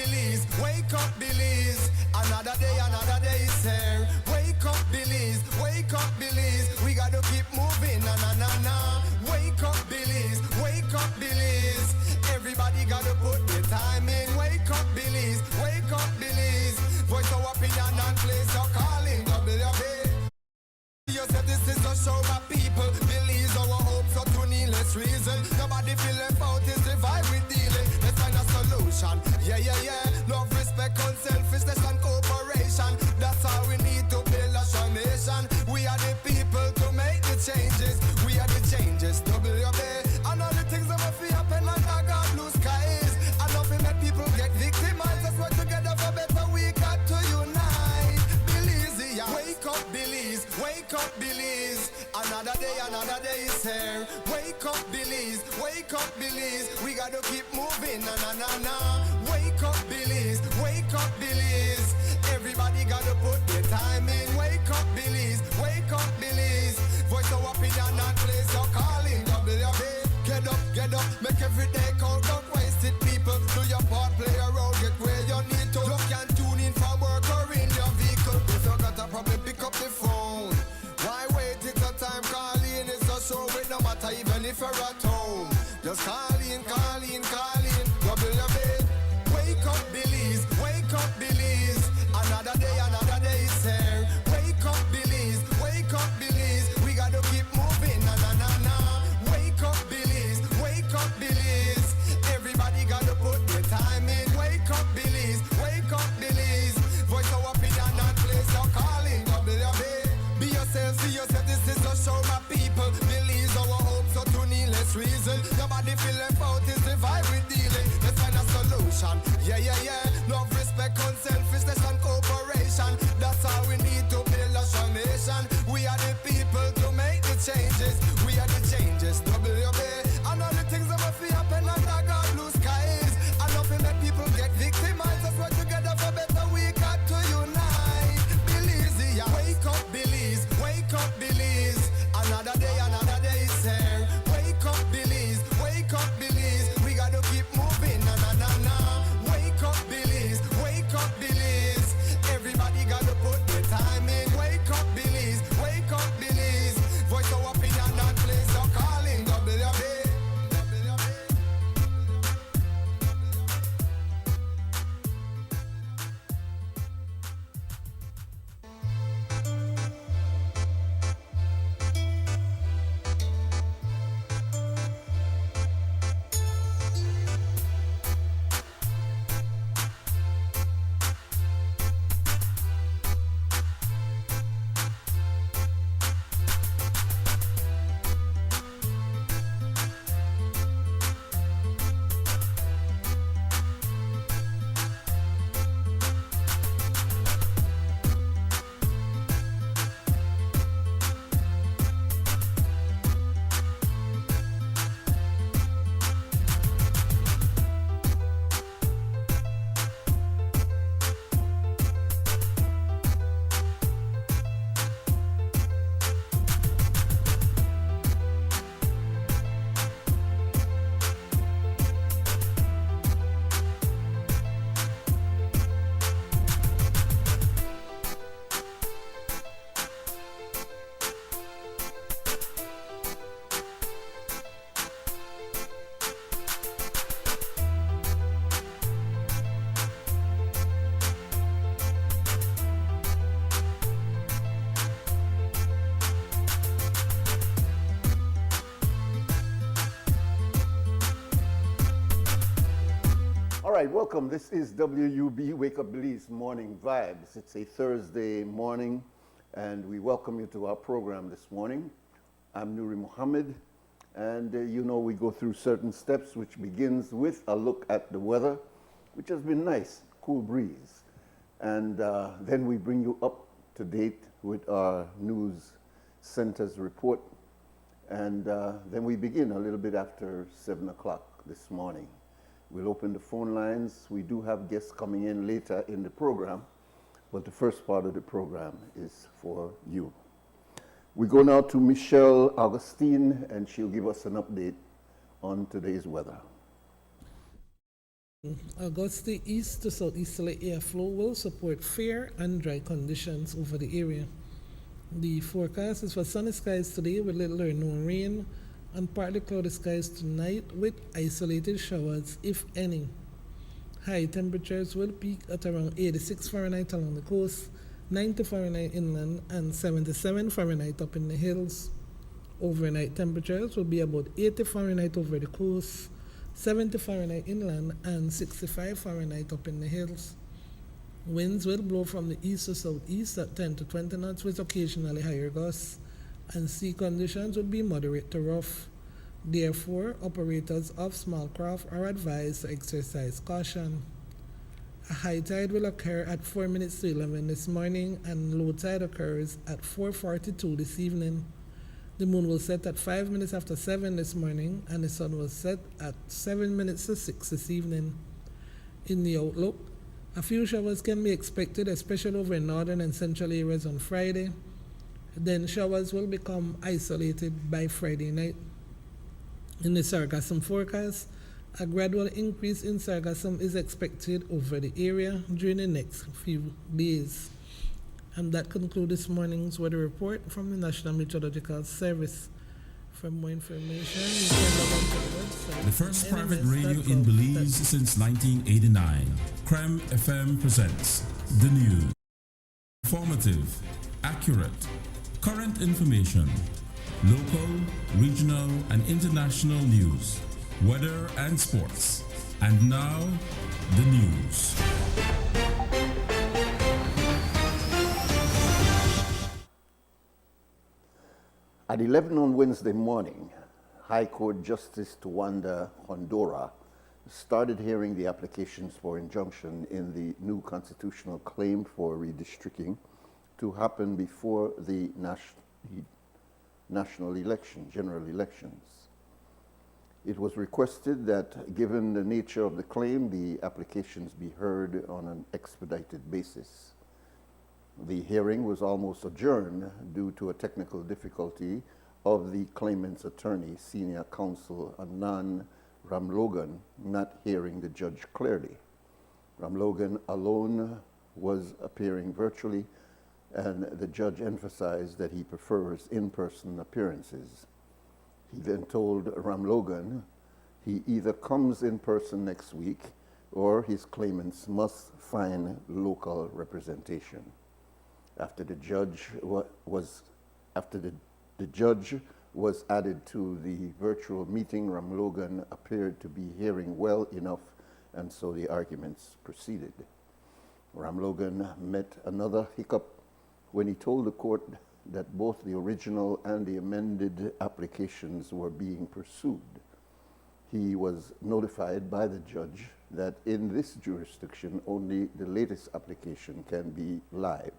Belize, wake up, Belize. Another day is here. Wake up, Belize, wake up, Belize. We gotta keep moving, na na na na. Wake up, Belize, wake up, Belize. Everybody gotta put their time in. Wake up, Belize, wake up, Belize. Voice our opinion and place your calling. WB. You said this is a show my people. Belize our hopes so to needless reason. Nobody feel left out is the vibe we dealing. Let's find a solution. Yeah, yeah, yeah. Love, respect, unselfishness and cooperation. That's how we need to build a strong nation. We are the people to make the changes. We are the changes. WB. And all the things that must happen under God blue skies. I love it make people get victimized. Let's work together for better. We got to unite. Belize, yeah. Wake up, Belize. Wake up, Belize. Another day is here. Wake up, Belize. Wake up, Belize. We gotta keep moving, na na na na. Wake up, Belize. Wake up, Belize. Everybody gotta put their time in. Wake up, Belize. Wake up, Belize. Voice our opinion and place your calling. WB. Get up, make every day count. Don't waste it, people. Do your part, play a role, get where you need to. Look and tune in for work or in your vehicle. If you got a problem, pick up the phone. Why wait? It's a time calling. It's a show with no matter even if you're at home. Just call in. WB. Wake up, Belize. Wake up, Belize. Another day is here. Wake up, Belize. Wake up, Belize. We gotta keep moving, na na na na. Wake up, Belize. Wake up, Belize. Everybody gotta put their time in. Wake up, Belize. Wake up, Belize. Voice our opinion and place your calling. WB. Be yourself, see yourself. This is a show, my people. Belize our hopes so to needless reason. Nobody feel left out is the vibe we dealing. Let's find a solution. Yeah, yeah, yeah. Love, respect, unselfishness and cooperation. That's how we need to build a strong nation. We are the people to make the changes. We are the changes. WB. And all the things that must happen under God blue skies. I love it make people get victimized. Let's work together for better. We got to unite. Belize, yeah. Wake up, Belize. Wake up, Belize. Another day is here. Wake up, Belize. Wake up, Belize. We gotta keep moving, na na na na. Wake up, Belize. Wake up, Belize. Everybody gotta put their time in. Wake up, Belize. Wake up, Belize. Voice our opinion and place your calling. WB. All right, welcome. This is WUB Wake Up Belize Morning Vibes. It's a Thursday morning, and we welcome you to our program this morning. I'm Nuri Muhammad, and you know we go through certain steps, which begins with a look at the weather, which has been nice, cool breeze. And then we bring you up to date with our news center's report. And then we begin a little bit after 7 o'clock this morning. We'll open the phone lines. We do have guests coming in later in the program, but the first part of the program is for you. We go now to Michelle Augustine, and she'll give us an update on today's weather. A gusty east to southeasterly airflow will support fair and dry conditions over the area. The forecast is for sunny skies today with little or no rain, and partly cloudy skies tonight with isolated showers, if any. High temperatures will peak at around 86 Fahrenheit along the coast, 90 Fahrenheit inland, and 77 Fahrenheit up in the hills. Overnight temperatures will be about 80 Fahrenheit over the coast, 70 Fahrenheit inland, and 65 Fahrenheit up in the hills. Winds will blow from the east to southeast at 10 to 20 knots with occasionally higher gusts, and sea conditions will be moderate to rough. Therefore, operators of small craft are advised to exercise caution. A high tide will occur at 4 minutes to 11 this morning, and low tide occurs at 4:42 this evening. The moon will set at 5 minutes after 7 this morning, and the sun will set at 7 minutes to 6 this evening. In the outlook, a few showers can be expected, especially over northern and central areas on Friday. Then showers will become isolated by Friday night. In the sargassum forecast, a gradual increase in sargassum is expected over the area during the next few days. And that concludes this morning's weather report from the National Meteorological Service. For more information, you can log on to the website. The first private radio in Belize since 1989. Creme FM presents the news. Informative, accurate, current information, local, regional, and international news, weather and sports. And now, the news. At 11 on Wednesday morning, High Court Justice Tawanda Hondora started hearing the applications for injunction in the new constitutional claim for redistricting to happen before the national election, general elections. It was requested that, given the nature of the claim, the applications be heard on an expedited basis. The hearing was almost adjourned due to a technical difficulty of the claimant's attorney, senior counsel Anand Ramlogan, not hearing the judge clearly. Ramlogan alone was appearing virtually, and the judge emphasized that he prefers in-person appearances. He then told Ramlogan he either comes in person next week or his claimants must find local representation. After the judge was added to the virtual meeting, Ramlogan appeared to be hearing well enough, and so the arguments proceeded. Ramlogan met another hiccup when he told the court that both the original and the amended applications were being pursued. He was notified by the judge that in this jurisdiction only the latest application can be live.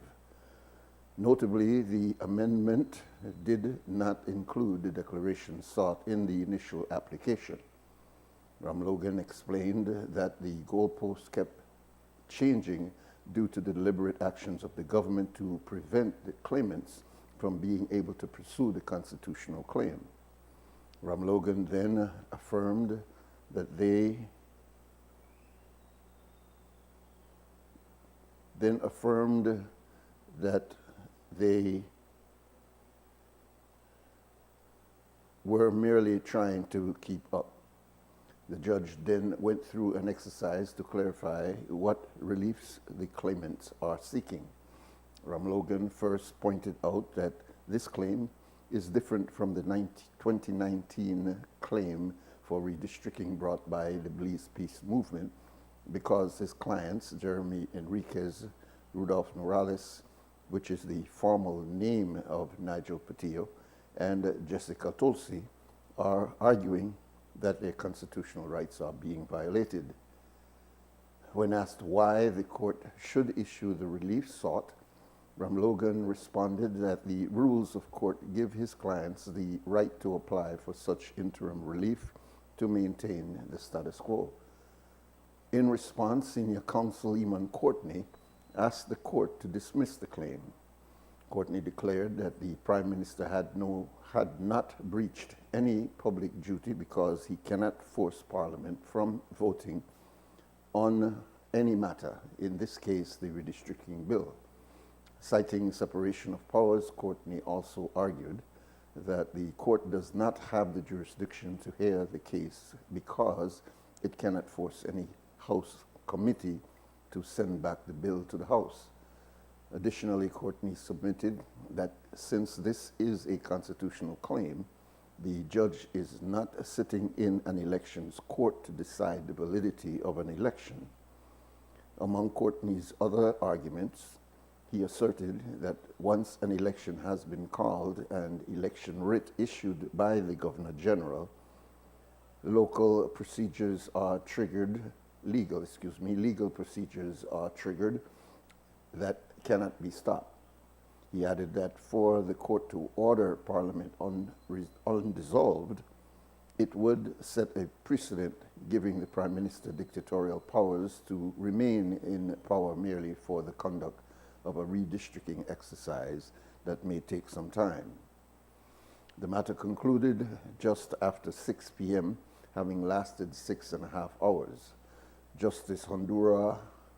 Notably, the amendment did not include the declaration sought in the initial application. Ramlogan explained that the goalposts kept changing due to the deliberate actions of the government to prevent the claimants from being able to pursue the constitutional claim. Ramlogan then affirmed that they were merely trying to keep up. The judge then went through an exercise to clarify what reliefs the claimants are seeking. Ramlogan first pointed out that this claim is different from the 2019 claim for redistricting brought by the Belize Peace Movement because his clients, Jeremy Enriquez, Rudolph Morales, which is the formal name of Nigel Patillo, and Jessica Tulsi, are arguing that their constitutional rights are being violated. When asked why the court should issue the relief sought, Ramlogan responded that the rules of court give his clients the right to apply for such interim relief to maintain the status quo. In response, senior counsel Eamon Courtney asked the court to dismiss the claim. Courtney declared that the Prime Minister had not breached any public duty because he cannot force Parliament from voting on any matter, in this case the redistricting bill. Citing separation of powers, Courtney also argued that the court does not have the jurisdiction to hear the case because it cannot force any House committee to send back the bill to the House. Additionally, Courtney submitted that since this is a constitutional claim, the judge is not sitting in an elections court to decide the validity of an election. Among Courtney's other arguments, he asserted that once an election has been called and election writ issued by the Governor General, legal procedures are triggered that cannot be stopped. He added that for the court to order Parliament undissolved, it would set a precedent giving the Prime Minister dictatorial powers to remain in power merely for the conduct of a redistricting exercise that may take some time. The matter concluded just after 6 p.m., having lasted 6.5 hours. Justice Hondura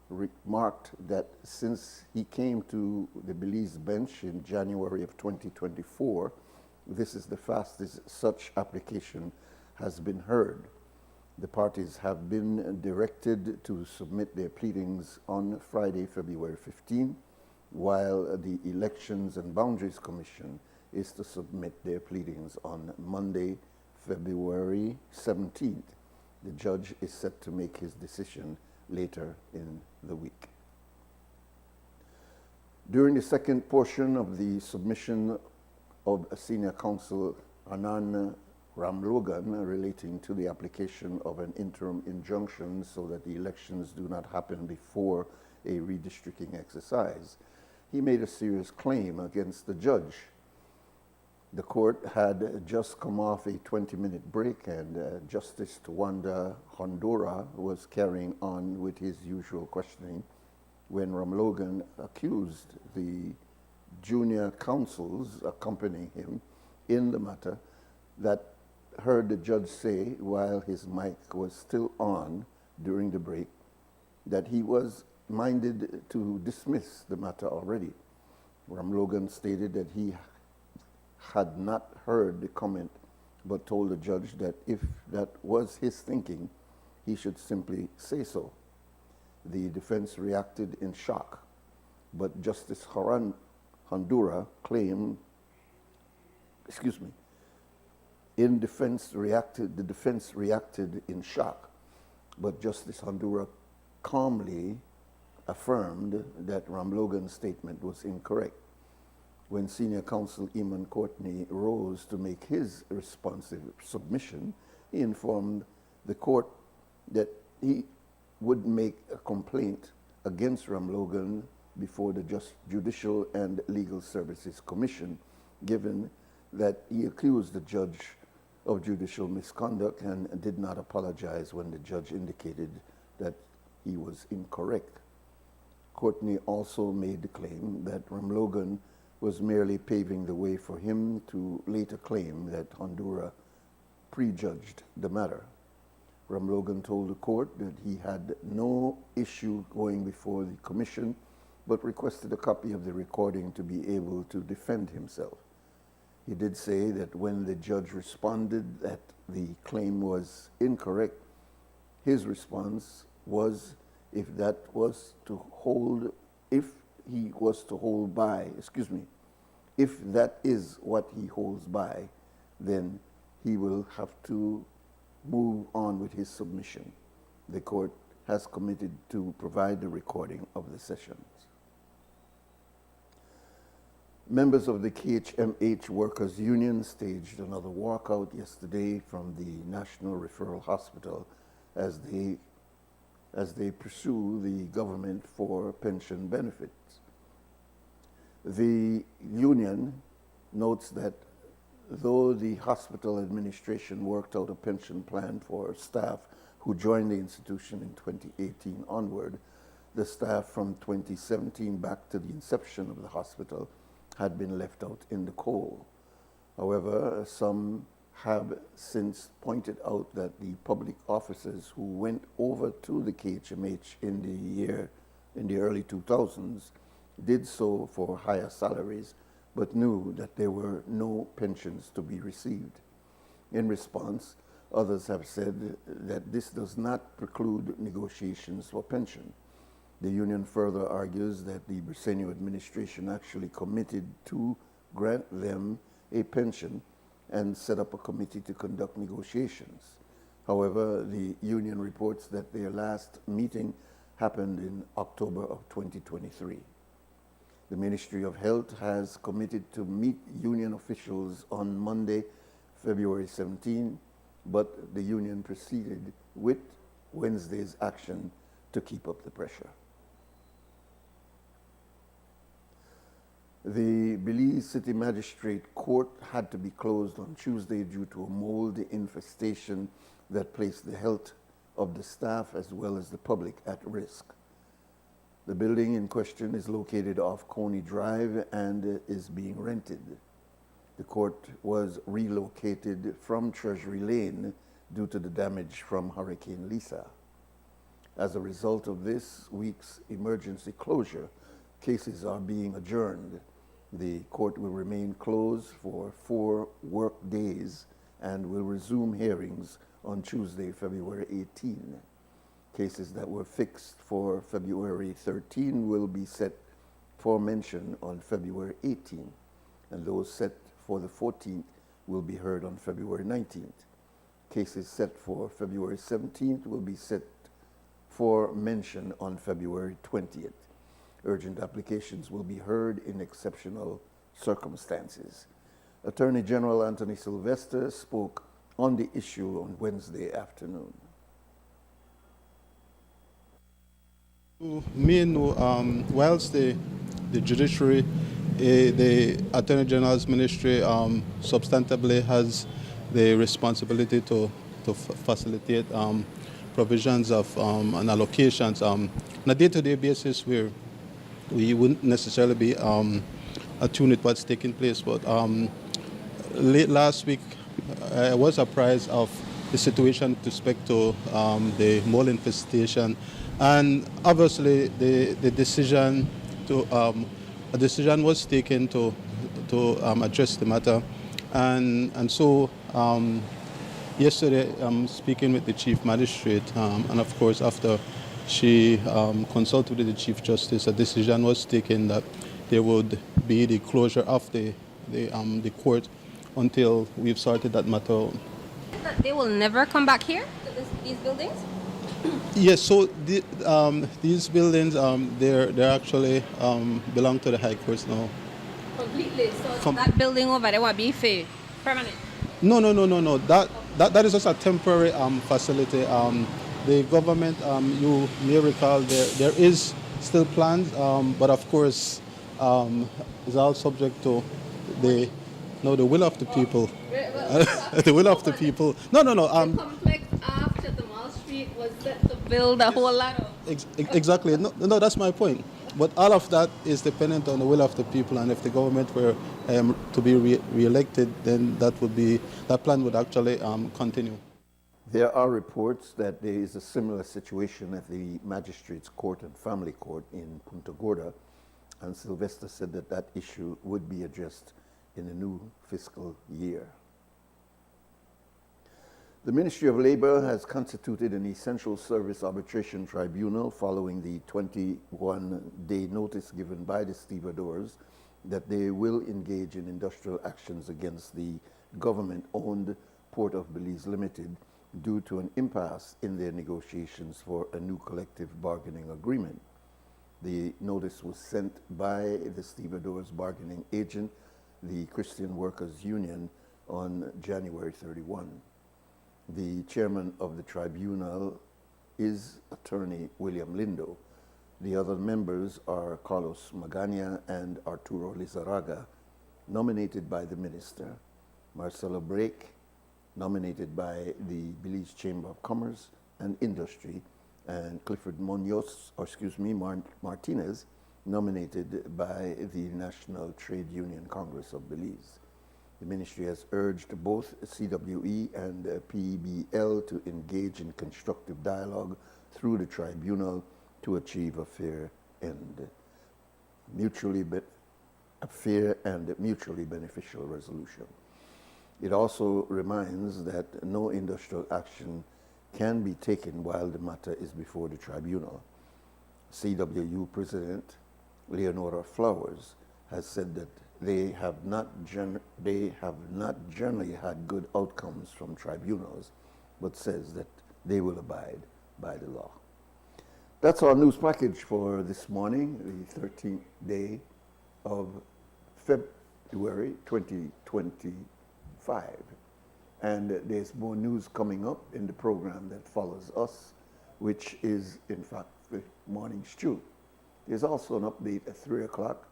remarked that since he came to the Belize bench in January of 2024, this is the fastest such application has been heard. The parties have been directed to submit their pleadings on Friday, February 15, while the Elections and Boundaries Commission is to submit their pleadings on Monday, February 17th. The judge is set to make his decision later in the week. During the second portion of the submission of Senior Counsel Anan Ramlogan relating to the application of an interim injunction so that the elections do not happen before a redistricting exercise, he made a serious claim against the judge. The court had just come off a 20-minute break, and Justice Tawanda Hondura was carrying on with his usual questioning when Ramlogan accused the junior counsels accompanying him in the matter that heard the judge say while his mic was still on during the break that he was minded to dismiss the matter already. Ramlogan stated that he had not heard the comment, but told the judge that if that was his thinking, he should simply say so. The defense reacted in shock, but Justice Hondura claimed, the defense reacted in shock, but Justice Hondura calmly affirmed that Ramlogan's statement was incorrect. When Senior Counsel Eamon Courtney rose to make his responsive submission, he informed the court that he would make a complaint against Ramlogan before the Judicial and Legal Services Commission, given that he accused the judge of judicial misconduct and did not apologize when the judge indicated that he was incorrect. Courtney also made the claim that Ramlogan was merely paving the way for him to later claim that Hondura prejudged the matter. Ramlogan told the court that he had no issue going before the commission, but requested a copy of the recording to be able to defend himself. He did say that when the judge responded that the claim was incorrect, his response was if that was to hold, if that is what he holds by, then he will have to move on with his submission. The court has committed to provide the recording of the sessions. Members of the KHMH Workers Union staged another walkout yesterday from the National Referral Hospital as they pursue the government for pension benefits. The union notes that though the hospital administration worked out a pension plan for staff who joined the institution in 2018 onward, the staff from 2017 back to the inception of the hospital had been left out in the cold. However, some have since pointed out that the public officers who went over to the KHMH in the early 2000s did so for higher salaries, but knew that there were no pensions to be received. In response, others have said that this does not preclude negotiations for pension. The union further argues that the Briceño administration actually committed to grant them a pension and set up a committee to conduct negotiations. However, the union reports that their last meeting happened in October of 2023. The Ministry of Health has committed to meet union officials on Monday, February 17, but the union proceeded with Wednesday's action to keep up the pressure. The Belize City Magistrate Court had to be closed on Tuesday due to a mold infestation that placed the health of the staff as well as the public at risk. The building in question is located off Coney Drive and is being rented. The court was relocated from Treasury Lane due to the damage from Hurricane Lisa. As a result of this week's emergency closure, cases are being adjourned. The court will remain closed for 4 work days and will resume hearings on Tuesday, February 18. Cases that were fixed for February 13 will be set for mention on February 18, and those set for the 14th will be heard on February 19th. Cases set for February 17th will be set for mention on February 20th. Urgent applications will be heard in exceptional circumstances. Attorney General Anthony Sylvester spoke on the issue on Wednesday afternoon. Whilst the judiciary, the Attorney General's ministry substantively has the responsibility to facilitate provisions of and allocations on a day-to-day basis where we wouldn't necessarily be attuned with what's taking place. But late last week, I was apprised of the situation with respect to the mold infestation, and obviously the decision to a decision was taken to address the matter, and so yesterday I'm speaking with the Chief Magistrate, and of course after she consulted with the Chief Justice, a decision was taken that there would be the closure of the court until we've sorted that matter out. That they will never come back here to these buildings? Yes, so these buildings, they're actually belong to the High Courts now. Completely. So that building over there will be for permanent? No. That is just a temporary facility. The government, you may recall, there is still plans, but of course, it's all subject to the will of the people. The will of the people. No. The complex after the Mall Street was set to build a whole lot of... Exactly. No, that's my point. But all of that is dependent on the will of the people, and if the government were to be re-elected, then that plan would actually continue. There are reports that there is a similar situation at the Magistrates Court and Family Court in Punta Gorda, and Sylvester said that that issue would be addressed in the new fiscal year. The Ministry of Labor has constituted an essential service arbitration tribunal following the 21-day notice given by the stevedores that they will engage in industrial actions against the government-owned Port of Belize Limited due to an impasse in their negotiations for a new collective bargaining agreement. The notice was sent by the stevedores' bargaining agent, the Christian Workers Union, on January 31. The chairman of the tribunal is attorney William Lindo. The other members are Carlos Magana and Arturo Lizarraga, nominated by the minister, Marcelo Brake, nominated by the Belize Chamber of Commerce and Industry, and Clifford Martinez, nominated by the National Trade Union Congress of Belize. The ministry has urged both CWE and PEBL to engage in constructive dialogue through the tribunal to achieve a fair and mutually beneficial resolution. It also reminds that no industrial action can be taken while the matter is before the tribunal. CWU President Leonora Flowers has said that they have not generally had good outcomes from tribunals, but says that they will abide by the law. That's our news package for this morning, the 13th day of February 2025. And there's more news coming up in the program that follows us, which is, in fact, the morning stew. There's also an update at 3 o'clock,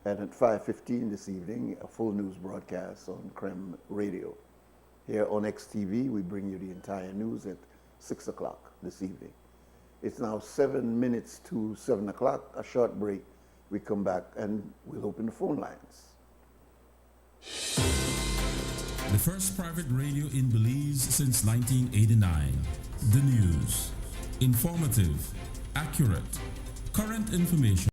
and at 5:15 this evening, a full news broadcast on Creme Radio. Here on XTV, we bring you the entire news at 6 o'clock this evening. It's now 7 minutes to 7 o'clock, a short break. We come back and we'll open the phone lines. The first private radio in Belize since 1989. The news. Informative, accurate, current information.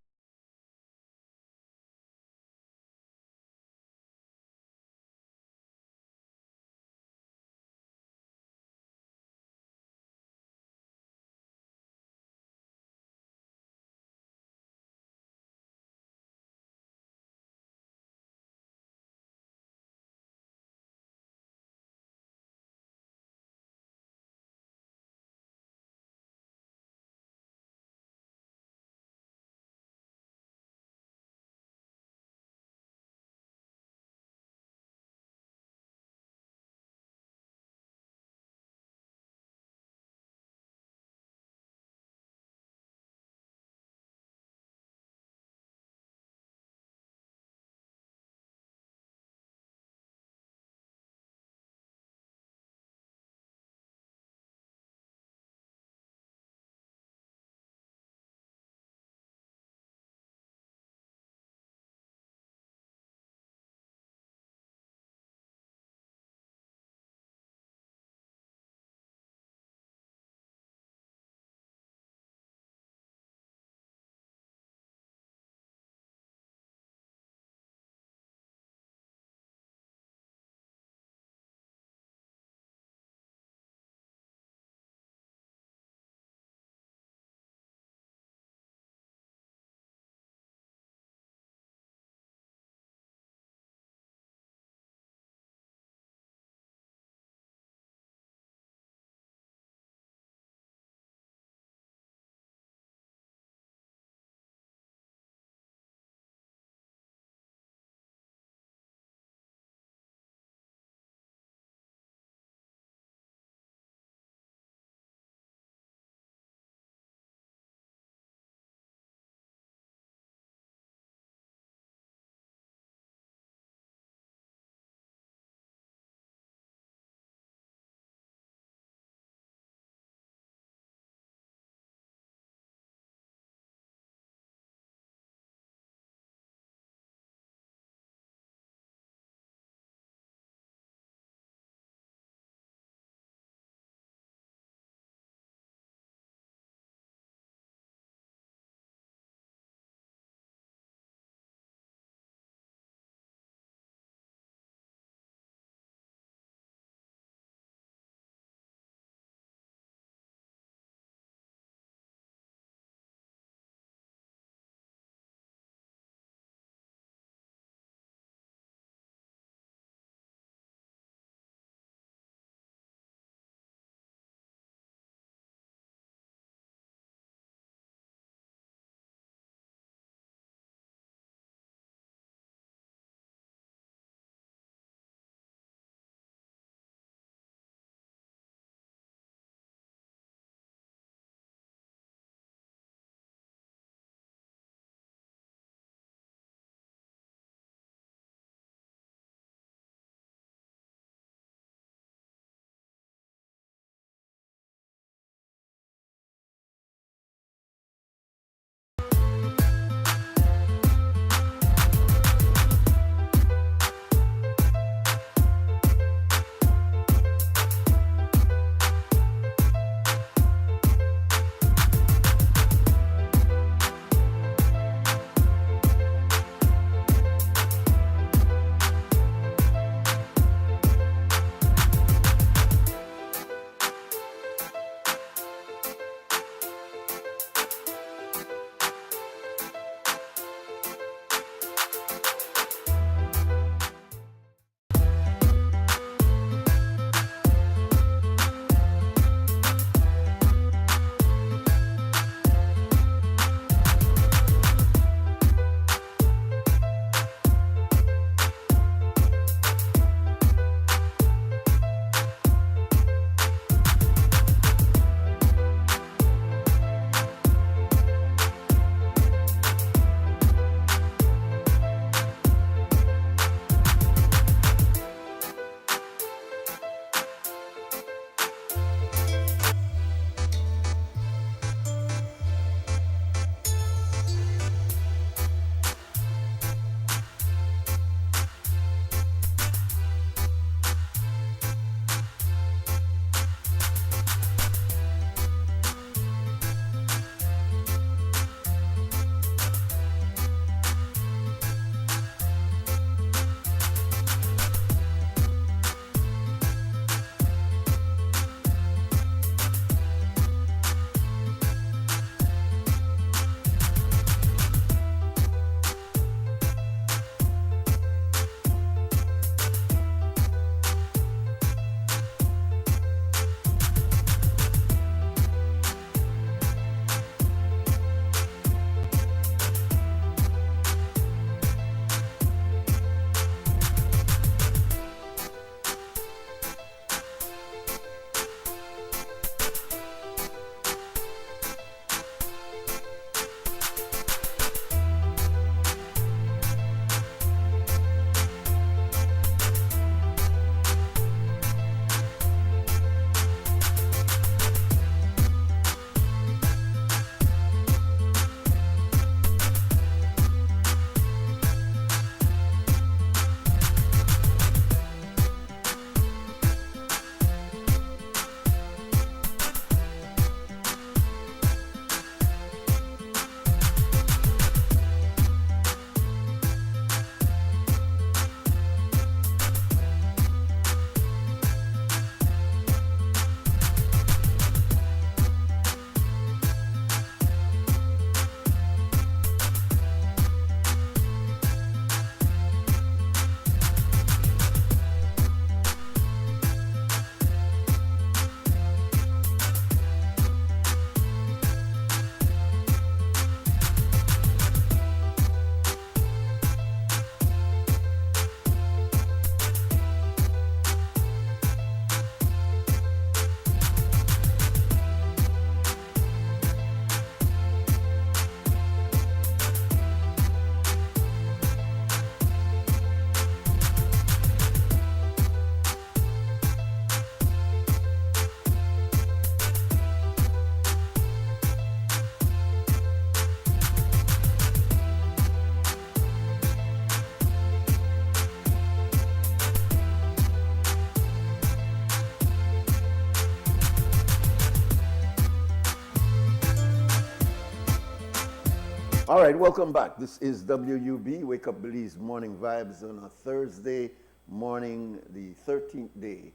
All right, welcome back. This is WUB, Wake Up Belize Morning Vibes on a Thursday morning, the 13th day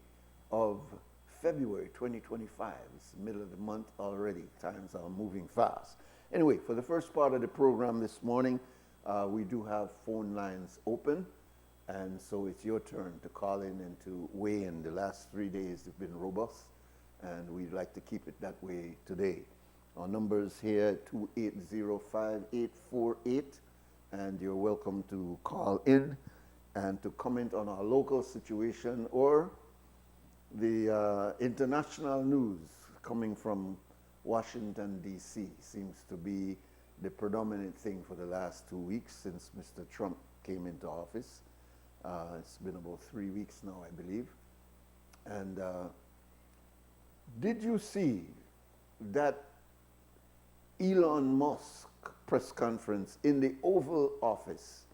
of February 2025. It's the middle of the month already. Times are moving fast. Anyway, for the first part of the program this morning, we do have phone lines open. And so it's your turn to call in and to weigh in. The last 3 days have been robust, and we'd like to keep it that way today. Our numbers here, 2805848, and you're welcome to call in and to comment on our local situation or the international news coming from Washington, D.C. seems to be the predominant thing for the last 2 weeks since Mr. Trump came into office. It's been about 3 weeks now, I believe. And did you see that Elon Musk press conference in the Oval Office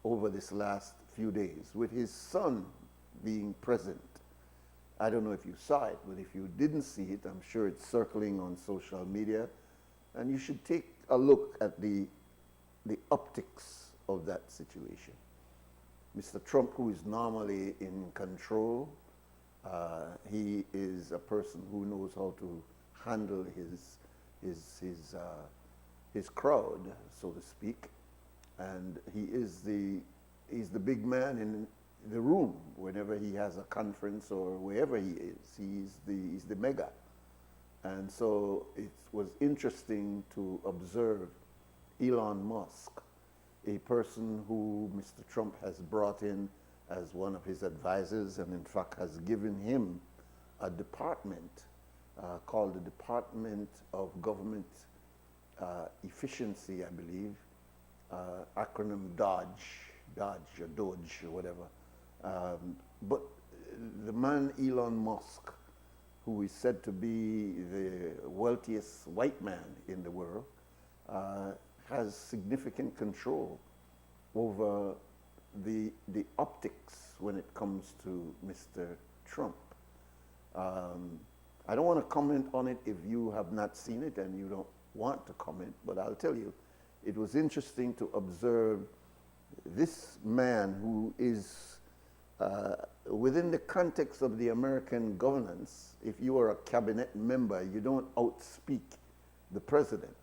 over this last few days with his son being present? I don't know if you saw it, but if you didn't see it, I'm sure it's circling on social media. And you should take a look at the optics of that situation. Mr. Trump, who is normally in control, he is a person who knows how to handle his crowd, so to speak, and he's the big man in the room whenever he has a conference or wherever he is. He's the mega, and so it was interesting to observe Elon Musk, a person who Mr. Trump has brought in as one of his advisors, and in fact has given him a department called the Department of Government Efficiency, I believe, acronym DOGE or whatever. But the man Elon Musk, who is said to be the wealthiest white man in the world, has significant control over the optics when it comes to Mr. Trump. I don't want to comment on it if you have not seen it and you don't want to comment, but I'll tell you, it was interesting to observe this man who is within the context of the American governance. If you are a cabinet member, you don't outspeak the president.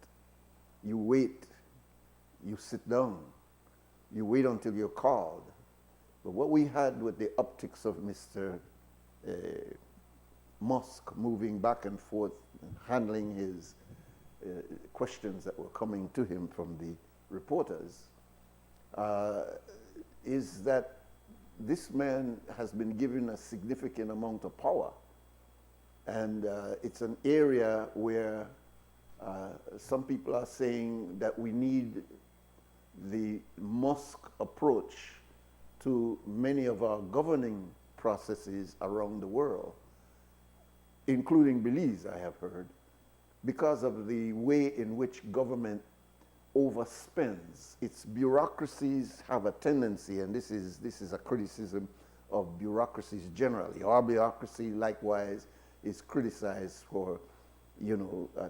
You wait, you sit down, you wait until you're called. But what we had with the optics of Mr. Musk moving back and forth and handling his questions that were coming to him from the reporters is that this man has been given a significant amount of power. And it's an area where some people are saying that we need the Musk approach to many of our governing processes around the world, including Belize, I have heard, because of the way in which government overspends. Its bureaucracies have a tendency, and this is a criticism of bureaucracies generally. Our bureaucracy, likewise, is criticized for,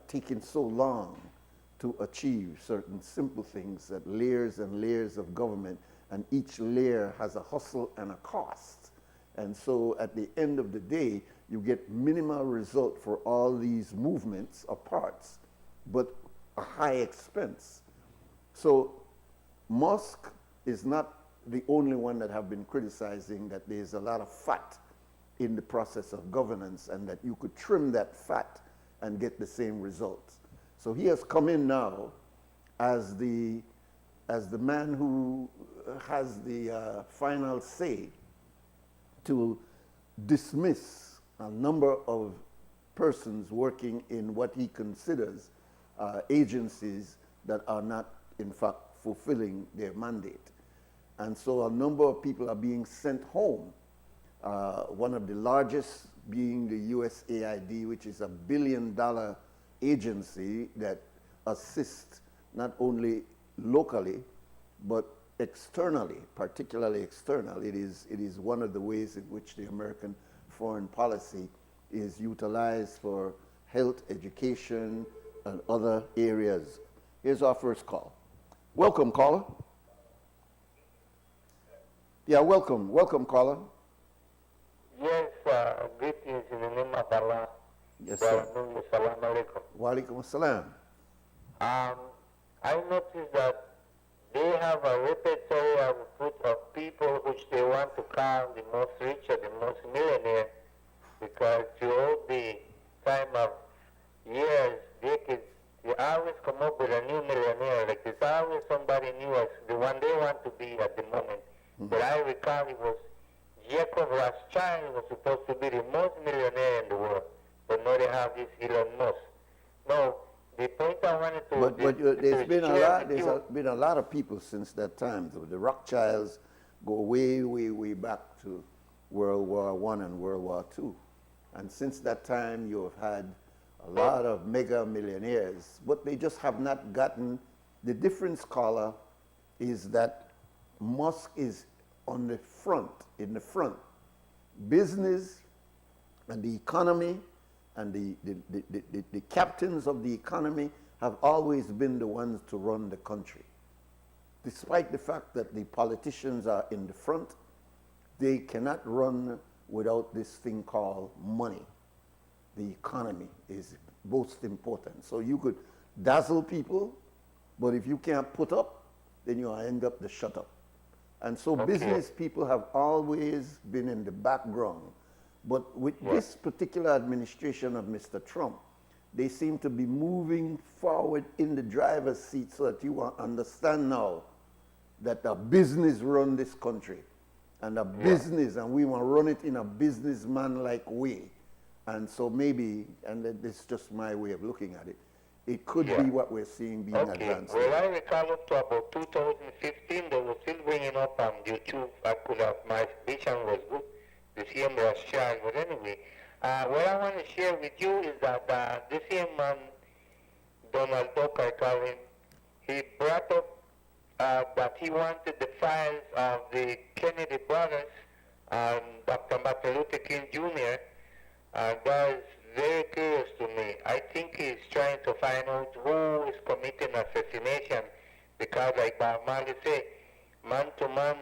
taking so long to achieve certain simple things, that layers and layers of government, and each layer has a hustle and a cost. And so at the end of the day, you get minimal result for all these movements of parts, but a high expense. So Musk is not the only one that have been criticizing that there's a lot of fat in the process of governance and that you could trim that fat and get the same results. So he has come in now as the man who has the final say to dismiss a number of persons working in what he considers agencies that are not, in fact, fulfilling their mandate. And so a number of people are being sent home. One of the largest being the USAID, which is $1 billion agency that assists not only locally, but externally, particularly external. It is one of the ways in which the American foreign policy is utilized for health, education, and other areas. Here's our first call. Welcome, caller. Yeah, welcome, caller. Yes, greetings in the name of Allah. Yes, sir. Salam alaikum. Wa alaikum assalam. I noticed that they have a repertory of people which they want to call the most rich or the most millionaire, because throughout the time of years, decades, they always come up with a new millionaire. Like there's always somebody new as the one they want to be at the moment. But I recall it was Jacob Rothschild was supposed to be the most millionaire in the world, but now they have this Elon Musk. Now, the point I wanted to... There's been a lot of people since that time. The Rothschilds go way, way, way back to World War I and World War II. And since that time, you have had a lot of mega millionaires, but they just have not gotten... The difference, caller, is that Musk is on the front, in the front. Business and the economy and the captains of the economy have always been the ones to run the country. Despite the fact that the politicians are in the front, they cannot run without this thing called money. The economy is most important. So you could dazzle people, but if you can't put up, then you end up the shut up. And so business people have always been in the background. But with this particular administration of Mr. Trump, they seem to be moving forward in the driver's seat so that you understand now that a business run this country. And a business, and we want to run it in a businessman-like way. And so maybe, and this is just my way of looking at it, it could be what we're seeing being advanced. Well, I recall up to about 2015, they were still bringing up on YouTube. I could have, my vision was good. The same was shared. But anyway, what I want to share with you is that the same man, Donald Duck, I call him, he brought up that he wanted the files of the Kennedy brothers and Dr. Martin Luther King Jr. That is very curious to me. I think he's trying to find out who is committing assassination, because like Bob Marley said, man to man,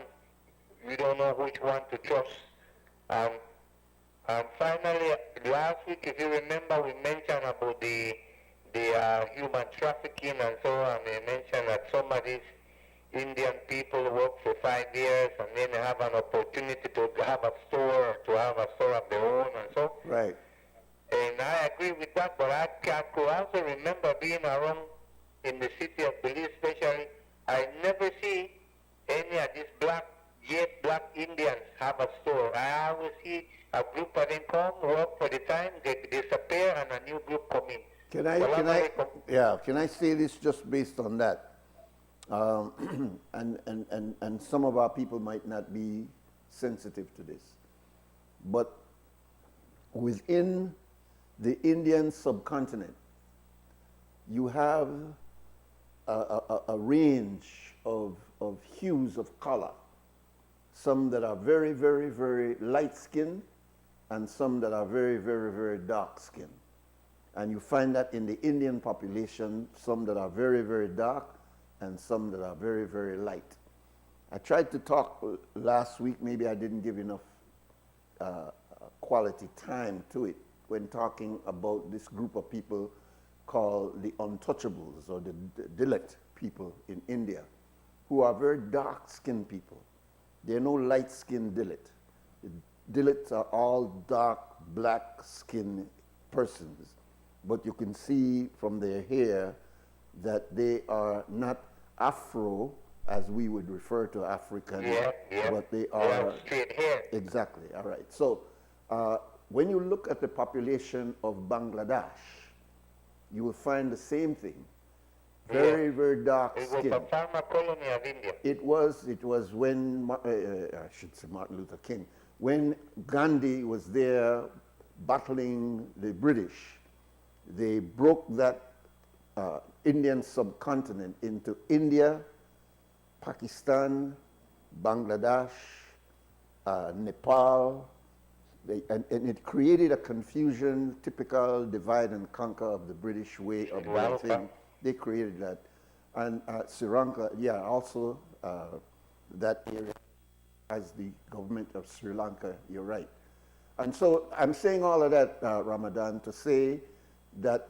we don't know which one to trust. And finally, last week, if you remember, we mentioned about the human trafficking and so on. They mentioned that some of these Indian people work for 5 years and then have an opportunity to have a store, of their own and so. Right. And I agree with that, but I could also remember being around in the city of Belize, especially. I never see any of these black Indians have a store. I always see a group of them come, work for the time, they disappear, and a new group come in. Can I say this just based on that? And some of our people might not be sensitive to this, but within the Indian subcontinent, you have a range of hues of color. Some that are very, very, very light-skinned, and some that are very, very, very dark-skinned. And you find that in the Indian population, some that are very, very dark, and some that are very, very light. I tried to talk last week, maybe I didn't give enough quality time to it, when talking about this group of people called the untouchables, or the Dalit people in India, who are very dark-skinned people. There are no light-skinned Dalit. The Dalits are all dark, black-skinned persons, but you can see from their hair that they are not Afro, as we would refer to African, but they are straight hair. Exactly. All right. So when you look at the population of Bangladesh, you will find the same thing. Very, very dark skin. It was a former colony of India. It was when, I should say Martin Luther King, when Gandhi was there battling the British, they broke that Indian subcontinent into India, Pakistan, Bangladesh, Nepal, and it created a confusion, typical divide and conquer of the British way of doing things. They created that. And Sri Lanka, yeah, also that area has the government of Sri Lanka, you're right. And so I'm saying all of that, Ramadan, to say that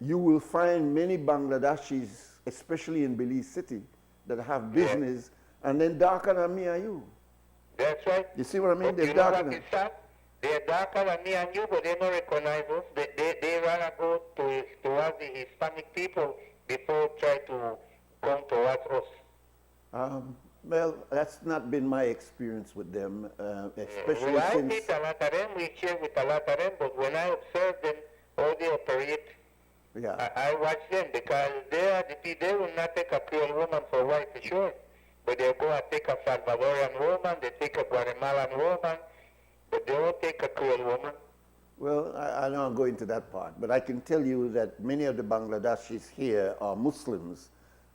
you will find many Bangladeshis, especially in Belize City, that have business and then darker than me and you. That's right. You see what I mean? But They're you know darker what than. is sad? They're darker than me and you, but they don't recognize us. They rather go towards the Hispanic people before try to come towards us. Well, that's not been my experience with them, especially Well, I since. meet a lot of them, we share with a lot of them, but when I observe them, how they operate, Yeah. I watch them because they are the people, they will not take a Creole woman for wife for sure. But they'll go and take a Salvadorian woman, they take a Guatemalan woman, but they won't take a Creole woman. Well, I don't go into that part, but I can tell you that many of the Bangladeshis here are Muslims,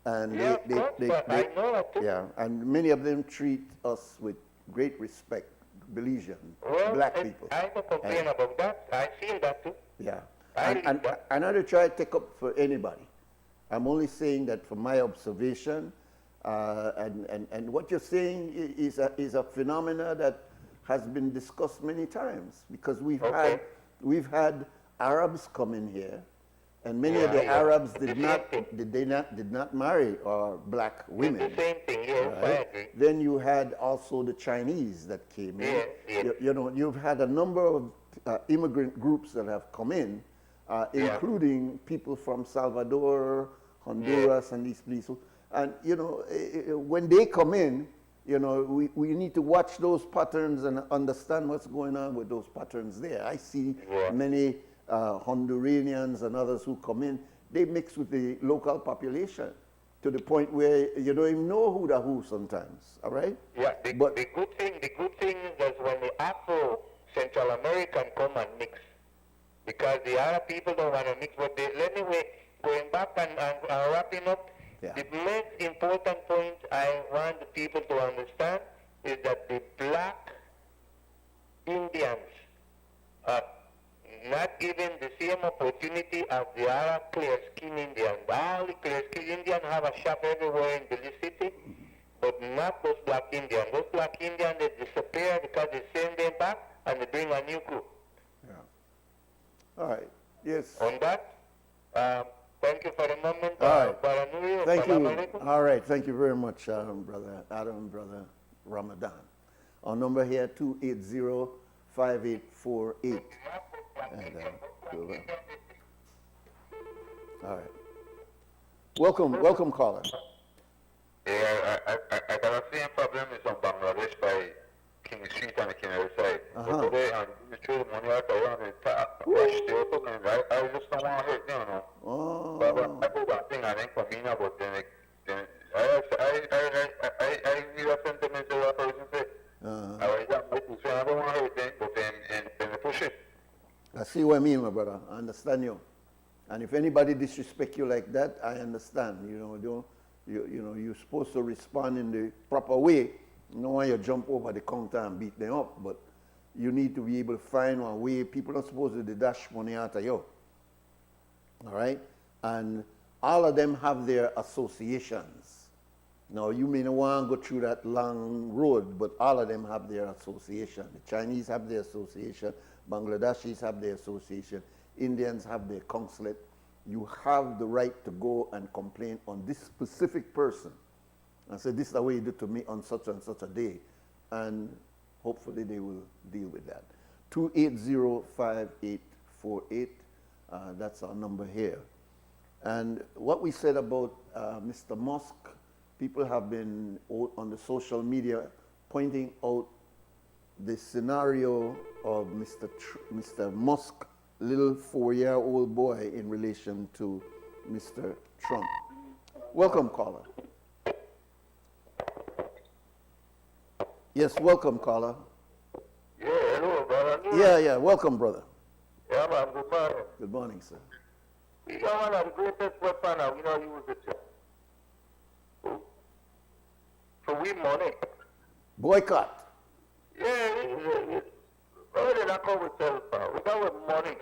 and Yeah, of course, but I know that too. yeah, and many of them treat us with great respect, Belizean, Well, black people. I don't complain about that. I feel that too. Yeah, I and live that. I not to try to take up for anybody. I'm only saying that from my observation, and what you're saying is a phenomena that has been discussed many times because we've had Arabs come in here, and many of the Arabs did not marry black women. It's the same thing, yes, I Right? agree. Then you had also the Chinese that came in. Yeah. You know, you've had a number of immigrant groups that have come in, including people from Salvador, Honduras, and these places. And you know, when they come in, you know, we need to watch those patterns and understand what's going on with those patterns there. I see many Honduranians and others who come in, they mix with the local population to the point where you don't even know who the who sometimes, all right? Yeah, the good thing is that when the Afro Central American come and mix, because the Arab people don't want to mix, but anyway, going back and wrapping up, the most important point I want the people to understand is that the black Indians are not given the same opportunity as the Arab clear-skinned Indians. All the clear-skinned Indians have a shop everywhere in Belize City, but not those black Indians. Those black Indians, they disappear because they send them back and they bring a new group. Yeah. All right. Yes. On that, thank you for the moment. All right. Brother Nuri. Thank you. Assalamu alaikum. All right. Thank you very much, Brother Adam, Brother Ramadan. Our number here, 280-5848. And, all right. Welcome, caller. Yeah, I got the same problem is on Bangladesh by King Street and the King side. But today, I'm through the money out around the top. I just don't want to hurt them, you know. Oh. But I do that thing, I think, for me now, but then I need a sentimental person say. I don't want to hurt them, but then they push it. I see what I mean, my brother. I understand you. And if anybody disrespect you like that, I understand. You know, you're supposed to respond in the proper way. You don't want you jump over the counter and beat them up, but you need to be able to find a way. People are supposed to dash money out of you. All right? And all of them have their associations. Now, you may not want to go through that long road, but all of them have their association. The Chinese have their association. Bangladeshis have their association. Indians have their consulate. You have the right to go and complain on this specific person and say, this is the way you did to me on such and such a day. And hopefully they will deal with that. 280-5848, that's our number here. And what we said about Mr. Musk, people have been on the social media pointing out the scenario of Mr. Musk, little 4-year-old boy in relation to Mr. Trump. Welcome, caller. Yes, welcome, caller. Yeah, hello, brother. Yeah, welcome, brother. Yeah, man, good morning. Good morning, sir. We got one of the greatest weapons now, we know use it. So we money. Boycott. Yeah. Where did I come with cell phone? We got with money.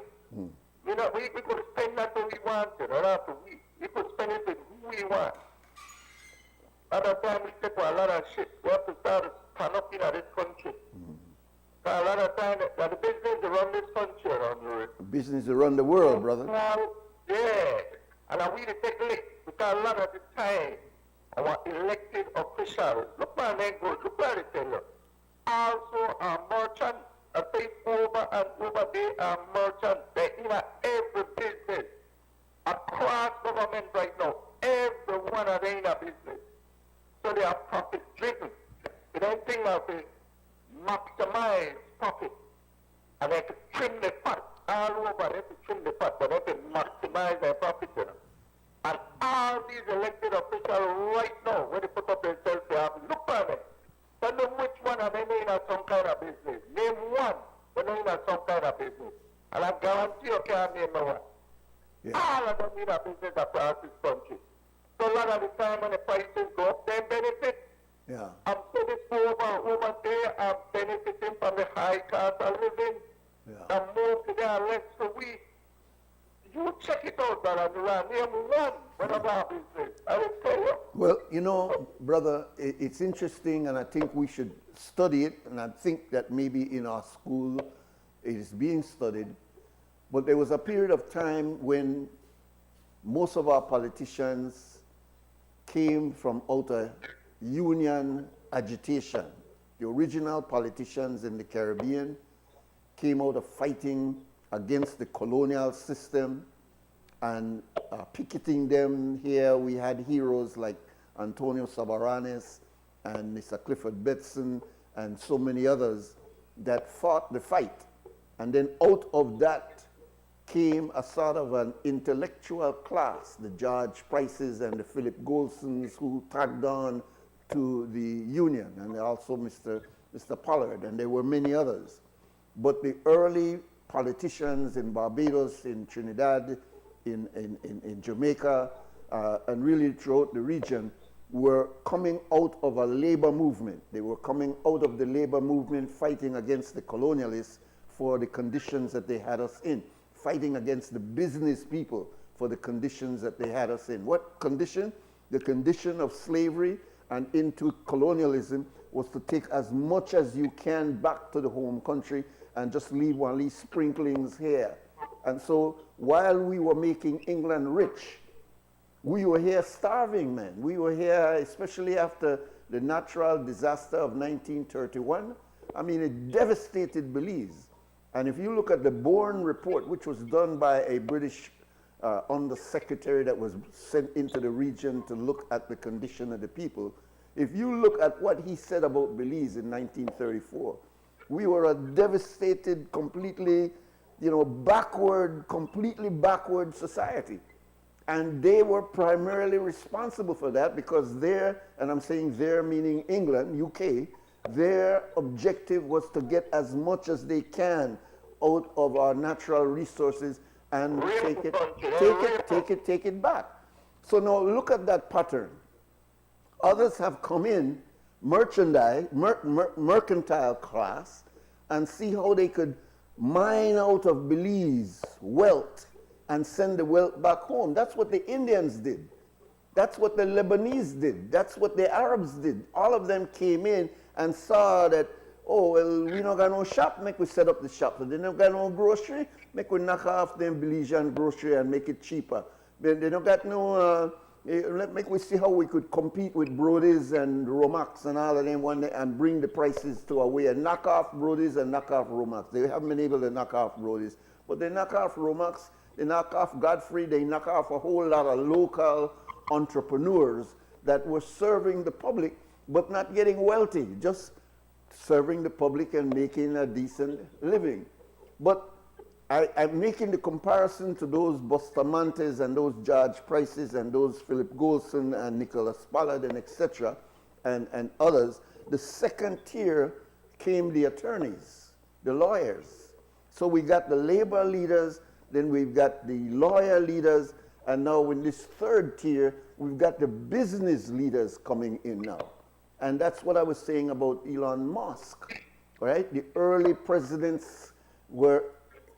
You know, we could spend that when we want to, not after we could spend it when we we want. At that time, we take a lot of shit. We have to start panicking at this country. A lot of time, that the business to run this country around Nuri. Business to run the world, brother. Yeah. And I really take lick because a lot of the time, our elected officials, look where they go, look where they tell you. Also, our merchants, I say over and over, they are merchants. They in every business across government right now. Every one of them in a business. So they are profit driven. They don't think of it, maximize profit. And they have to trim the fat. All over, they have to trim the fat, but they have to maximize their profit. You know? And all these elected officials right now, when they put up themselves, they have to look at them. Tell them which one are they in some kind of business. Name one when they're in some kind of business. And I guarantee you can't name no one. Yeah. All of them in a business across this country. So a lot of the time when the prices go up, they benefit. Yeah. I'm so this over there, I'm benefiting from the high cost of living. Yeah. And move to there less so we. You check it out, brother. Name one whatever our business. I will tell you. Well, you know, brother, it's interesting, and I think we should study it, and I think that maybe in our school it is being studied. But there was a period of time when most of our politicians came from outer union agitation. The original politicians in the Caribbean came out of fighting against the colonial system and picketing them here. We had heroes like Antonio Sabaranes and Mr. Clifford Betson and so many others that fought the fight. And then out of that came a sort of an intellectual class, the George Prices and the Philip Golsons, who tagged on to the Union, and also Mr. Pollard, and there were many others. But the early politicians in Barbados, in Trinidad, in Jamaica, and really throughout the region, were coming out of a labor movement. They were coming out of the labor movement, fighting against the colonialists for the conditions that they had us in, fighting against the business people for the conditions that they had us in. What condition? The condition of slavery and into colonialism was to take as much as you can back to the home country and just leave only sprinklings here. And so while we were making England rich, we were here starving, man. We were here, especially after the natural disaster of 1931. I mean, it devastated Belize. And if you look at the Bourne report, which was done by a British undersecretary that was sent into the region to look at the condition of the people, if you look at what he said about Belize in 1934, we were a devastated, completely, completely backward society. And they were primarily responsible for that because their, and I'm saying their meaning England, UK, their objective was to get as much as they can out of our natural resources and take it back. So now look at that pattern. Others have come in, mercantile class, and see how they could mine out of Belize wealth and send the wealth back home. That's what the Indians did. That's what the Lebanese did. That's what the Arabs did. All of them came in and saw that, oh, well, we don't got no shop, make we set up the shop. So they don't got no grocery, make we knock off them Belizean grocery and make it cheaper. They don't got no, make we see how we could compete with Brody's and Romax and all of them one day and bring the prices to a way and knock off Brody's and knock off Romax. They haven't been able to knock off Brody's, but they knock off Romax, they knock off Godfrey, they knock off a whole lot of local entrepreneurs that were serving the public but not getting wealthy, just serving the public and making a decent living. But I'm making the comparison to those Bustamantes and those George Prices and those Philip Golson and Nicholas Pollard and etc. and others. The second tier came the attorneys, the lawyers. So we got the labor leaders, then we've got the lawyer leaders, and now in this third tier, we've got the business leaders coming in now. And that's what I was saying about Elon Musk, right? The early presidents were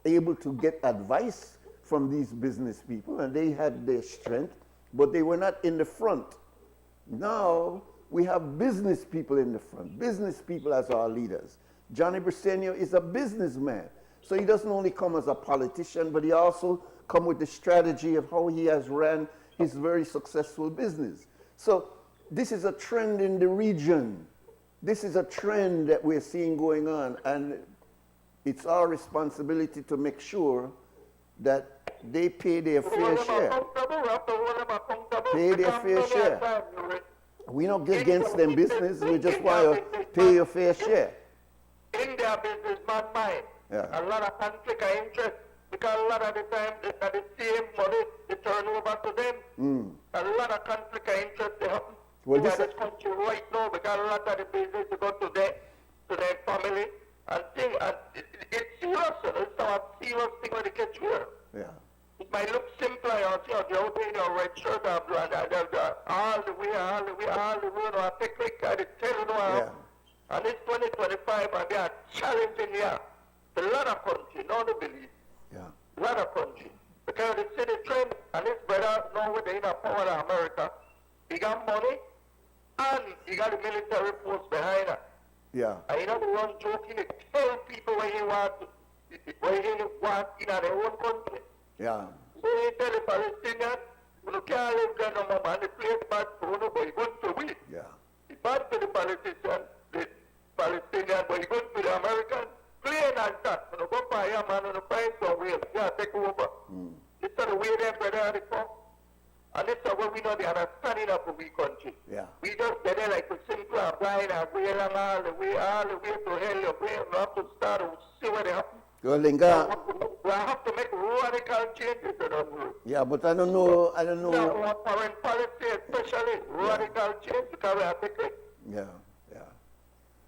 able to get advice from these business people, and they had their strength, but they were not in the front. Now we have business people in the front, business people as our leaders. Johnny Briceño is a businessman. So he doesn't only come as a politician, but he also come with the strategy of how he has ran his very successful business. So this is a trend in the region. This is a trend that we're seeing going on, and it's our responsibility to make sure that they pay their fair share. Pay their fair share. We don't get against them business, we just want to pay your fair share. In their businessman mind, a lot of conflict of interest, because a lot of the time that the same money they turn over to them. A lot of conflict of interest they happen in this country right now, because a lot of the business they go to their family and thing, and it's serious. It's a serious thing when they get here. Yeah. It might look simple, you're out in your red shirt, all the way, no, I take quick, I tell you, no, and it's 2025, and they are challenging here. A lot of country, no one believe. Yeah. A lot of country. Because they see the trend, and this brother know where they in power in America. He got money, and he got the military force behind her. Yeah. And he doesn't run joking, he tell people where he want in their own country. Yeah. So he tell the Palestinians, you can't live there no more, man. The place bad for you, but you're going to win. Yeah. It's bad for the Palestinians, but you're going to the Americans. Plain as that. When you go for him, man, when you find some way, yeah, take over. This is the way them brother are from. And this is what we know the understanding of the we country. Yeah. We just get there like a simple and blind and way along all the way to hell. Your brain, you have to start to see what they happen. Well, Linga. We have to make radical changes in our world. Yeah, but I don't know. Yeah, our foreign policy, especially radical change, because we have to take it. Yeah, yeah.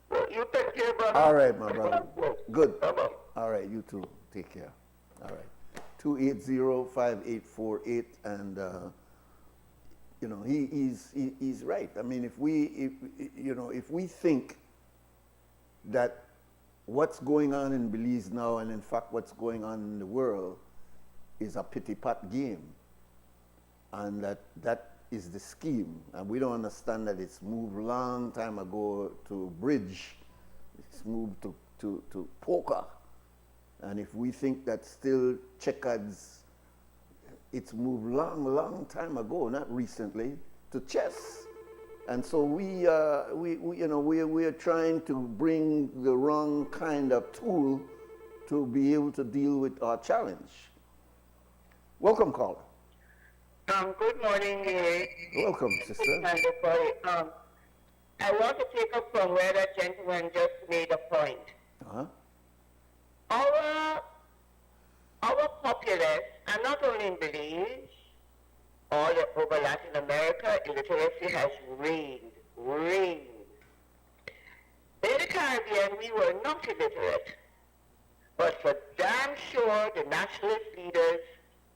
Well, you take care, brother. All right, my brother. Good. Bye-bye. All right, you too. Take care. All right. 280-5848, and you know he's right. I mean, if we think that what's going on in Belize now, and in fact what's going on in the world, is a pity-pat game, and that is the scheme, and we don't understand that it's moved long time ago to bridge, it's moved to poker, and if we think that still checkers, it's moved long time ago, not recently, to chess. And so we are trying to bring the wrong kind of tool to be able to deal with our challenge. Welcome, caller. Good morning, Nuri. Welcome, sister. I want to take up from where that gentleman just made a point. Uh-huh. Our populace, and not only in Belize, all over Latin America, illiteracy has reigned. In the Caribbean, we were not illiterate. But for damn sure, the nationalist leaders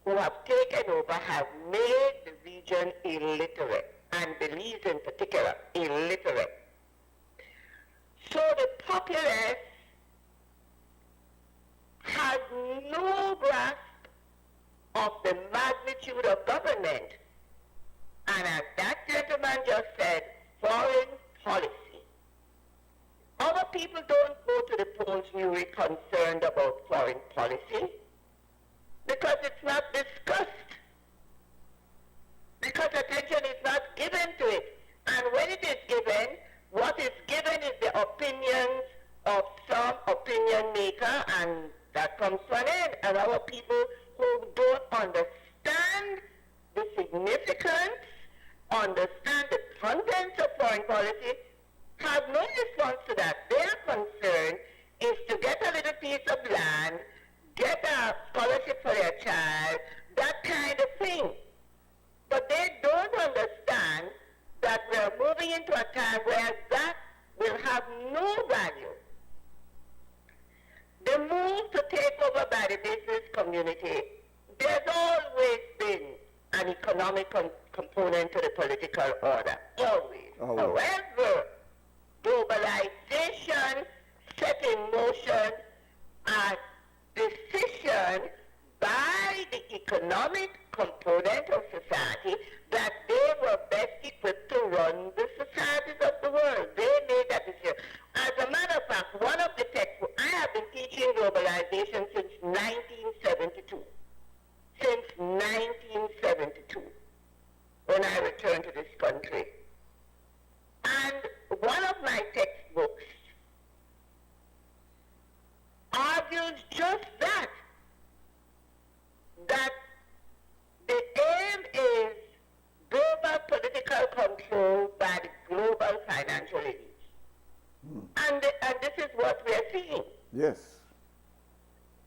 who have taken over have made the region illiterate, and Belize in particular, illiterate. So the populace has no grasp of the magnitude of government. And as that gentleman just said, foreign policy. Our people don't go to the polls really concerned about foreign policy because it's not discussed. Because attention is not given to it. And when it is given, what is given is the opinions of some opinion maker, and that comes to an end. And our people who don't understand the significance, understand the contents of foreign policy, have no response to that. Their concern is to get a little piece of land, get a scholarship for their child, that kind of thing. But they don't understand that we're moving into a time where that will have no value. The move to take over by the business community, there's always been an economic component to the political order. Always. However, globalization set in motion a decision by the economic component of society, that they were best equipped to run the societies of the world. They made that decision. As a matter of fact, one of the textbooks, I have been teaching globalization since 1972. Since 1972, when I returned to this country. And one of my textbooks argues just that the aim is global political control by the global financial elites. And this is what we are seeing. Yes.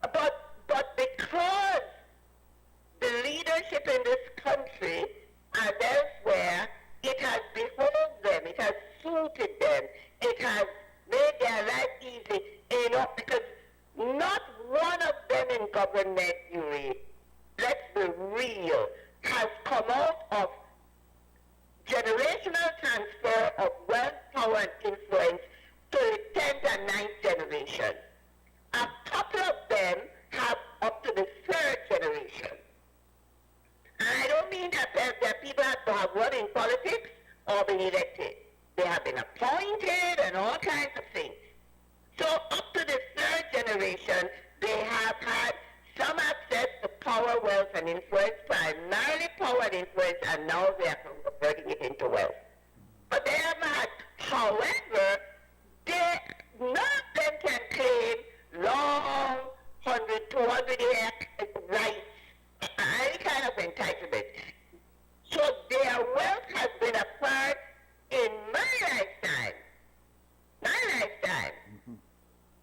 But because the leadership in this country and elsewhere, it has behoved them, it has suited them, it has made their life easy enough, because not one of them in government, Nuri, let's be real, has come out of generational transfer of wealth, power, and influence to the 10th and 9th generation. A couple of them have up to the 3rd generation. And I don't mean that there are people who have run in politics or been elected. They have been appointed and all kinds of things. So up to the 3rd generation, they have had some access to power, wealth, and influence, primarily power and influence, and now they are converting it into wealth. But they have had, however, none of them can claim long 100, 200-year rights, any kind of entitlement. So their wealth has been acquired in my lifetime.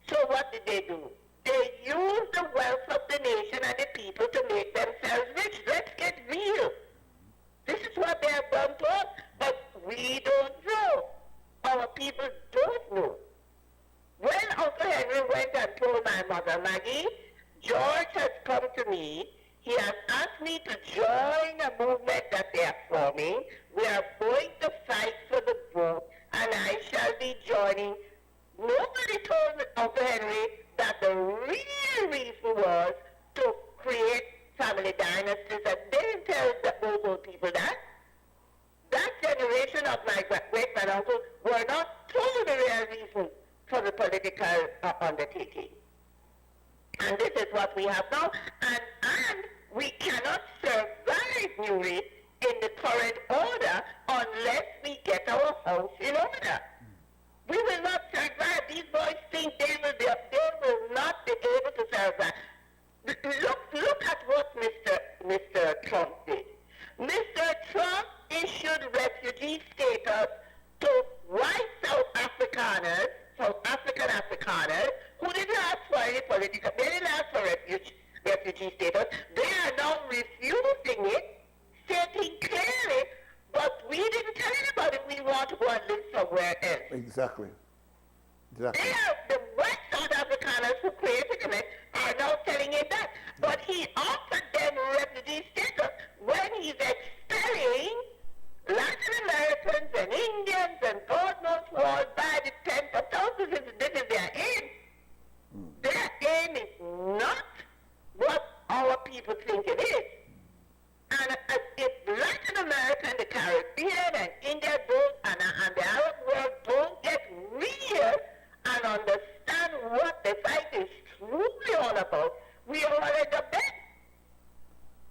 So what did they do? They used the wealth of the nation and the people to make themselves rich. Let's get real. This is what they have done to us, but we don't know. Our people don't know. When Uncle Henry went and told my mother, Maggie, George has come to me. He has asked me to join a movement that they are forming. We are going to fight for the vote, and I shall be joining. Nobody told Uncle Henry that the real reason was to create family dynasties, and they didn't tell those old people that. That generation of my great-granduncle were not told the real reason for the political undertaking. And this is what we have now. And we cannot survive, Nuri, in the current order unless we get our house in order. We will not survive. These boys think they will not be able to survive. Look at what Mr. Trump did. Mr. Trump issued refugee status to white South African Afrikaners who didn't ask for any political, they didn't ask for refugee status. They are now refusing it, stating clearly, but we didn't tell anybody we want to go and live somewhere else. Exactly. They are the white South Afrikaners who created him are now telling him that. But he offered them refugee status when he's expelling Latin Americans and Indians and God knows what by the tens of thousands. This is their aim. Their aim is not what our people think it is. And if Latin America and the Caribbean and India don't, and the Arab world don't get real and understand what the fight is truly all about, we all end up dead.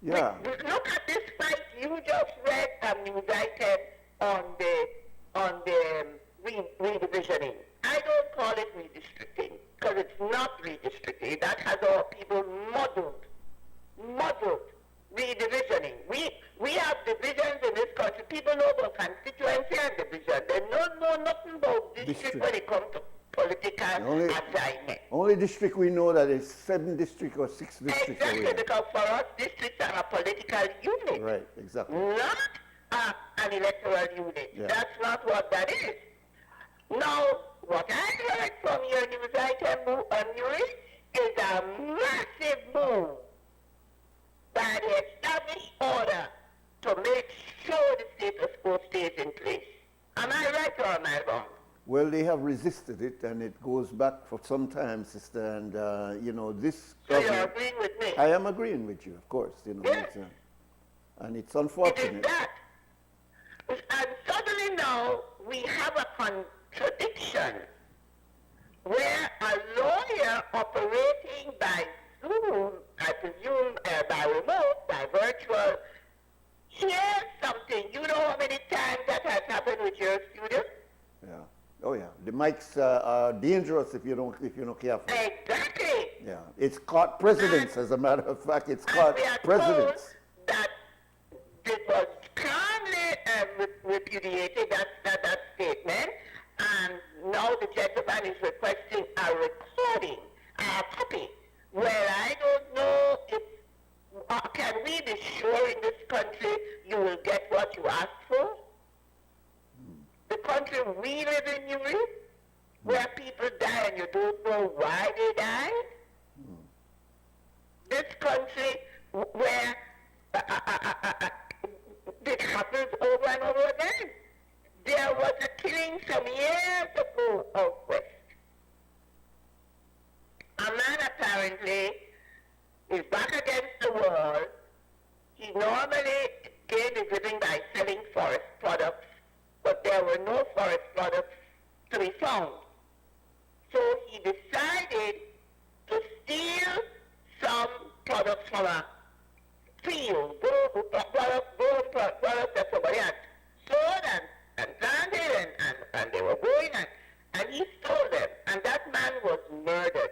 Yeah. Look at this fight you just read a news item on the redivisioning. I don't call it redistricting because it's not redistricting. That has our people muddled. Redivisioning. We have divisions in this country. People know about constituency and division. They don't know nothing about district when it comes to political assignment. Only district we know that is 7 districts or 6 districts. Exactly, because for us, districts are a political unit. Right, exactly. Not an electoral unit. Yeah. That's not what that is. Now, what I heard from your news item, Nuri, is a massive move by the established order to make sure the status quo stays in place. Am I right or am I wrong? Well, they have resisted it, and it goes back for some time, sister. And this. So you're agreeing with me? I am agreeing with you, of course. Yes. And it's It is unfortunate. that. And suddenly now we have a contradiction where a lawyer operating by Zoom, I presume by remote, by virtual, shares something. You know how many times that has happened with your students? Yeah. Oh yeah. The mics are dangerous if you're not careful. Exactly. Yeah. It's caught presidents, as a matter of fact. It's caught We are presidents. told that it was calmly repudiated, that statement, and now the gentleman is requesting a recording, a copy. Well, I don't know if, can we be sure in this country you will get what you ask for? The country we live in, Nuri, where people die and you don't know why they died? This country where it happens over and over again. There was a killing some years ago out west. A man apparently is back against the wall. He normally gained his living by selling forest products, but there were no forest products to be found. So he decided to steal some products from a field, products that somebody had sold and planted and they were growing and he stole them. And that man was murdered.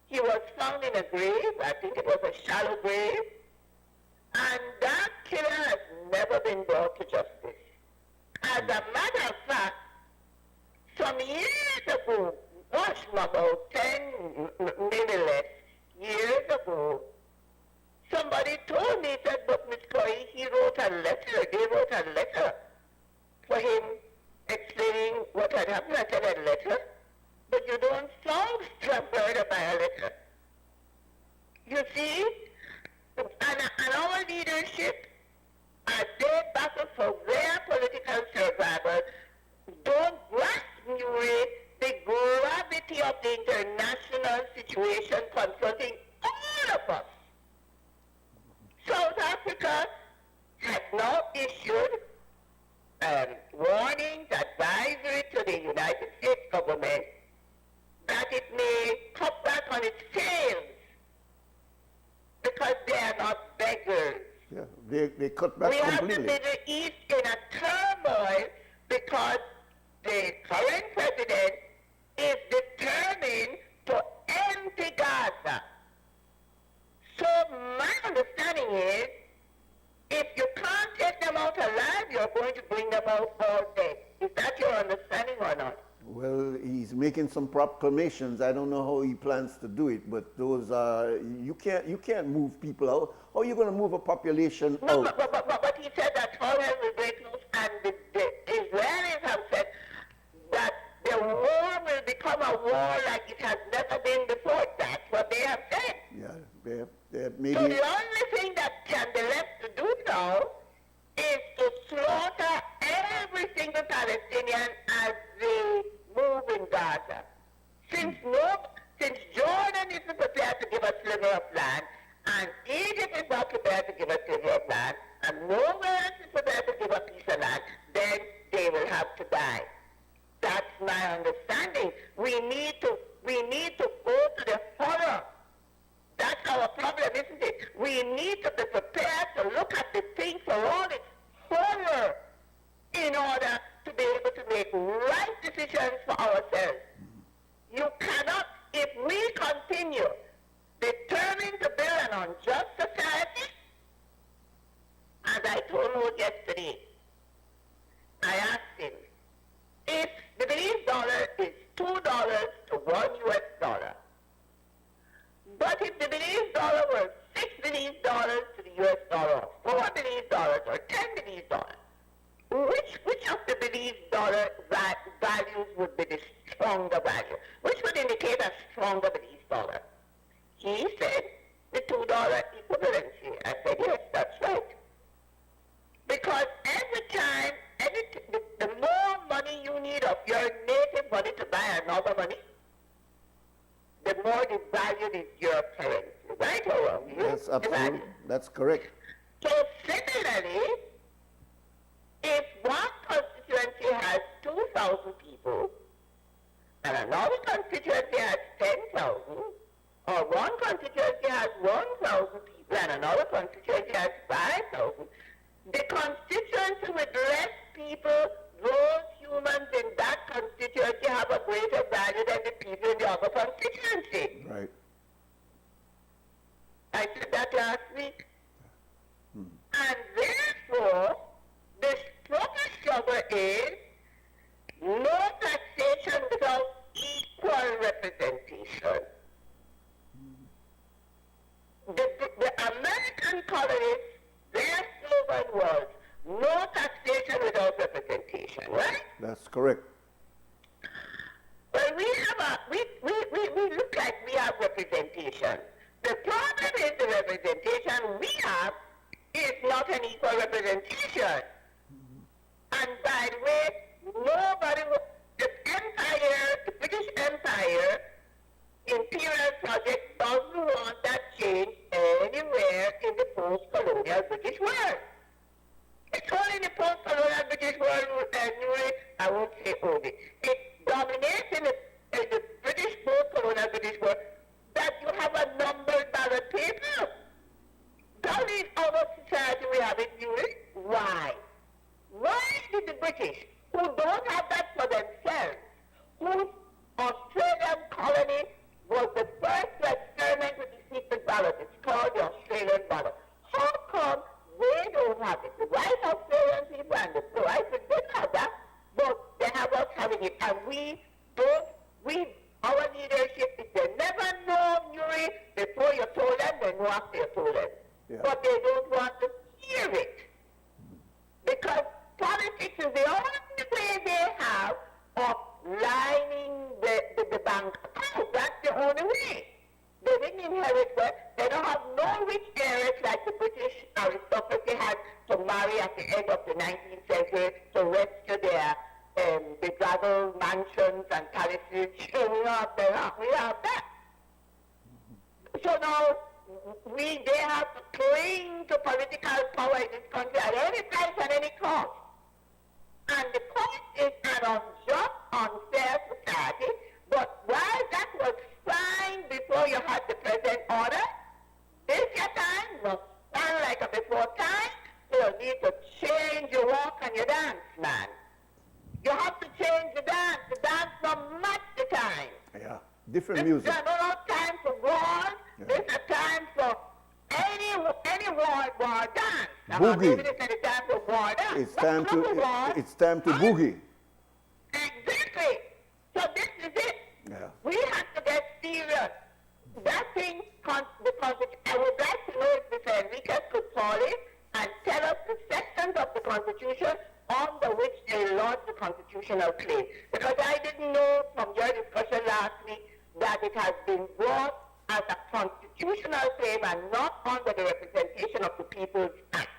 He was found in a grave, I think it was a shallow grave, and that killer has never been brought to justice. As a matter of fact, some years ago, about 10, maybe less, years ago, somebody told me that, but Miss Coy, they wrote a letter for him explaining what had happened. I said, a letter? But you don't sound murdered by a letter. You see? And our leadership, as they battle for their political survival, don't grasp, Nuri, the gravity of the international situation confronting all of us. South Africa has now issued warnings, advisory to the United States government that it may cut back on its sales because they are not beggars. Yeah. They cut back We have the completely. Middle East in a turmoil because the current president is determined to empty Gaza. So my understanding is, if you can't take them out alive, you're going to bring them out all dead. Is that your understanding or not? Well, he's making some proclamations. I don't know how he plans to do it, but those are you can't move people out. How are you going to move a population No, out? but he said that all hell will break loose, and the Israelis have said that the war will become a war like it has never been before. That's what they have said. Yeah, they maybe. So the only thing that can be left to do now is to slaughter every single Palestinian as they move in Gaza. Since Jordan isn't prepared to give a sliver of land, and Egypt is not prepared to give a sliver of land, and nowhere else is prepared to give a piece of land, then they will have to die. That's my understanding. We need to go to the horror. That's our problem, isn't it? We need to be prepared to look at the thing for all its horror in order to be able to make right decisions for ourselves. You cannot, if we continue determined to build an unjust society, as I told you yesterday, I asked him, if the Belize dollar is $2 to $1 US, but if the Belize dollar were $6 Belize to the US dollar, $4 Belize or $10 Belize, which of the Belize dollar values would be the stronger value? Which would indicate a stronger Belize dollar? He said the $2 equivalency. I said, yes, that's right. Because every time, the more money you need of your native money to buy another money, the more devalued is your currency. Right or wrong? Yes, absolutely. That's correct. So similarly, if one constituency has 2,000 people and another constituency has 10,000, or one constituency has 1,000 people and another constituency has 5,000, the constituency with less people, those humans in that constituency have a greater value than the people in the other constituency. Right. I said that last week. And therefore, the struggle is no taxation without equal representation. The American colonists, their slogan was no taxation without representation, right? That's correct. Well, we look like we have representation. The problem is the representation we have is not an equal representation. And by the way, the British Empire, imperial project doesn't want that change anywhere in the post-colonial British world. It's only in the post-colonial British world, Nuri, I won't say only. It dominates in the British post-colonial British world that you have a numbered ballot paper. That is our society we have in Nuri. Why? Why did the British, who don't have that for themselves, whose Australian colony was the first to experiment with the secret ballot, it's called the Australian ballot. How come they don't have it? The white Australian people and the white people don't have that, but they have us having it. And our leadership, if they never know Nuri before you told them, they know after you told them. Yeah. But they don't want to hear it. Because politics is the only way they have of lining the bank account. That's the only way. They didn't inherit wealth. They don't have no rich heirs like the British aristocracy had to marry at the end of the 19th century to rescue their bedraggled mansions and palaces. We have that. So now they have to cling to political power in this country at any price and any cost. And the cost is an unjust, unfair society. But while that was fine before you had the present order, this your time will stand like a before time. You'll need to change your walk and your dance, man. You have to change the dance. The dance don't match the time. Yeah. Different music. There's no time for war. Yeah. There's a time for any war dance. Boogie. Maybe this is the time for war dance. It's time to boogie. Exactly. So this is it. Yeah. We have to get serious. That thing, the Constitution, I would like to know if Mr. Enriquez could call it and tell us the sections of the Constitution under which they lodge the constitutional claim. Because I didn't know from your discussion last week that it has been brought as a constitutional claim and not under the representation of the People's Act.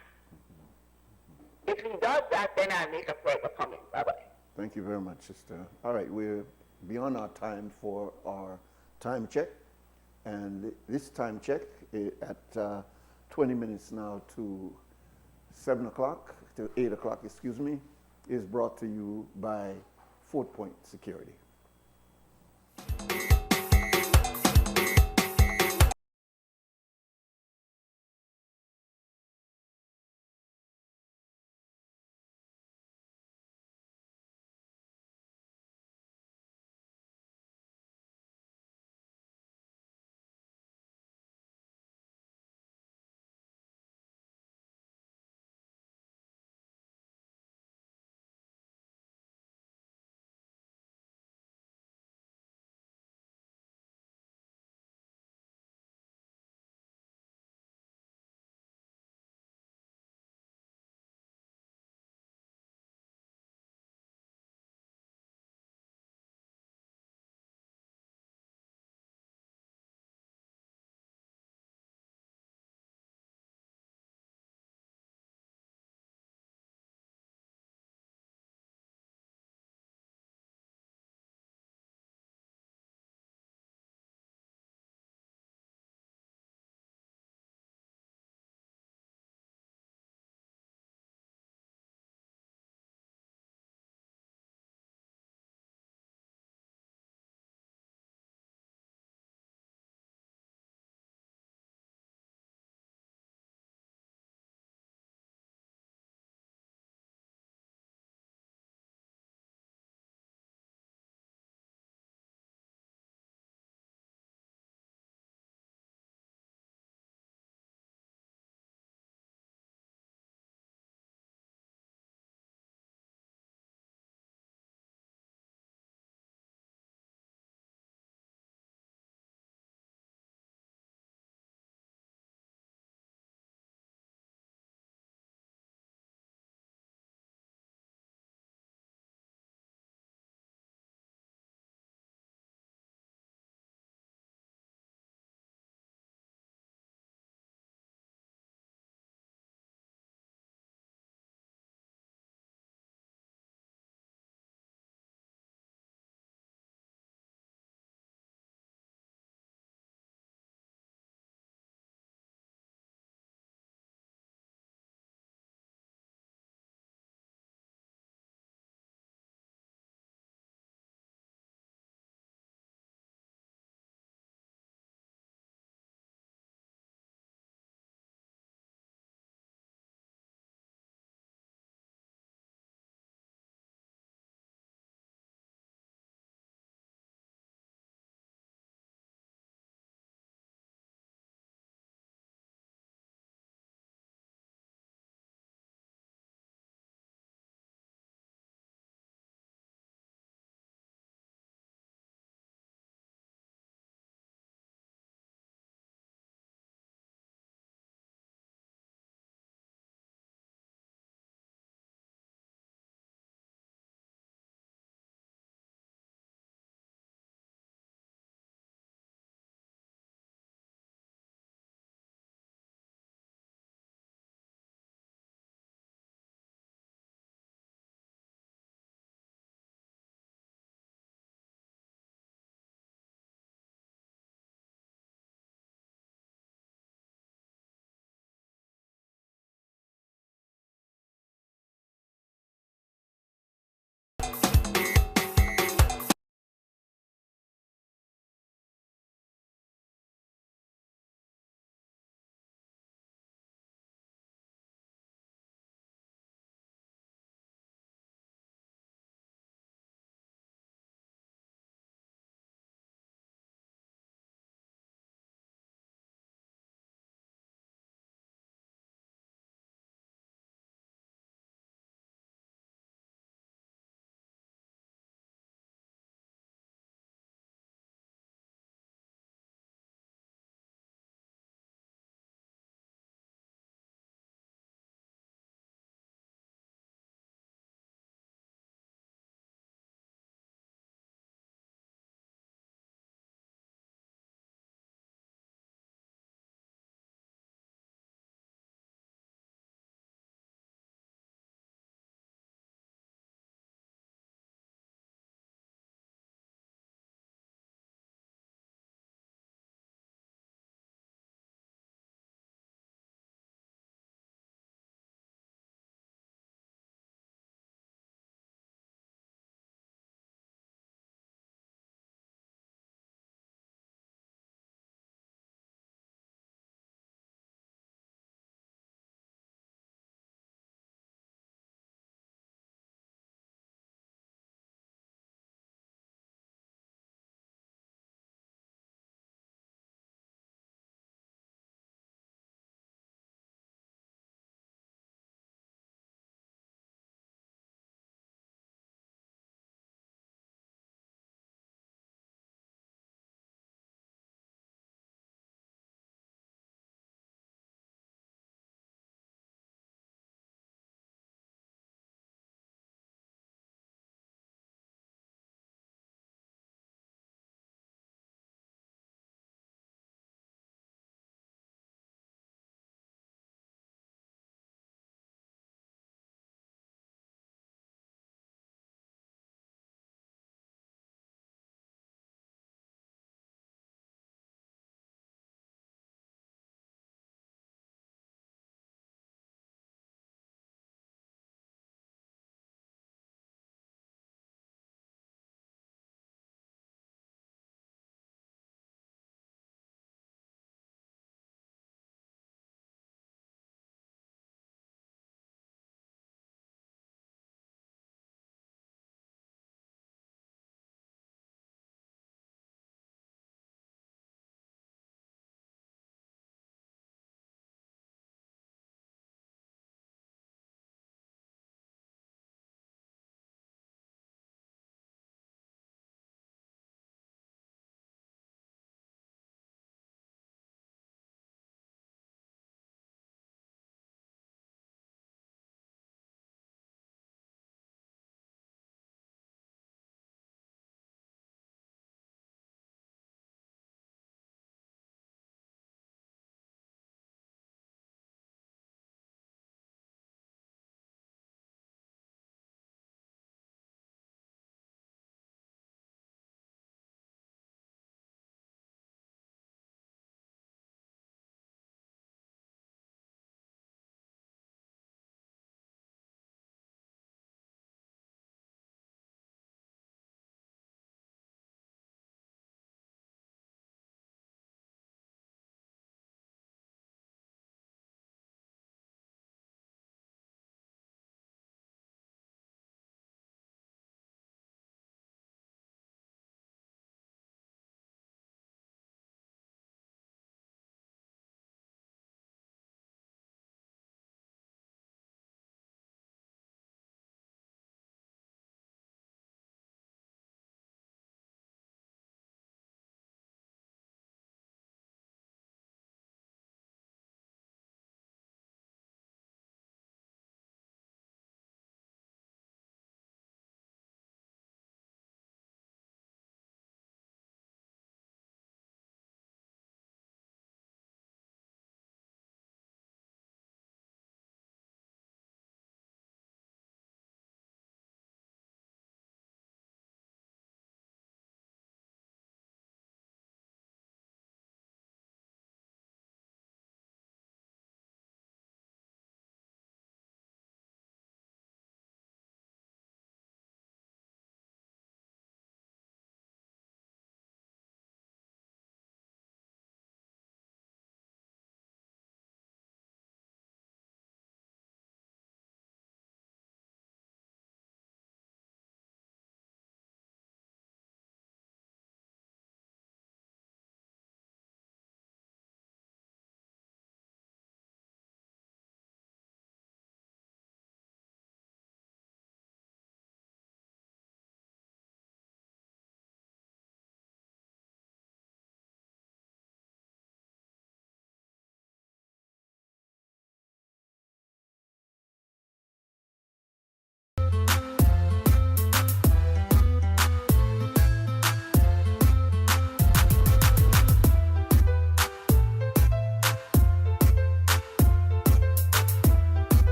If he does that, then I'll make a further comment. Bye-bye. Thank you very much, sister. All right, we're beyond our time for our time check. And this time check at 20 minutes now to 7 o'clock, to 8 o'clock, excuse me, is brought to you by Fort Point Security.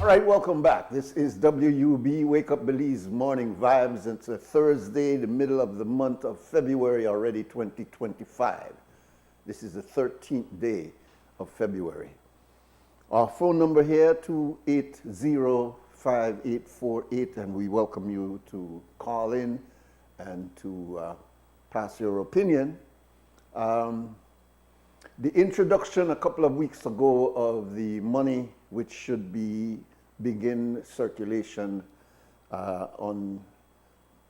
All right, welcome back. This is WUB Wake Up Belize Morning Vibes. It's a Thursday, the middle of the month of February already, 2025. This is the 13th day of February. Our phone number here, 280-5848, and we welcome you to call in and to pass your opinion. The introduction a couple of weeks ago of the money which should begin circulation on,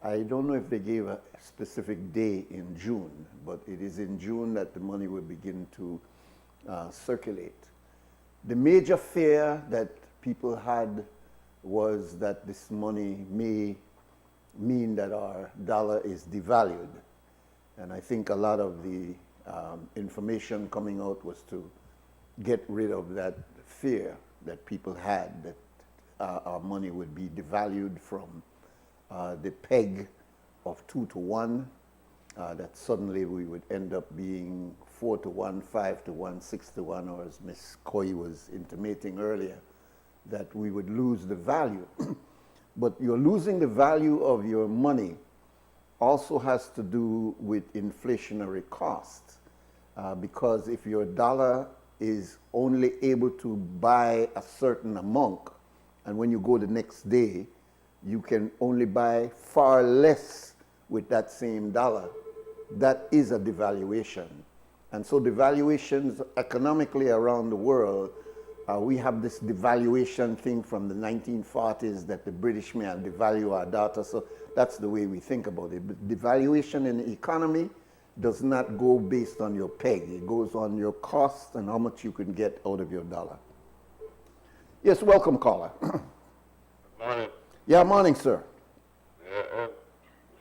I don't know if they gave a specific day in June, but it is in June that the money will begin to circulate. The major fear that people had was that this money may mean that our dollar is devalued. And I think a lot of the information coming out was to get rid of that fear that people had that our money would be devalued from the peg of 2 to 1, that suddenly we would end up being 4 to 1, 5 to 1, 6 to 1, or as Ms. Coy was intimating earlier, that we would lose the value. But you're losing the value of your money also has to do with inflationary costs, because if your dollar is only able to buy a certain amount, and when you go the next day, you can only buy far less with that same dollar, that is a devaluation. And so devaluations economically around the world, we have this devaluation thing from the 1940s that the British may devalue our data. So that's the way we think about it. But devaluation in the economy does not go based on your peg. It goes on your cost and how much you can get out of your dollar. Yes, welcome, caller. Morning. Yeah, morning, sir.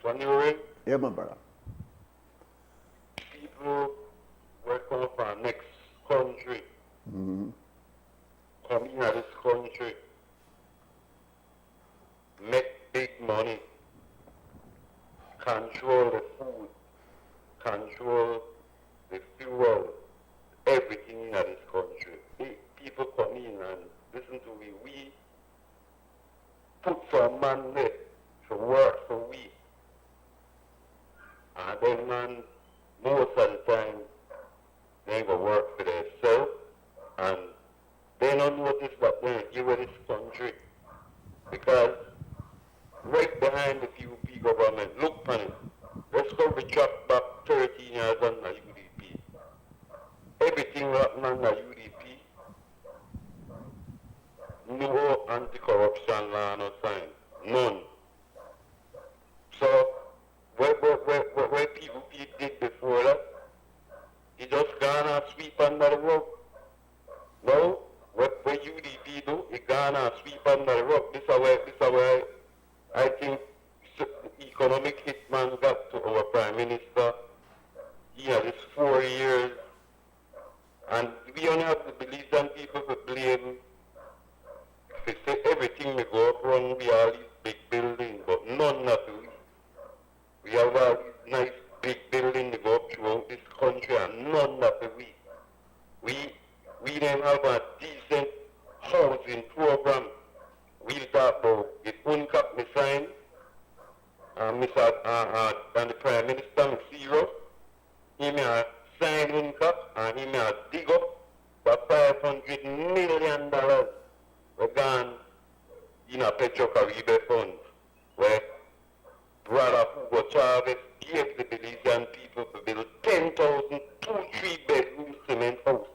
For Nuri, Yeah, my brother. people work on for our next country. Come in this country, make big money, control the food, control the fuel, everything in this country. People come in and listen to me. We put some man there to work for we. And then man, most of the time, they go work for themselves, and they don't notice that they give this country. Because right behind the PUP government, look on it. Let's go retract back 13 years on the UDP. Everything written on the UDP. No anti-corruption law, no sign. None. So, what PUP did before that, he just gone and sweep under the rug. No, what UDP do, he gone and sweep under the rug. This is where I think the economic hitman got to our Prime Minister. He has his 4 years, and we only have the Belizean people to blame. If they say everything we go up wrong, we have these big buildings, but none of it. We have all these nice big buildings to go up throughout this country, and none of it we don't have a decent housing program. We'll talk about the UNCAP we signed, and the Prime Minister Zero. He may sign UNCAP and he may dig up the $500 million we're gone in a Petro-Caribe fund, where Brother Hugo Chavez gave the Belizean people to build 10,000 2-3-bedroom cement house.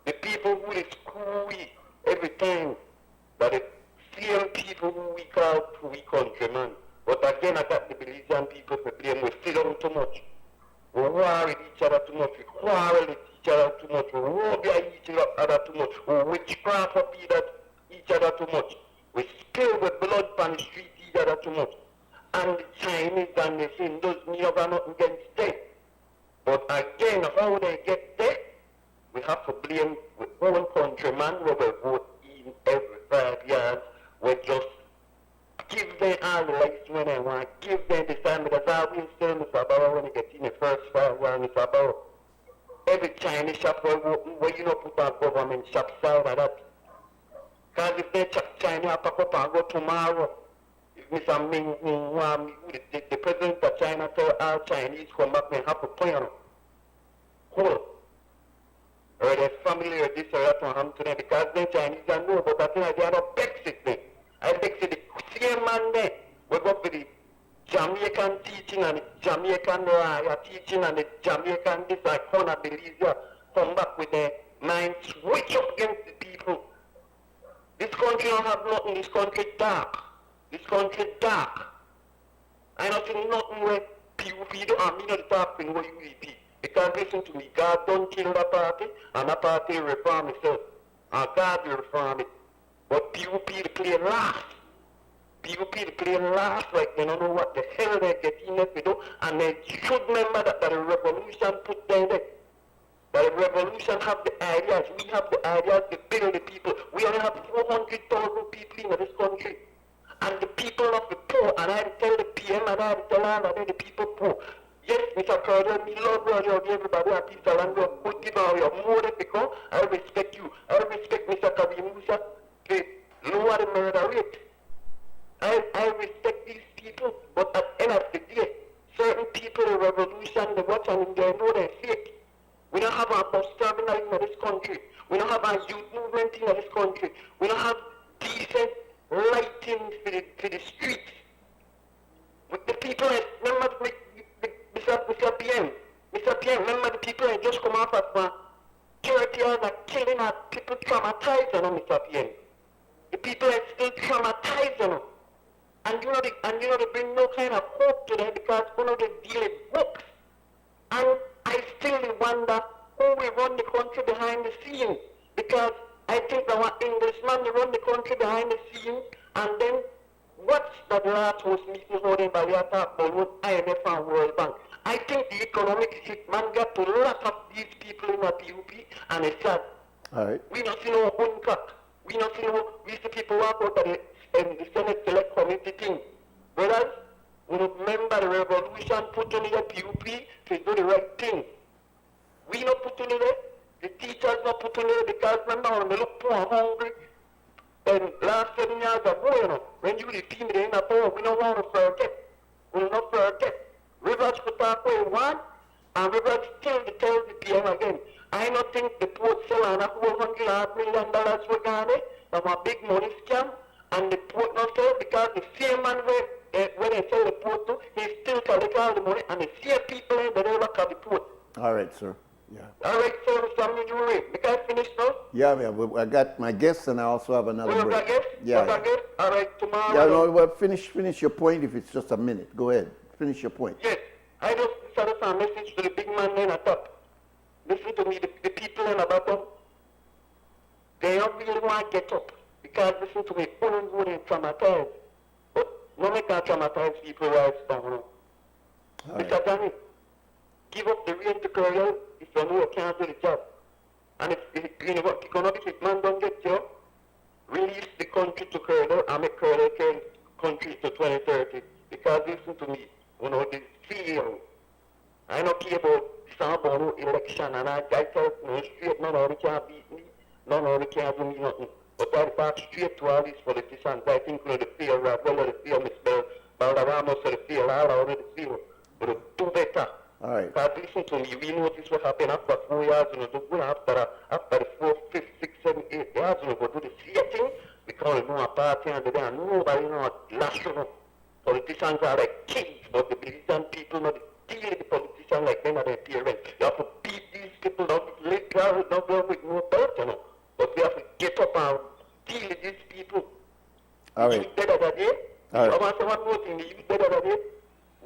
The people who is screwy every time, that the same people who we call we countrymen. But again, I got the Belizean people to blame. We sit down too much. We war with each other too much. We quarrel with each other too much. We rob each other too much. We witchcraft up each other too much. We spill the blood on the street each other too much. And the Chinese and the Hindus never nothing against them. But again, how they get there, we have to blame our own countrymen who will vote in every 5 years. We just give them all the rights when they want, give them the time, because I will say, Mr. Barrow, when you get in the first 5 years, Mr. Barrow, every Chinese shop will open, where you don't put our government shops out of that. Because if they China pack up and go tomorrow, if Mr. The president of China tell all Chinese come back and have a plan. Cool. Or their family or this or that will happen to them because the Chinese are know, but I think they are not Brexit then. I think the same man there will go for the Jamaican teaching and the Jamaican teaching and the Jamaican this I can't believe you come back with their mind switch up against the people. This country don't have nothing, this country dark. This country dark. I don't see nothing where PUP do and me not talking where UEP. Because listen to me, God don't kill that party and that party reform itself. And God will reform it. But PUP to play last. PUP to play last like they don't know what the hell they're getting left to do. And they should remember that the revolution put them there. The revolution have the ideas. We have the ideas to build the people. We only have 400,000 people in this country. And the people of the poor, and I tell the PM and I tell all of the people poor. Yes, Mr. President, me love you, everybody a piece of land, good give you more than because I respect you. I respect Mr. Kabir Musa to lower the murder rate. I respect these people, but at the end of the day, certain people in revolution, they watch and they know they're fake. We don't have a bus terminal in this country. We don't have a youth movement in this country. We don't have decent lighting for the streets. With the people, remember Mr. PM, remember the people that just come off of 30 years of killing our people traumatized, Mr. PM. The people are still traumatized, And they bring no kind of hope to them because one of them deal with books. And I still wonder who will run the country behind the scenes because I think our Englishman will run the country behind the scenes and then what's the last host meeting holding by the about IMF and World Bank? I think the economic hit man got to lot of these people in the PUP and it's sad. All right. We don't see no one cut. We don't see no, we see people walk out of the Senate Select Committee thing. Brothers, we remember the revolution put on the PUP to do the right thing. We not put on it, the teachers not put on it because remember when they look poor and hungry, and last 7 years ago, when you the team in the power, we don't want to forget. We will not forget. Rivers put up where one, and Rivers still tell the PM again. I don't think the port sell on $400 million for Ghana. That's a big money scam, and the port not sell because the same man when they sell the port to, he still collect all the money, and the same people in the never cut the port. All right, sir. Yeah. All right, sir, Mr. Nuri. Because I finish now? Yeah, I got my guests and I also have another break. Yeah. All right, tomorrow. Yeah, no, well, finish your point if it's just a minute. Go ahead. Finish your point. Yes. I just sent a message to the big man in the top. Listen to me, the people in the bottom, they don't really want to get up. Because listen to me, only good and traumatized. But no make that traumatize people while it's down. Mr. Danny, give up the real to career if you know you can't do the job. And if economic man don't get job, release the country to career and make career country to 2030. Because listen to me, the CEO, I don't care about some election and I tell no straight, none of them can beat me, none of them can do me nothing. But I talk straight to all these politicians. I think the fear, well, the fear, Mr. Balderramos, the fear, all of the fear. But do better. All right. Because listen to me, we notice what happened after 4 years, after the 4, 5, 6, 7, 8 years, go do the same thing, because a party and nobody lash, Politicians are like kings, but the Belizean people not deal with the politicians like them are their parents. You have to beat these people, not go with no belt, But we have to get up and deal with these people. All right. You dead of the day. All right. I want one more thing. You dead of the day.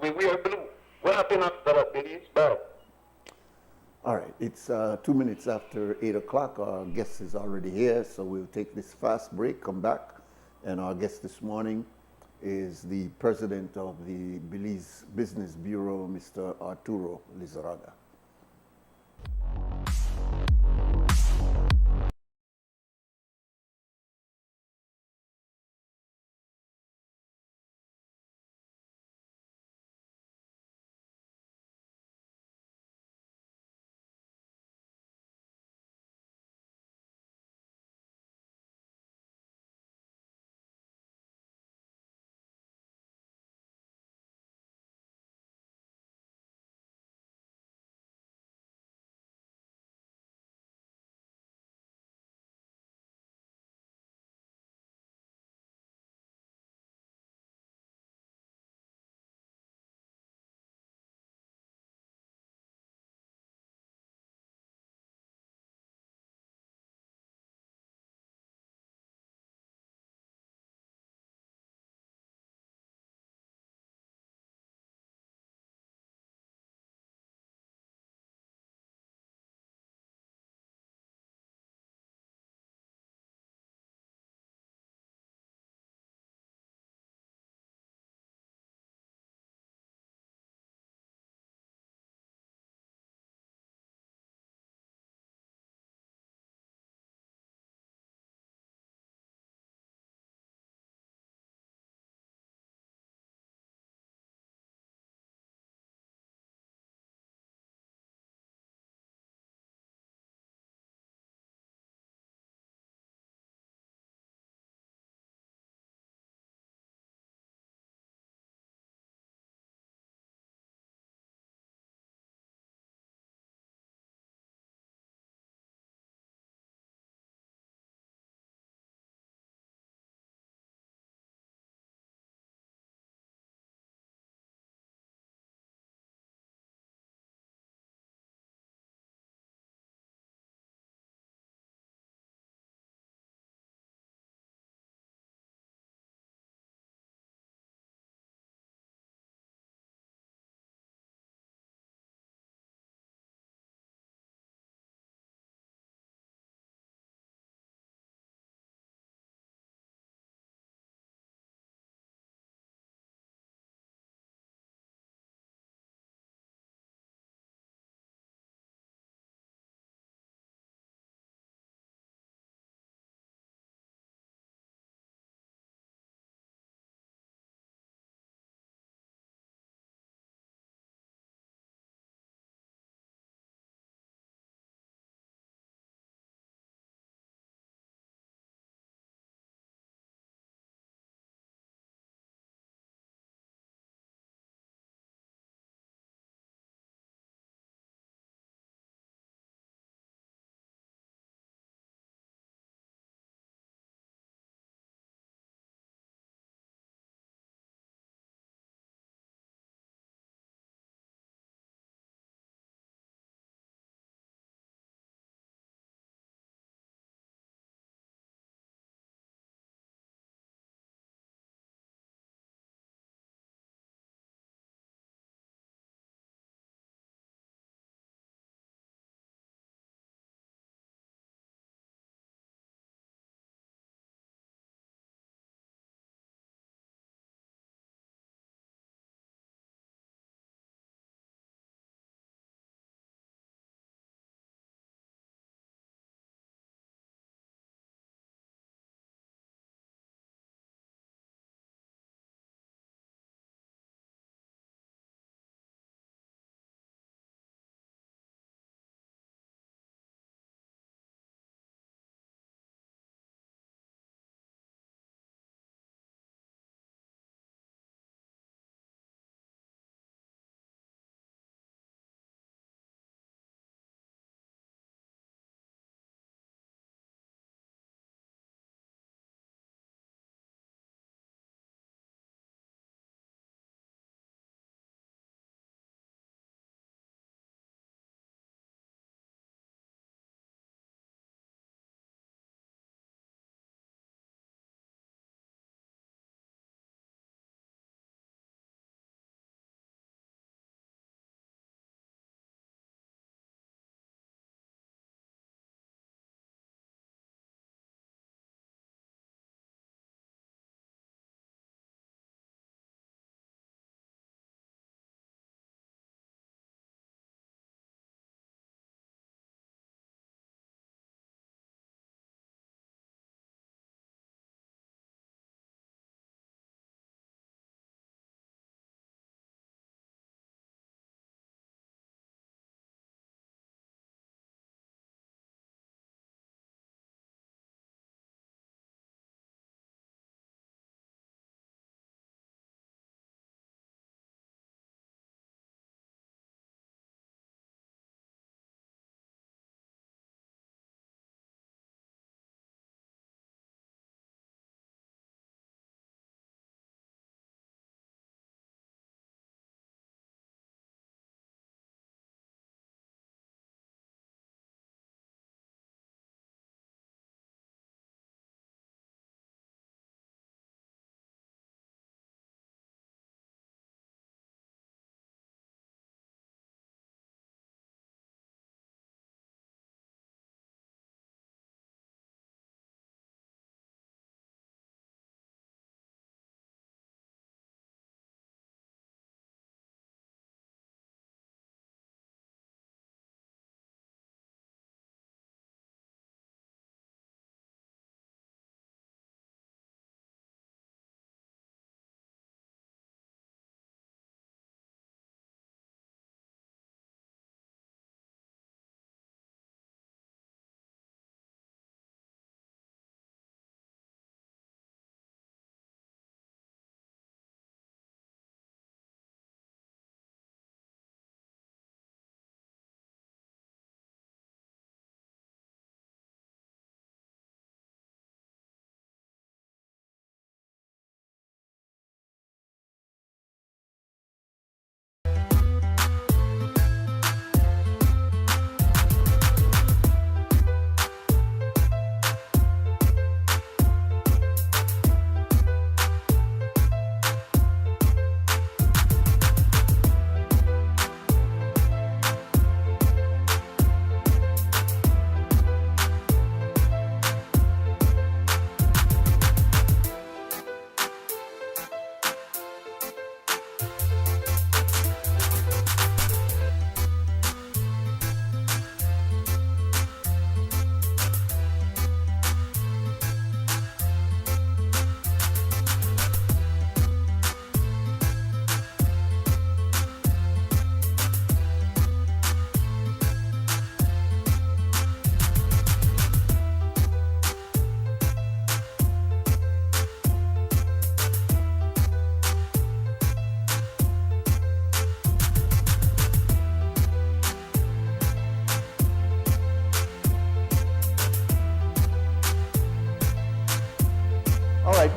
We wear blue. What happened after that, Belize? Bye. All right. It's 2 minutes after 8 o'clock. Our guest is already here, so we'll take this fast break, come back. And our guest this morning is the president of the Belize Business Bureau, Mr. Arturo Lizarraga.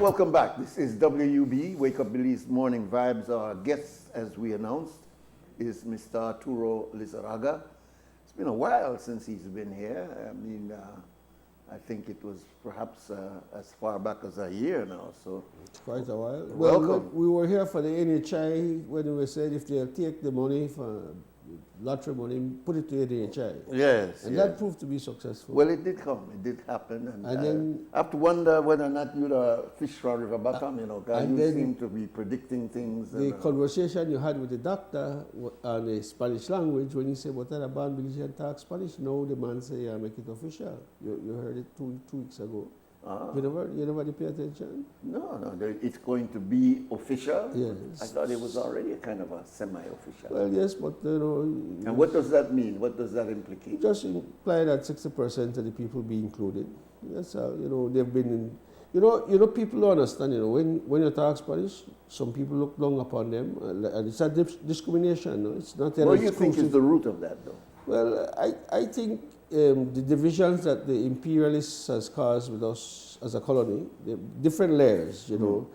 welcome back. This is WUB, Wake Up Belize Morning Vibes. Our guest, as we announced, is Mr. Arturo Lizarraga. It's been a while since he's been here. I mean, I think it was perhaps as far back as a year now. So it's quite a while. Welcome. Well, we were here for the NHI when we said if they'll take the money for lottery money, put it to NHI. yes, And yes. that proved to be successful. Well, it did come. It did happen. And then I have to wonder whether or not you'd fish from river bottom, you know, because and you then seem to be predicting things. the conversation you had with the doctor on the Spanish language when he said, what are the band Belize and talk Spanish? No, the man say, yeah, make it official. You heard it two weeks ago. You never did pay attention? No, it's going to be official. Yes. I thought it was already a kind of a semi-official. Well, yes, but you know. And what does that mean? What does that implicate? Just imply that 60% of the people be included. That's how, you know, they've been in. You know, people don't understand, you know, when you talk Spanish, some people look down upon them, and it's a discrimination, no? It's not an What do you think is the root of that, though? Well, I think the divisions that the imperialists has caused with us as a colony, the different layers, you know.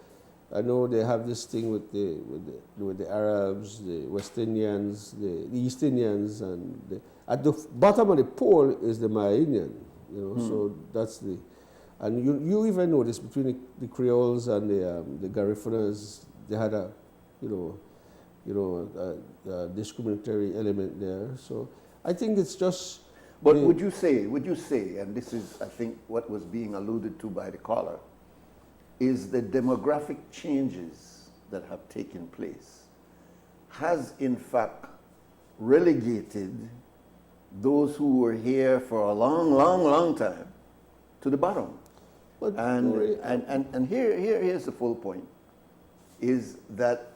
I know they have this thing with the Arabs, the West Indians, the East Indians, and at the bottom of the pole is the Maya Indian, you know. So that's the, and you even notice between the Creoles and the Garifunas, they had a, a discriminatory element there. So I think it's just. But would you say, and this is, I think, what was being alluded to by the caller, is the demographic changes that have taken place has in fact relegated those who were here for a long, long, long time to the bottom. But and here's the full point, is that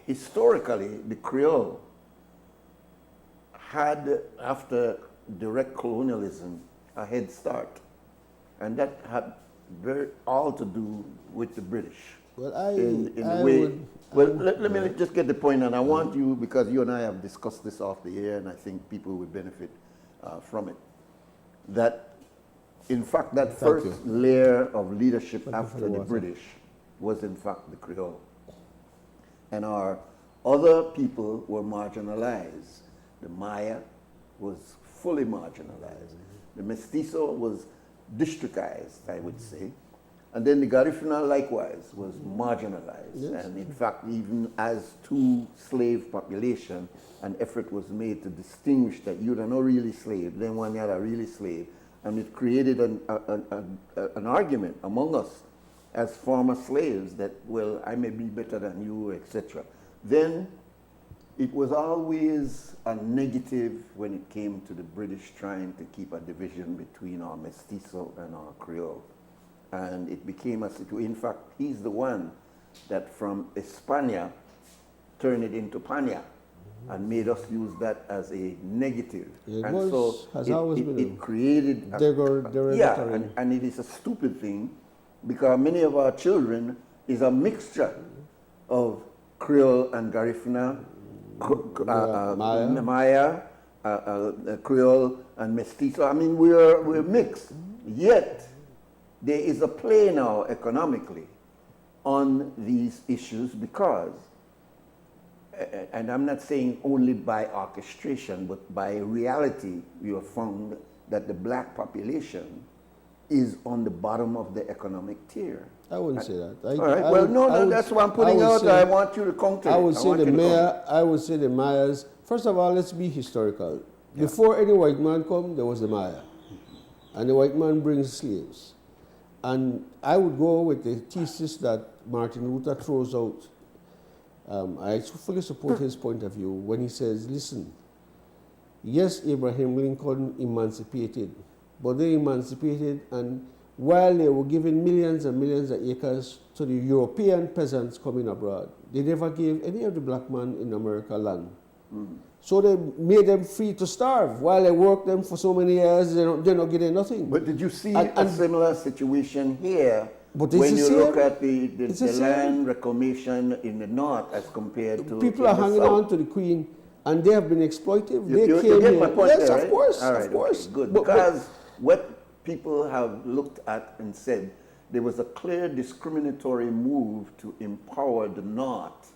historically the Creole had, after direct colonialism, a head start. And that had all to do with the British. Well, let me just get the point, and I want you, because you and I have discussed this off the air, and I think people would benefit from it, that in fact that first layer of leadership after the British was in fact the Creole. And our other people were marginalized. The Maya was fully marginalized. The Mestizo was districtized, I would say. And then the Garifuna likewise was marginalized. Yes. And in fact, even as two slave population, an effort was made to distinguish that you are not really slave, then one you are really slave. And it created an argument among us as former slaves that, well, I may be better than you, etc. Then it was always a negative when it came to the British trying to keep a division between our Mestizo and our Creole. And it became a situation. In fact, he's the one that from España turned it into Panya and made us use that as a negative. It created and it is a stupid thing, because many of our children is a mixture of Creole and Garifuna, Maya, Creole and Mestizo. I mean, we're mixed. Yet there is a play now economically on these issues, because, and I'm not saying only by orchestration, but by reality, we have found that the black population is on the bottom of the economic tier. I wouldn't say that. All right. That's what I'm putting out. I want you to counter it. I would say the Mayas. First of all, let's be historical. Yeah. Before any white man come, there was the Maya, and the white man brings slaves. And I would go with the thesis that Martin Luther throws out. I fully support his point of view when he says, listen, yes, Abraham Lincoln emancipated, but they emancipated, and while they were giving millions and millions of acres to the European peasants coming abroad, they never gave any of the black man in America land. So they made them free to starve. While they worked them for so many years, they're not getting nothing. But did you see a similar situation here when you look at the land reclamation in the north as compared to people are hanging on to the Queen, and they have been exploitive. You get my point there, right? Of course, all right, of course. Okay, good. Because what people have looked at and said, there was a clear discriminatory move to empower the North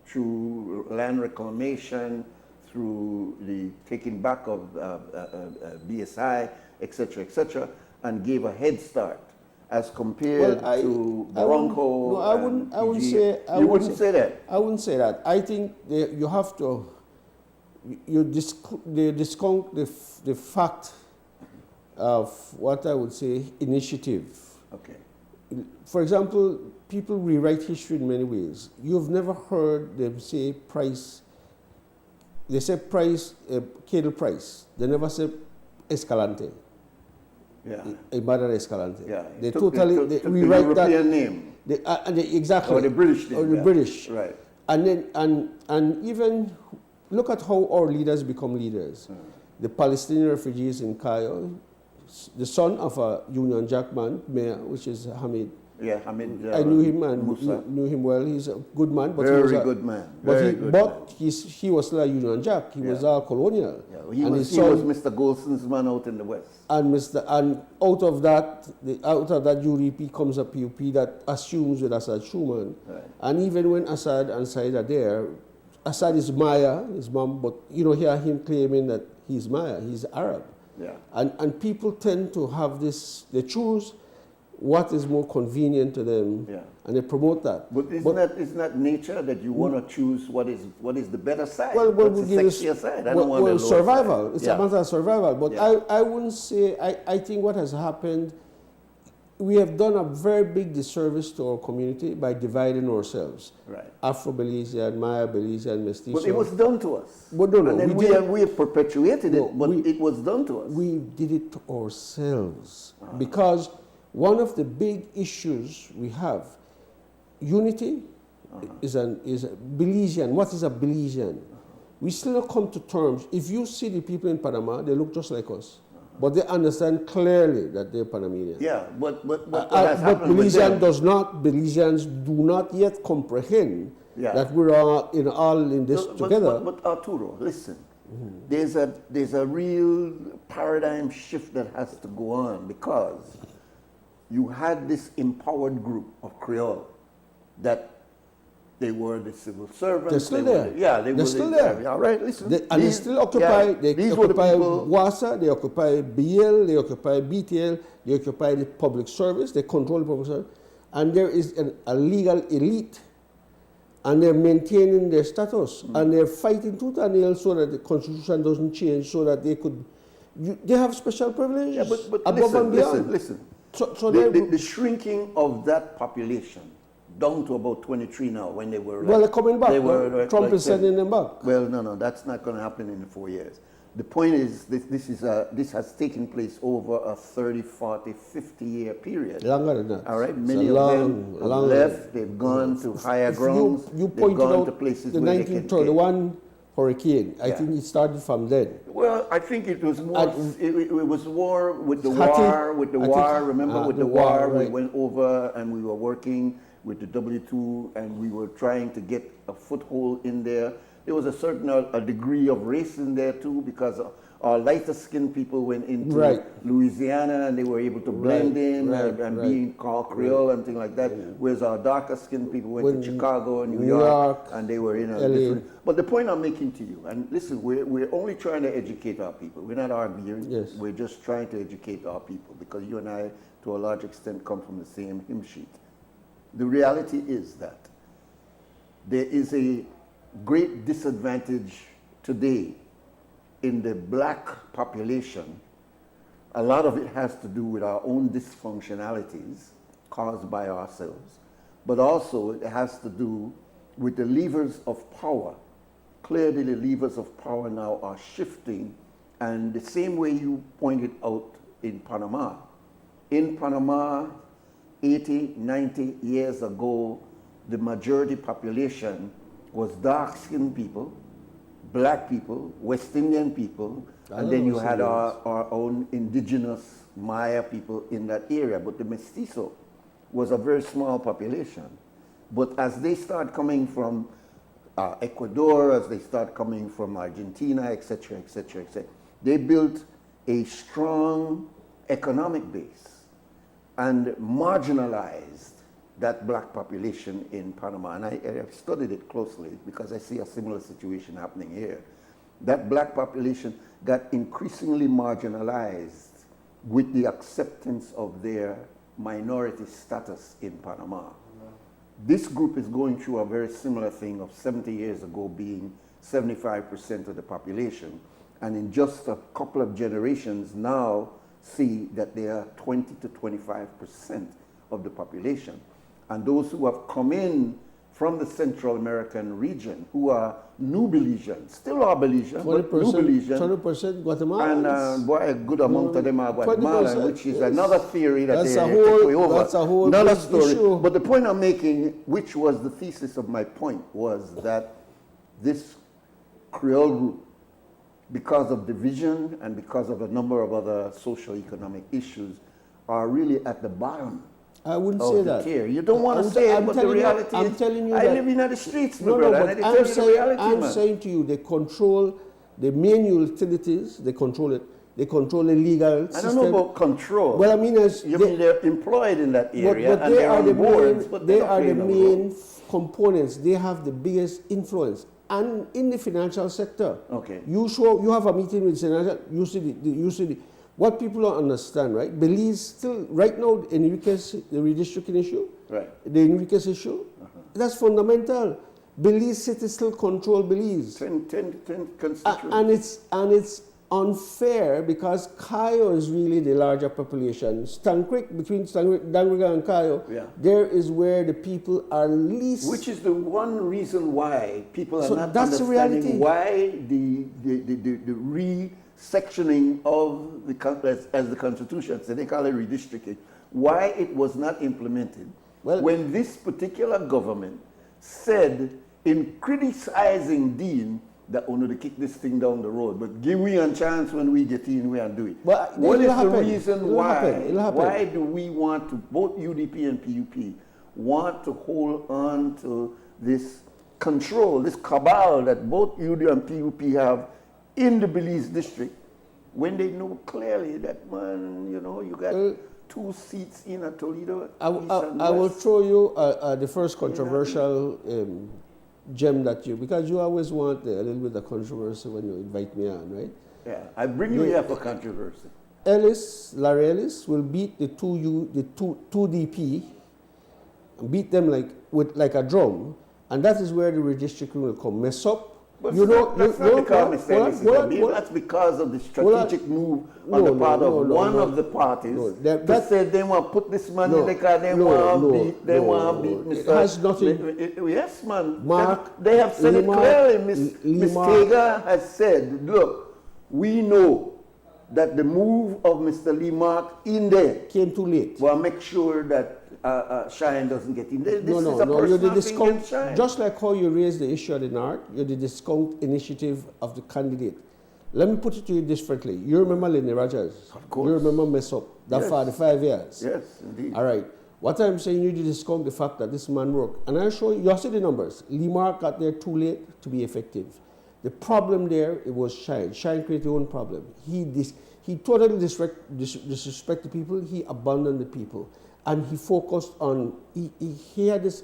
through land reclamation, through the taking back of BSI, etc., and gave a head start as compared to Bronco. I wouldn't say that. I wouldn't say that. I think you have to discount the fact of what I would say initiative. Okay. For example, people rewrite history in many ways. You've never heard them say price. They say price, cattle price. They never say Escalante. Yeah. A Madara Escalante. Yeah. They took rewrite the European that name. Exactly. Or the British name. Or the British. Right. And then and even look at how our leaders become leaders. The Palestinian refugees in Cairo, the son of a Union Jack man, mayor, which is Hamid. Yeah, Hamid. I knew him and Musa. knew him well. He's a good man, but Very he was good man. he was still a Union Jack. He was a colonial. Yeah, he was Mr. Golson's man out in the West. And out of that UDP comes a PUP that assumes with Assad Schuman. Right. And even when Assad and Said are there, Assad is Maya, his mom, but you hear him claiming that he's Maya, he's Arab. Yeah. And people tend to have this, they choose what is more convenient to them, and they promote that. But isn't that nature that you want to choose what is the better side? Well, what's the sexier side? I don't want the lower survival. side. It's a matter of survival. But I wouldn't say, I think what has happened, we have done a very big disservice to our community by dividing ourselves. Right. Afro-Belizean, Maya-Belizean, Mestizo. But it was done to us. But no, and then we have perpetuated it, but it was done to us. We did it to ourselves. Because one of the big issues we have, unity is a Belizean. What is a Belizean? We still not come to terms. If you see the people in Panama, they look just like us. But they understand clearly that they're Panamanians. Yeah, but Belizeans do not yet comprehend that we're all in this together. But Arturo, listen. There's a real paradigm shift that has to go on, because you had this empowered group of Creole that they were the civil servants. They're still there. They're still there. All right, listen. They still occupy. They occupy WASA. They occupy BL. They occupy BTL. They occupy the public service. They control the public service, and there is a legal elite, and they're maintaining their status, and they're fighting tooth and nail so that the constitution doesn't change, so that they could. They have special privileges. Yeah, but above and beyond. Listen. So the shrinking of that population down to about 23 now, when they were... they're coming back. Trump is sending them back. Well, no, that's not going to happen in 4 years. The point is, this has taken place over a 30, 40, 50-year period. Longer than that. All right, many of them have left. They've gone to higher grounds. You pointed out to places the where 1931 hurricane. I think it started from then. Well, I think it was more. It was war with the war. Remember, with the war, right. We went over and we were working with the W2, and we were trying to get a foothold in there. There was a certain a degree of race in there too, because our lighter skinned people went into Louisiana and they were able to blend in and being called Creole and things like that. Whereas our darker skinned people went to Chicago and New York, and they were in a different. But the point I'm making to you, and listen, we're only trying to educate our people. We're not arguing. Yes. We're just trying to educate our people, because you and I, to a large extent, come from the same hymn sheet. The reality is that there is a great disadvantage today in the black population. A lot of it has to do with our own dysfunctionalities caused by ourselves, but also it has to do with the levers of power. Clearly the levers of power now are shifting, and the same way you pointed out in Panama. In Panama, 80, 90 years ago, the majority population was dark-skinned people, black people, West Indian people, and then you had our own indigenous Maya people in that area. But the mestizo was a very small population. But as they start coming from Ecuador, as they start coming from Argentina, etc., they built a strong economic base. and marginalized that black population in Panama. And I've studied it closely because I see a similar situation happening here. That black population got increasingly marginalized with the acceptance of their minority status in Panama. This group is going through a very similar thing of 70 years ago being 75% of the population. And in just a couple of generations now see that they are 20 to 25% of the population. And those who have come in from the Central American region, who are new Belizeans, still are Belizeans, but new Belizeans. 20% Guatemalans. And a good amount of them are Guatemalan, which is another theory that that's they a whole, take over. That's a whole another story. Issue. But the point I'm making, which was the thesis of my point, was that this Creole group, because of division and because of a number of other socio-economic issues, are really at the bottom. I wouldn't say that. Tier. You don't want to say it, but the reality I'm is, telling you I that, live in the streets, no, brother, but and I tell you the reality, I'm man. saying to you, they control the main utilities, they control it, they control the legal system. I don't know about control. Well, I mean, they're employed in that area, but they are the boards, main, but they are the no main components. They have the biggest influence. And in the financial sector, okay, you have a meeting with financial, you see what people don't understand, right? Belize still, right now, Enrique's, the redistricting issue, right, the Enrique's issue, that's fundamental. Belize City still control Belize. 10 constituents. And it's unfair because Cayo is really the larger population. Between Dangriga and Cayo, there is where the people are least. Which is the one reason why people are not that's understanding why the re-sectioning of as the Constitution, so they call it redistricting, why it was not implemented. Well, when this particular government said in criticizing Dean that we need to kick this thing down the road, but give me a chance when we get in, we and do it. But what is the reason why? Why do we want to, both UDP and PUP, want to hold on to this control, this cabal that both UD and PUP have in the Belize district, when they know clearly that, man, you know, you got 2 seats in a Toledo. I will throw you the first controversial gem that because you always want a little bit of controversy when you invite me on, right? Yeah, I bring you here for controversy. Larry Ellis will beat the two DP, beat them like a drum, and that is where the redistricting will come. Mess up. But that's because of the strategic move on the part of one of the parties that said they want to put this money in the car, they want to beat Mr. It has nothing. Yes, man. Mark, they have said it clearly. Ms. Tega has said, look, we know that the move of Mr. Lee Mark in there came too late. Well, make sure that Shine doesn't get in there. No, you're the discount. Just like how you raised the issue of the North, you're the discount initiative of the candidate. Let me put it to you differently. You remember Lenny Rogers? Of course. You remember Mess Up? That yes. 45 years? Yes, indeed. All right. What I'm saying, you discount the fact that this man worked. And I'll show you, you'll see the numbers. Lee Mark got there too late to be effective. The problem there, it was Shine. Shine created his own problem. He totally disrespected the people. He abandoned the people. And he focused on, he had this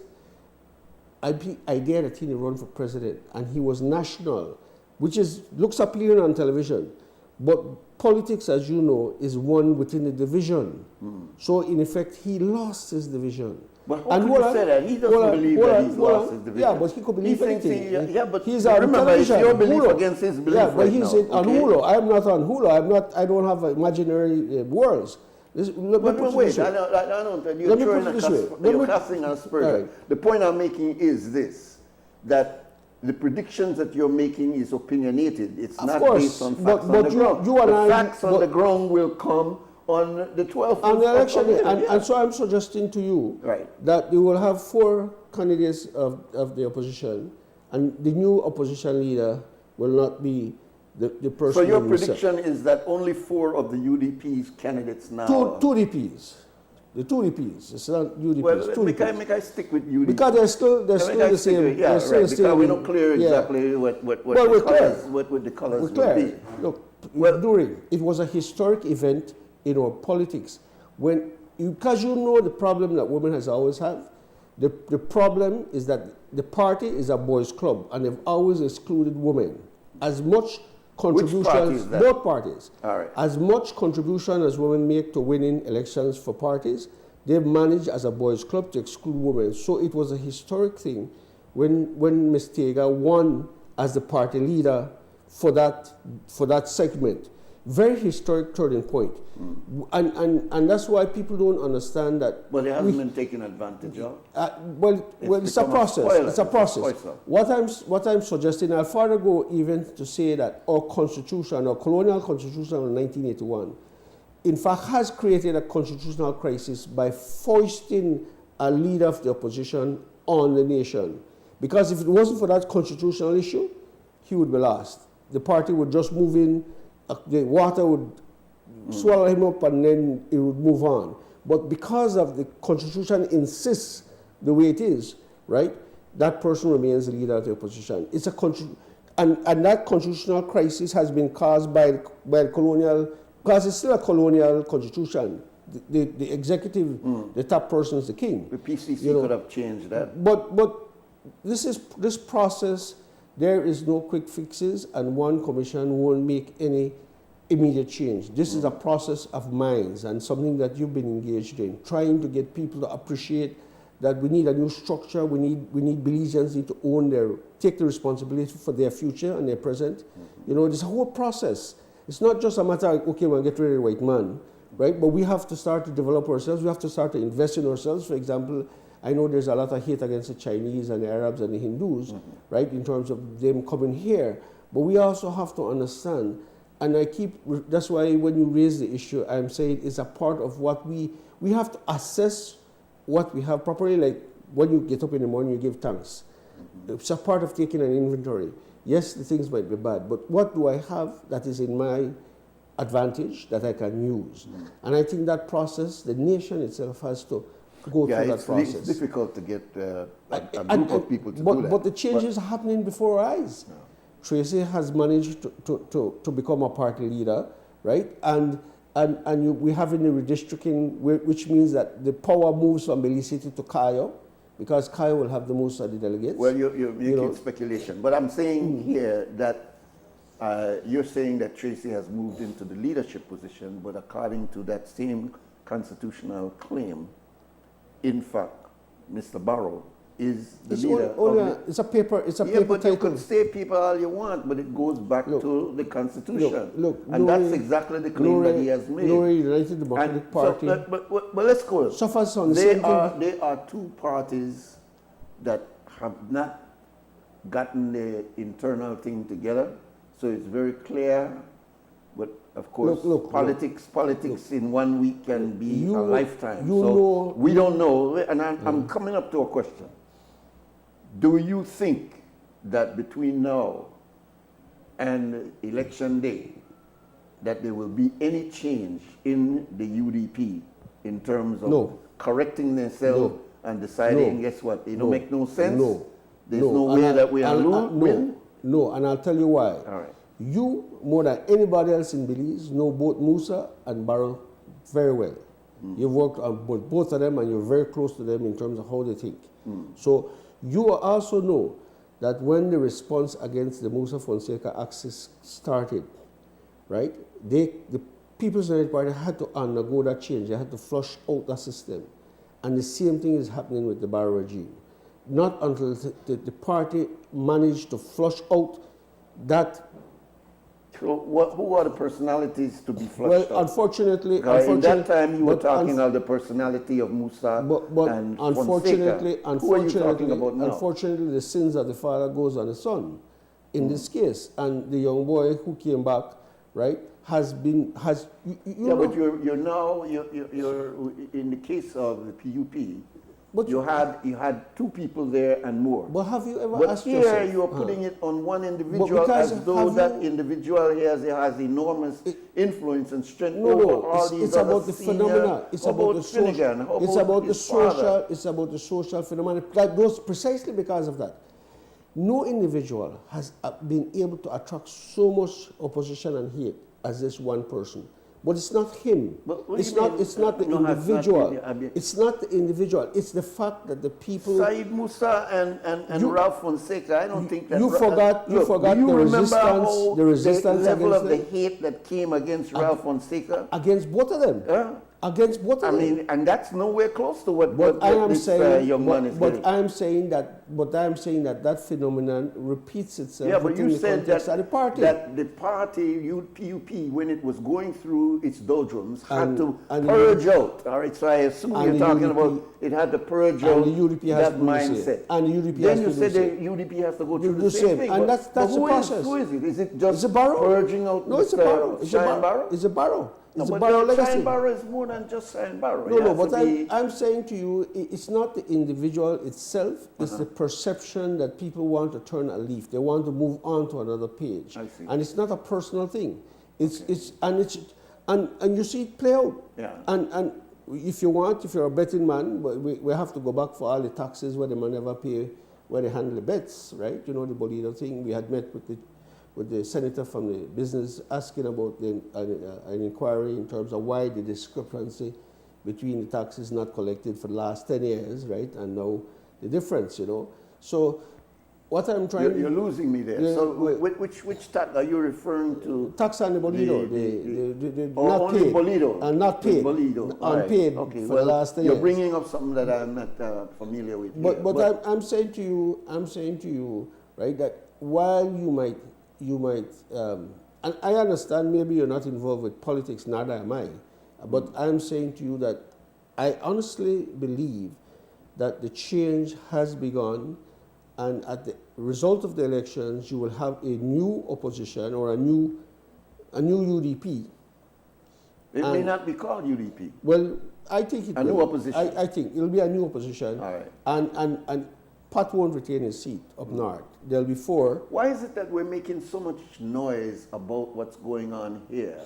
idea that he would run for president. And he was national, which looks appealing on television. But politics, as you know, is won within the division. So in effect, he lost his division. But how could you say that? He doesn't believe that he's lost his division. Yeah, but he could believe anything. But he's on remember, television. It's your belief against his belief. Yeah, but he's on Hulu. I'm not on Hulu. I don't have imaginary worlds. Wait, I don't. You're casting an aspersion. Right. The point I'm making is this, that the predictions that you're making is opinionated. It's not based on facts on the ground. The facts on the ground will come on the 12th on the election day. And so I'm suggesting to you that you will have 4 candidates of the opposition, and the new opposition leader will not be the person. So your prediction is that only 4 of the UDP's candidates now. Two DPs. The 2 DPs. It's not UDPs. Well, make I stick with UDP. Because they're still the same. Yeah, right. Because we're not clear exactly what the colors will be. Look, Nuri, it was a historic event in our politics when because you know the problem that women has always had. The problem is that the party is a boys' club, and they've always excluded women. As much contribution, Which party is that? both parties, All right. as much contribution as women make to winning elections for parties, they've managed as a boys' club to exclude women. So it was a historic thing when Ms. Tega won as the party leader for that segment. Very historic turning point. And that's why people don't understand that. But it hasn't been taken advantage of. It's a process. It's a process. What I'm suggesting, I'll further go even to say that our constitution, our colonial constitution of 1981, in fact has created a constitutional crisis by foisting a leader of the opposition on the nation. Because if it wasn't for that constitutional issue, he would be lost. The party would just move in, the water would swallow him up, and then it would move on. But because of the constitution insists the way it is, right, that person remains the leader of the opposition. It's and that constitutional crisis has been caused by the colonial, because it's still a colonial constitution. The executive, the top person is the king. The PCC could have changed that. But this process, there is no quick fixes, and one commission won't make any immediate change. This is a process of minds and something that you've been engaged in, trying to get people to appreciate that we need a new structure. We need Belizeans need to take the responsibility for their future and their present. You know, this whole process. It's not just a matter of, okay, we'll get rid of the white man, right? But we have to start to develop ourselves. We have to start to invest in ourselves. For example, I know there's a lot of hate against the Chinese and the Arabs and the Hindus, right, in terms of them coming here. But we also have to understand, and that's why when you raise the issue, I'm saying it's a part of what we have to assess what we have properly. Like when you get up in the morning, you give thanks. It's a part of taking an inventory. Yes, the things might be bad, but what do I have that is in my advantage that I can use? And I think that process, the nation itself has to go through that process. It's difficult to get a group of people to do that. But the changes are happening before our eyes. No. Tracy has managed to become a party leader, right? And we have in the redistricting, which means that the power moves from Belize City to Cayo, because Cayo will have the most of the delegates. Well, you're making speculation. But I'm saying here that you're saying that Tracy has moved into the leadership position, but according to that same constitutional claim, in fact, Mr. Barrow is the leader. It's a paper. It's a paper but title. You can say people all you want, but it goes back to the Constitution. And Nuri, that's exactly the claim that he has made. Nuri, United Democratic Party. But let's go. Suffers on they are two parties that have not gotten the internal thing together. So it's very clear. But of course, politics in 1 week can be a lifetime. So we don't know. And I'm coming up to a question. Do you think that between now and election day, that there will be any change in the UDP in terms of correcting themselves and deciding, guess what, it don't make no sense? There's no way that we are win? No, and I'll tell you why. All right. You, more than anybody else in Belize, know both Musa and Barrow very well. You've worked on both of them, and you're very close to them in terms of how they think. So you also know that when the response against the Musa Fonseca axis started, right, the People's United Party had to undergo that change. They had to flush out that system. And the same thing is happening with the Barrow regime. Not until the party managed to flush out that. So who are the personalities to be flushed out? Well, unfortunately, in that time you were talking of the personality of Musa and unfortunately, Fonseca. Who are you talking about now? Unfortunately, the sins of the father goes on the son in this case. And the young boy who came back, right, but you're now in the case of the PUP. But you had two people there and more. But have you ever asked yourself? But here you are putting it on one individual as though that individual has enormous influence and strength over all these it's about the phenomena. It's about the social phenomena. Precisely because of that. No individual has been able to attract so much opposition and hate as this one person. But it's not him. But what do It's you not. mean? It's not the No, it's not individual. really- I mean- It's not the individual. It's the fact that the people. Saeed Musa and You- Ralph Fonseca, I don't think that... you forgot- you Look, forgot do you the remember resistance- how the resistance level of against the hate that came against Ralph Fonseca? Against both of them. Against both of I them. mean, and that's nowhere close to what But I am this saying, young man is but getting. I am saying that that phenomenon repeats itself Yeah, but within you the said context that, of the party. that the party, PUP, when it was going through its doldrums, had And- to and purge out. All right, so I assume and you're the talking UDP about it had to purge and out the UDP has that to do the same. mindset. And the UDP then has you to do said the the same. UDP has to go Do through the the same same. thing. And but- that's but the who is- process. Who is it? Is it just It's a barrow. purging out No, it's a Mr. barrow. It's a Shine barrow. Barrow? It's a barrow. No, It's a but barrow the legacy. Shine Barrow is more than just Shine Barrow. No, It no, has but to be- I'm saying to you, it's not the individual itself, it's the perception that people want to turn a leaf. They want to move on to another page. I see. And it's not a personal thing. And you see it play out. Yeah. And if you're a betting man, we have to go back for all the taxes where the man never pay, where they handle the bets, right? You know, the Bolito thing. We had met with the senator from the business asking about an inquiry in terms of why the discrepancy between the taxes not collected for the last 10 years, right? And now the difference, you know. So what I'm trying... You're losing me there. Yeah, So which tax are you referring to? Tax on the Bolito, not only paid. Bolito. And not paid. Bolito. All right. Unpaid Okay, for the last 10 you're years. bringing up something that I'm not familiar with. But, here. but I'm saying to you, right, that while you might, and I understand maybe you're not involved with politics, neither am I, but I'm saying to you that I honestly believe that the change has begun, and at the result of the elections, you will have a new opposition or a new UDP. It may not be called UDP. Well, I think it A will. new opposition. I think it'll be a new opposition. All right. And Pat won't retain his seat up north. There'll be 4. Why is it that we're making so much noise about what's going on here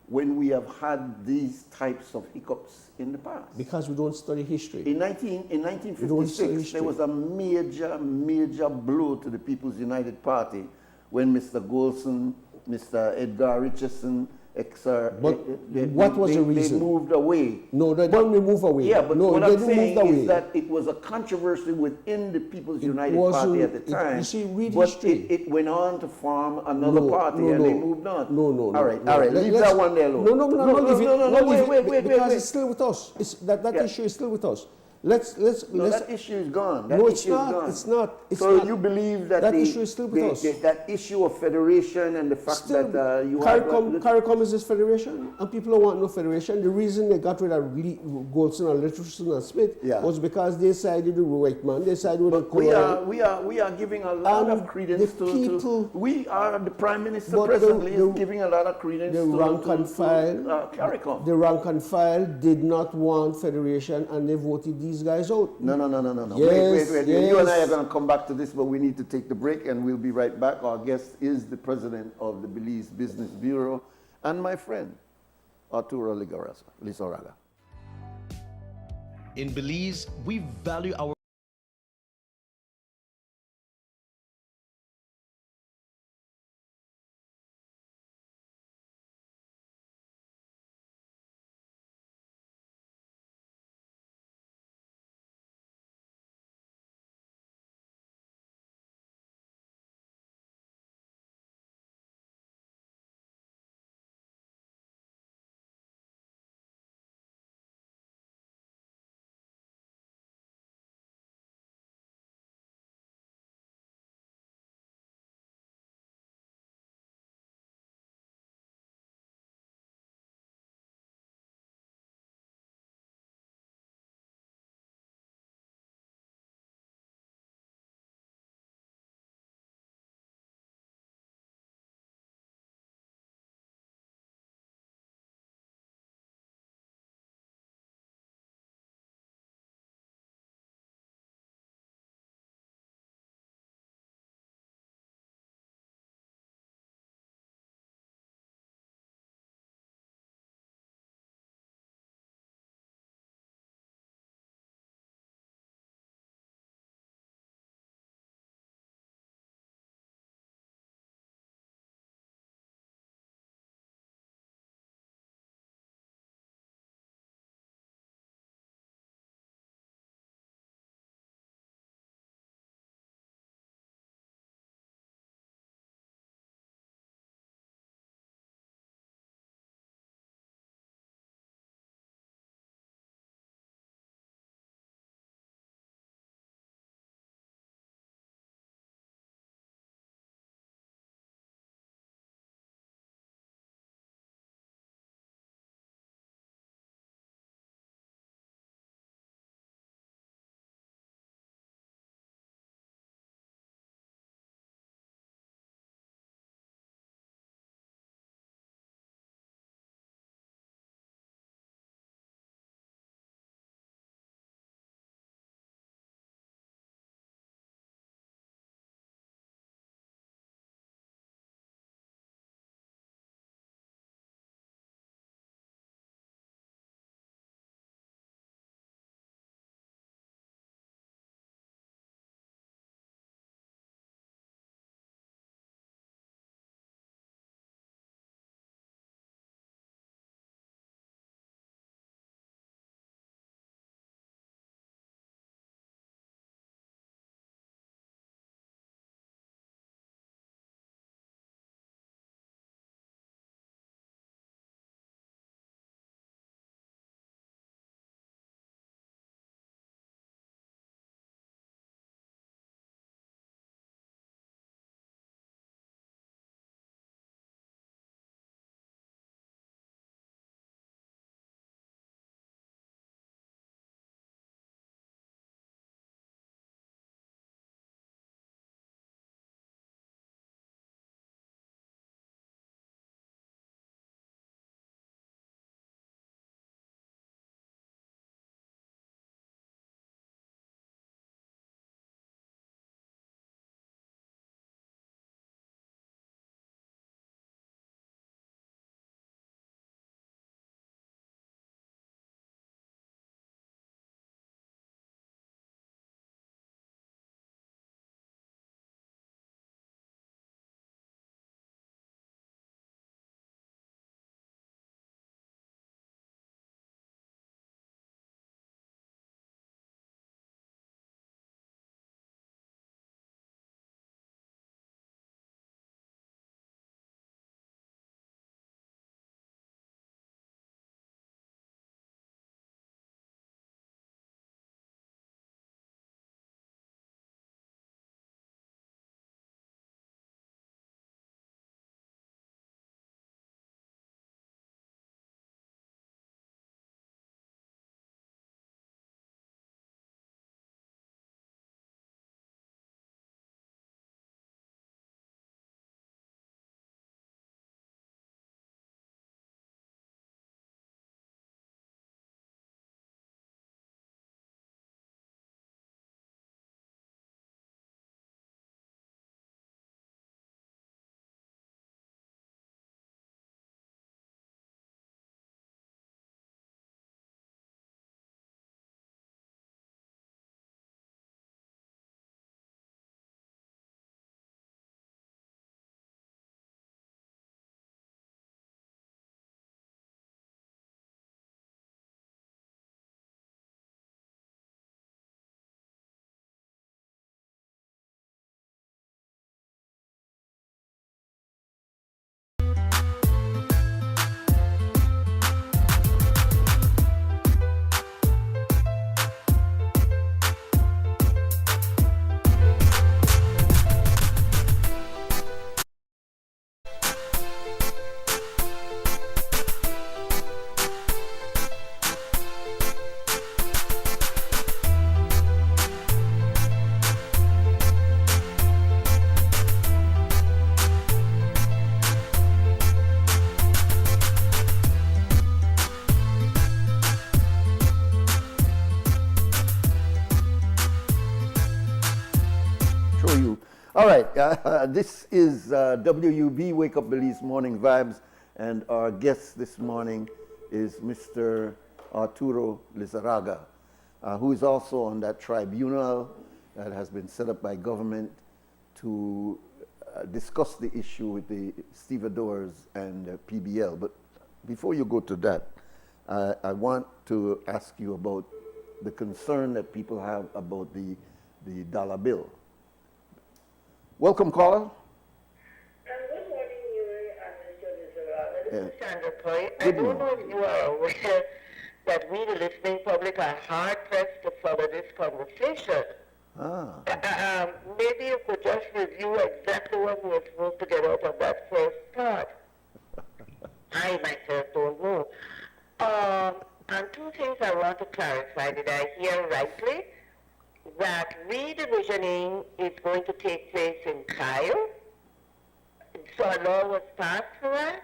when we have had these types of hiccups in the past? Because we don't study history. In don't study 1956, history. there was a major blow to the People's United Party when Mr. Golson, Mr. Edgar Richardson, But what was the reason? They moved away. No, they didn't move away. Yeah, but no, what they I'm didn't saying move away. is that it was a controversy within the People's United wasn't- Party at the time. you see, read but history. it went on to form another party and they moved on. No. All right, leave Let's- that one there alone. No, leave it. Leave it, wait, because wait. it's still with us. That Yeah. issue is still with us. No, that issue is gone. That No, it's issue is not. gone. It's not. It's so not. you believe that That issue is still with us. that issue of federation and the fact Still, that you CARICOM is this federation, and people don't want no federation. The reason they got rid of Goldson and Richardson and Smith was because they sided with the white man. They sided with the colonial. we are giving a lot And of credence the to people- we are the prime minister But presently the- is giving a lot of credence the to rank and file, CARICOM. the rank and file did not want federation, and they voted these guys out. No. Yes, Wait. You and I are yes. going to come back to this, but we need to take the break and we'll be right back. Our guest is the president of the Belize Business Bureau and my friend, Arturo Lizarraga. In Belize, we value our All right, this is WUB Wake Up Belize Morning Vibes, and our guest this morning is Mr. Arturo Lizarraga, who is also on that tribunal that has been set up by government to discuss the issue with the stevedores and PBL. But before you go to that, I want to ask you about the concern that people have about the dollar bill. Welcome, caller. Good morning, Nuri and Mr. Lizarraga. This is Sandra Coy. I Good don't morning. know if you are aware that we, the listening public, are hard-pressed to follow this conversation. Maybe you could just review exactly what we were supposed to get out of that first part. I myself don't know. And two things I want to clarify. Did I hear rightly that redivisioning is going to take place in Kyle? So a law was passed for that?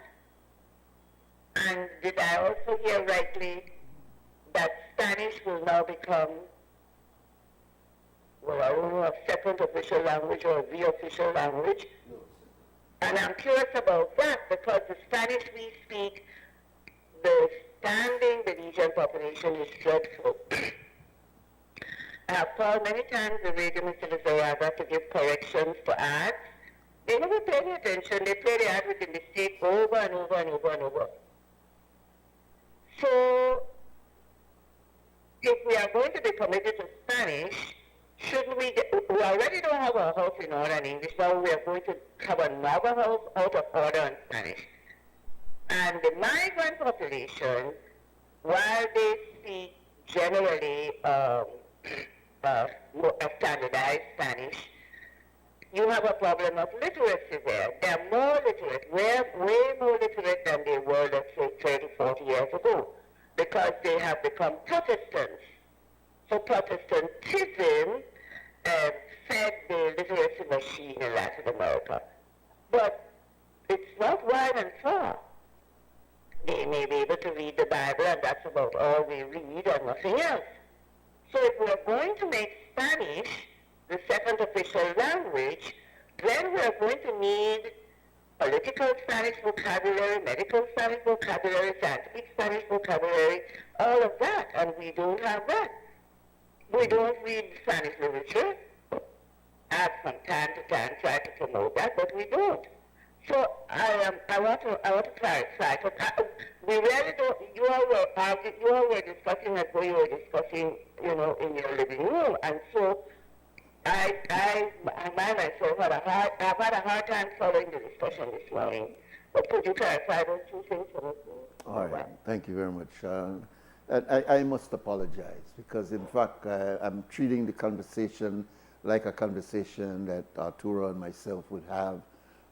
And did I also hear rightly that Spanish will now become, well, I don't know, a second official language or the official language? And I'm curious about that because the Spanish we speak, the standing Belizean population is dreadful. I have called many times the radio, Mr. Lizarraga, to give corrections to ads. They never pay any attention. They play the ad with the mistake over and over and over and over. So, if we are going to be committed to Spanish, shouldn't we we already don't have a house in order in English, now we are going to have another house out of order in Spanish. And the migrant population, while they speak generally standardized Spanish, you have a problem of literacy there. They're more literate, way more literate than they were, let's say, 30, 40 years ago, because they have become Protestants. So Protestantism fed the literacy machine in Latin America. But it's not wide and far. They may be able to read the Bible, and that's about all they read and nothing else. So if we're going to make Spanish the second official language, then we're going to need political Spanish vocabulary, medical Spanish vocabulary, scientific Spanish vocabulary, all of that, and we don't have that. We don't read Spanish literature. I from time to time try to promote that, but we don't. So I want to clarify. We really don't. You all were discussing as though you were discussing, in your living room, and so I myself I've had a hard time following the discussion this morning. But could you clarify those two things for us? All right, thank you very much. I must apologize because, in fact, I'm treating the conversation like a conversation that Arturo and myself would have,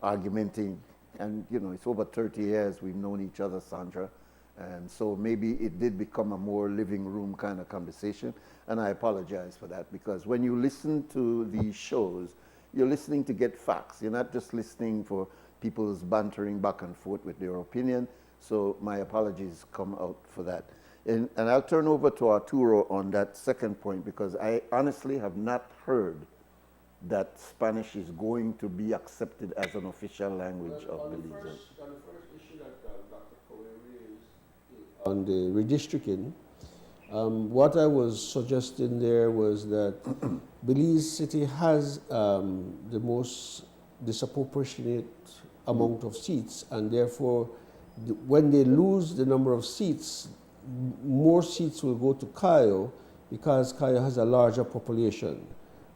argumenting. And, it's over 30 years we've known each other, Sandra. And so maybe it did become a more living room kind of conversation. And I apologize for that because when you listen to these shows, you're listening to get facts. You're not just listening for people's bantering back and forth with their opinion. So my apologies come out for that. And I'll turn over to Arturo on that second point because I honestly have not heard that Spanish is going to be accepted as an official language of Belize. On the first issue that Dr. Coe raised on the redistricting, what I was suggesting there was that Belize City has the most disproportionate amount of seats, and therefore when they lose the number of seats, more seats will go to Cayo because Cayo has a larger population,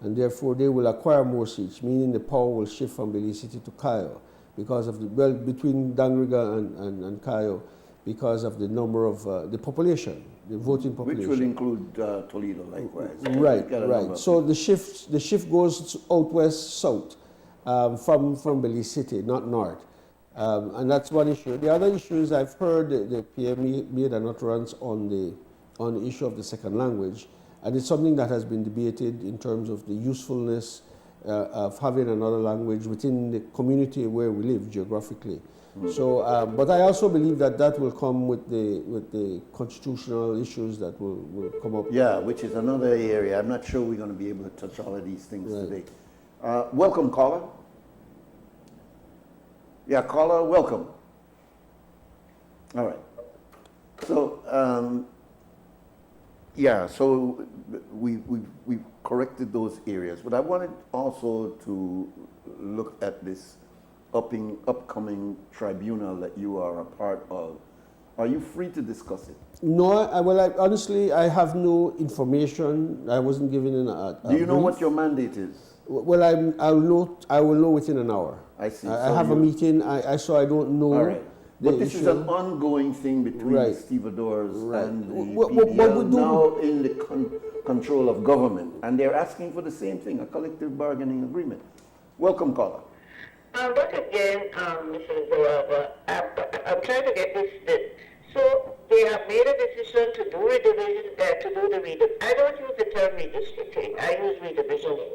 and therefore they will acquire more seats, meaning the power will shift from Belize City to Cayo because of between Dangriga and Cayo because of the number of the population, the voting population. Which will include Toledo likewise. Right. So the shift goes out west south from Belize City, not north. And that's one issue. The other issue is I've heard the PM made an utterance on the issue of the second language, and it's something that has been debated in terms of the usefulness of having another language within the community where we live geographically. So, but I also believe that will come with the constitutional issues that will come up. Yeah, which is another area. I'm not sure we're going to be able to touch all of these things today. Welcome, caller. Yeah, caller, welcome. All right. So, so we've corrected those areas, but I wanted also to look at this upcoming tribunal that you are a part of. Are you free to discuss it? No, honestly, I have no information. I wasn't given a Do you know brief. what your mandate is? Well, I will know within an hour. I see. I have a meeting, so I don't know. All right. But this is an ongoing thing between the stevedores and the PBL now in the control of government. And they're asking for the same thing, a collective bargaining agreement. Welcome, caller. But again, Mr. Zawaba, I'm trying to get this straight. So they have made a decision to do the redivision. I don't use the term redistricting. I use redivisioning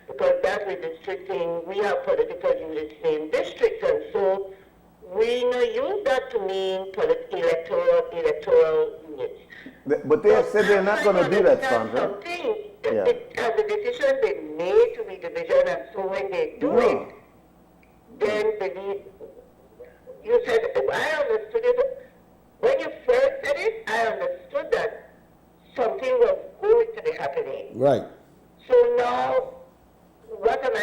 because that redistricting, we have political units in districts, and so we now use that to mean electoral units. But they have said they're not going to do that, Sandra. Has the decision been made to redivision, and so when they do it, then believe. You said, I understood it. When you first said it, I understood that something was going to be happening. Right. So now, what are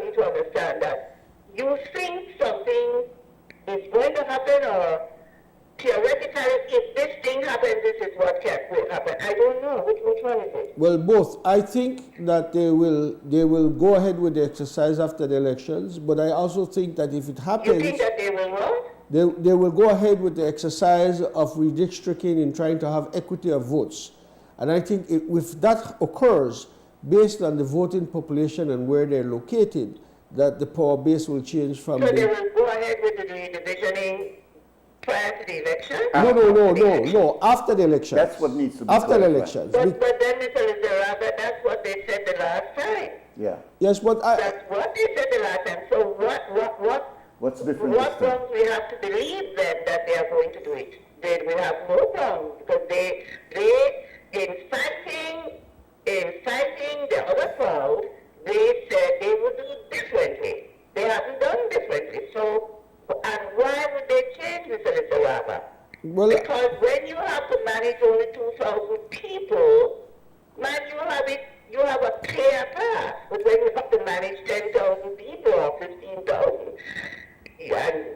we to understand? That you think something is going to happen, or theoretically, if this thing happens, this is what will happen? I don't know. Which one is it? Well, both. I think that they will go ahead with the exercise after the elections, but I also think that if it happens... You think that they will what? They will go ahead with the exercise of redistricting and trying to have equity of votes. And I think if that occurs, based on the voting population and where they're located, that the power base will change from... So they will go ahead with the redivisioning prior to the election? No, after the election. That's what needs to be after the elections. But then, Mr. Lizaraga, that's what they said the last time. Yeah. Yes, but that's what they said the last time. So what's different? What grounds we have to believe then that they are going to do it? They will have no grounds because they in fighting the other crowd, they said they would do it differently. They haven't done differently. So, and why would they change, Mr. Lizaraga? Well, because when you have to manage only 2,000 people, man, you have a clear path. But when you have to manage 10,000 people or 15,000, and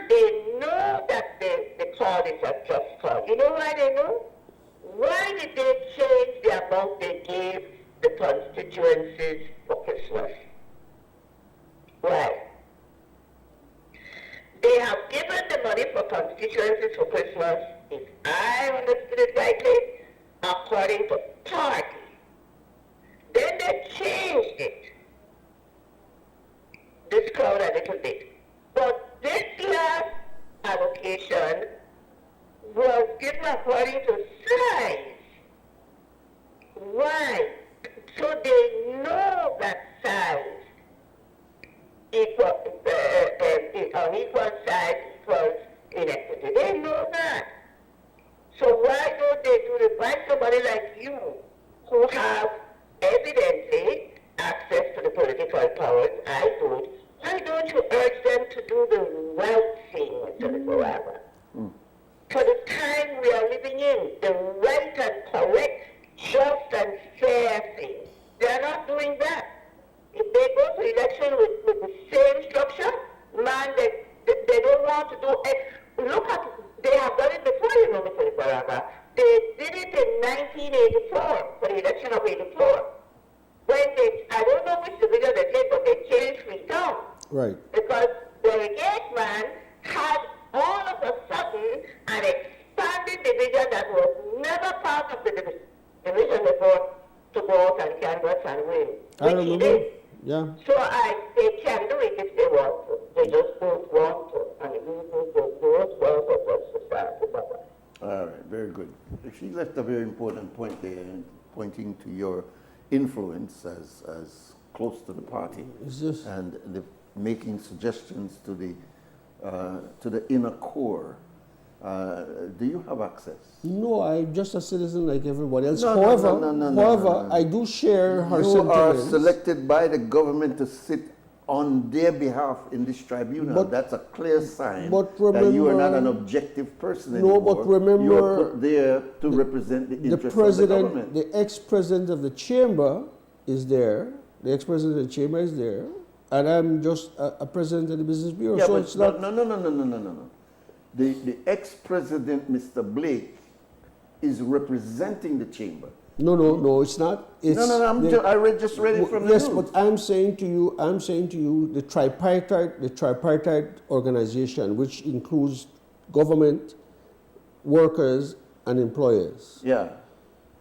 they know that the call is a just call. You know why they know? Why did they change the amount they gave the constituencies for Christmas? Why? They have given the money for constituencies for Christmas, if I understood it rightly, according to party. Then they changed it, this crowd a little bit. But this last allocation was given according to size. Why? So they know that size on equal size equals inequity. They know that. So why don't they do it by somebody like you who have evidently access to the political powers? I don't. Why don't you urge them to do the right thing, Mr. Lizaraga? For the time we are living in, the right and correct, just and fair thing. They are not doing that. If they go to election with the same structure, man, they don't want to do it. Look at, they have done it before, you know, Mr. Lizaraga. They did it in 1984, for the election of 84. When I don't know which division they did, but they changed Freetown. Right. Because the engaged man had all of a sudden an expanded division that was never part of the division before to go out and canvass and win. I remember. Yeah. So they can do it if they want to. They just don't want to. And the reason they don't want to was society. All right, very good. She left a very important point there, pointing to your influence as close to the party, and making suggestions to the inner core Do you have access? No, I'm just a citizen like everybody else. No, however, I do share her You sentiments. are selected by the government to sit on their behalf in this tribunal. But- That's a clear sign but that you are not remember- an objective person No, anymore. but remember you are put there to represent the The interests of the president, government. the ex-president of the chamber is there. The ex-president of the chamber is there. And I'm just a president of the business bureau. Yeah, so but it's not... no. The ex-president, Mr. Blake, is representing the chamber. No, it's not. It's I just read it from the yes, news. but I'm saying to you, the tripartite organization, which includes government, workers, and employers. Yeah.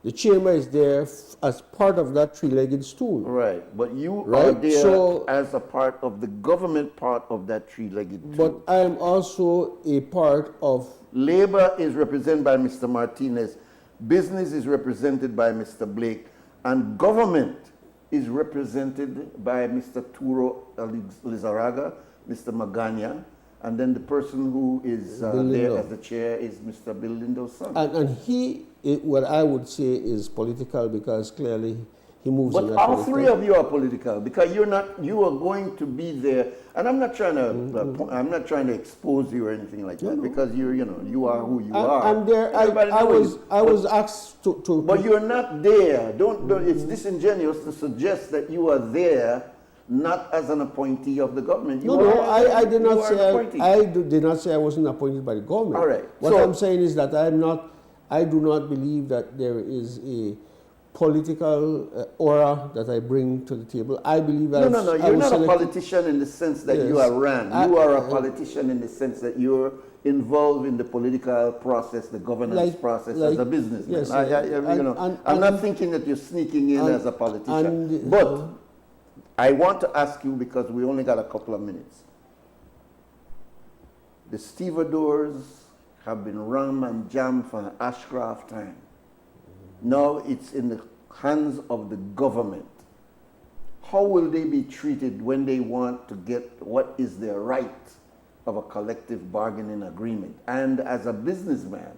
The chamber is there as part of that three-legged stool. Right, but you are Right, there so- as a part of the government part of that three-legged But stool. I am also a part of... Labor is represented by Mr. Martinez, business is represented by Mr. Blake, and government is represented by Mr. Turo Lizaraga, Mr. Magana, and then the person who is there Lindo. as the chair is Mr. Bill Lindo's son. And what I would say is political because clearly he moves in But that all political. three of you are political because you are going to be there, and I'm not trying to expose you or anything like that because you are who you are. I'm there. Everybody I knows was you. asked to. But you're not there. Don't. It's disingenuous to suggest that you are there not as an appointee of the government. I did not you are an appointee. did not say I wasn't appointed by the government. All right. What I'm saying is that I do not believe that there is a political aura that I bring to the table. I believe that No. You're not a politician in the sense that you are ran. You are a politician in the sense that you're involved in the political process, the governance process as a businessman. Yes, I'm not thinking that you're sneaking in as a politician. But I want to ask you because we only got a couple of minutes. The stevedores have been run and jammed for Ashcroft time. Now it's in the hands of the government. How will they be treated when they want to get what is their right of a collective bargaining agreement? And as a businessman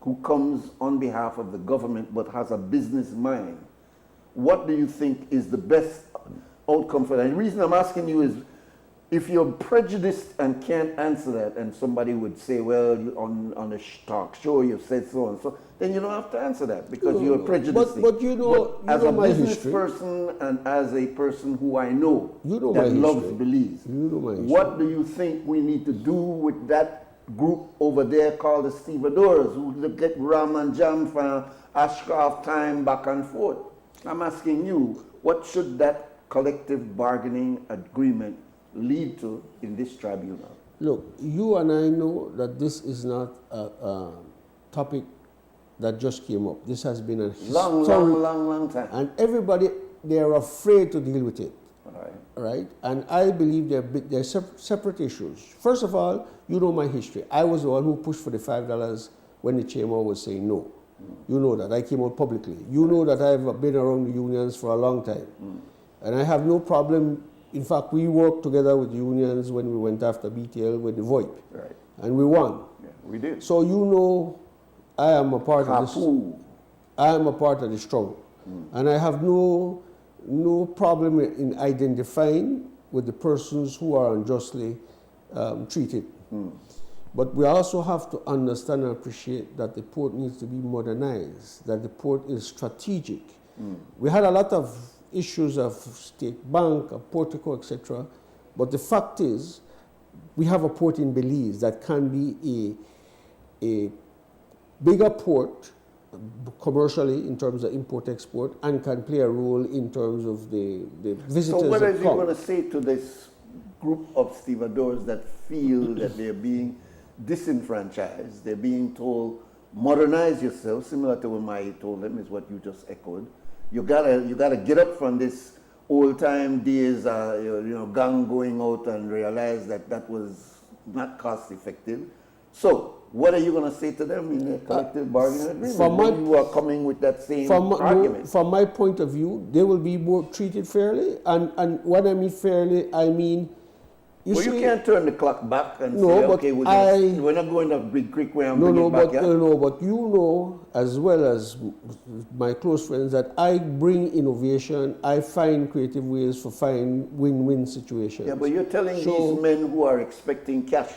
who comes on behalf of the government but has a business mind, what do you think is the best outcome for that? And the reason I'm asking you is if you're prejudiced and can't answer that, and somebody would say, well, on a talk show you said so and so, then you don't have to answer that because you're prejudiced. But as a my business history. person and as a person who I know, You know that my loves history. Belize, what do you think we need to do with that group over there called the stevedores who get ram and jam from Ashcroft time back and forth? I'm asking you, what should that collective bargaining agreement lead to in this tribunal? Look, you and I know that this is not a topic that just came up. This has been a long time. And everybody, they are afraid to deal with it. All right? And I believe they're separate issues. First of all, you know my history. I was the one who pushed for the $5 when the chamber was saying no. You know that. I came out publicly. You know that I've been around the unions for a long time. And I have no problem. In fact, we worked together with unions when we went after BTL with the VoIP. Right. And we won. Yeah, we did. So you know I am a part of this. I am a part of the struggle. And I have no problem in identifying with the persons who are unjustly treated. But we also have to understand and appreciate that the port needs to be modernized, that the port is strategic. We had a lot of issues of State Bank, of Portico, etc. But the fact is, we have a port in Belize that can be a bigger port commercially in terms of import-export and can play a role in terms of the visitors. So what that are you come. going to say to this group of stevedores that feel that they're being disenfranchised? They're being told, modernize yourself, similar to what I told them is what you just echoed. You gotta get up from this old time days, gang going out and realize that was not cost effective. So what are you going to say to them in a collective bargaining agreement when you are coming with that same argument? From my point of view, they will be more treated fairly. And what I mean fairly, I mean Well, you can't turn the clock back and No, say, but okay, we're not going to Big Creek where I'm bringing it back, yeah? No, but you know, as well as my close friends, that I bring innovation. I find creative ways for find win-win situations. Yeah, but you're telling these men who are expecting cash.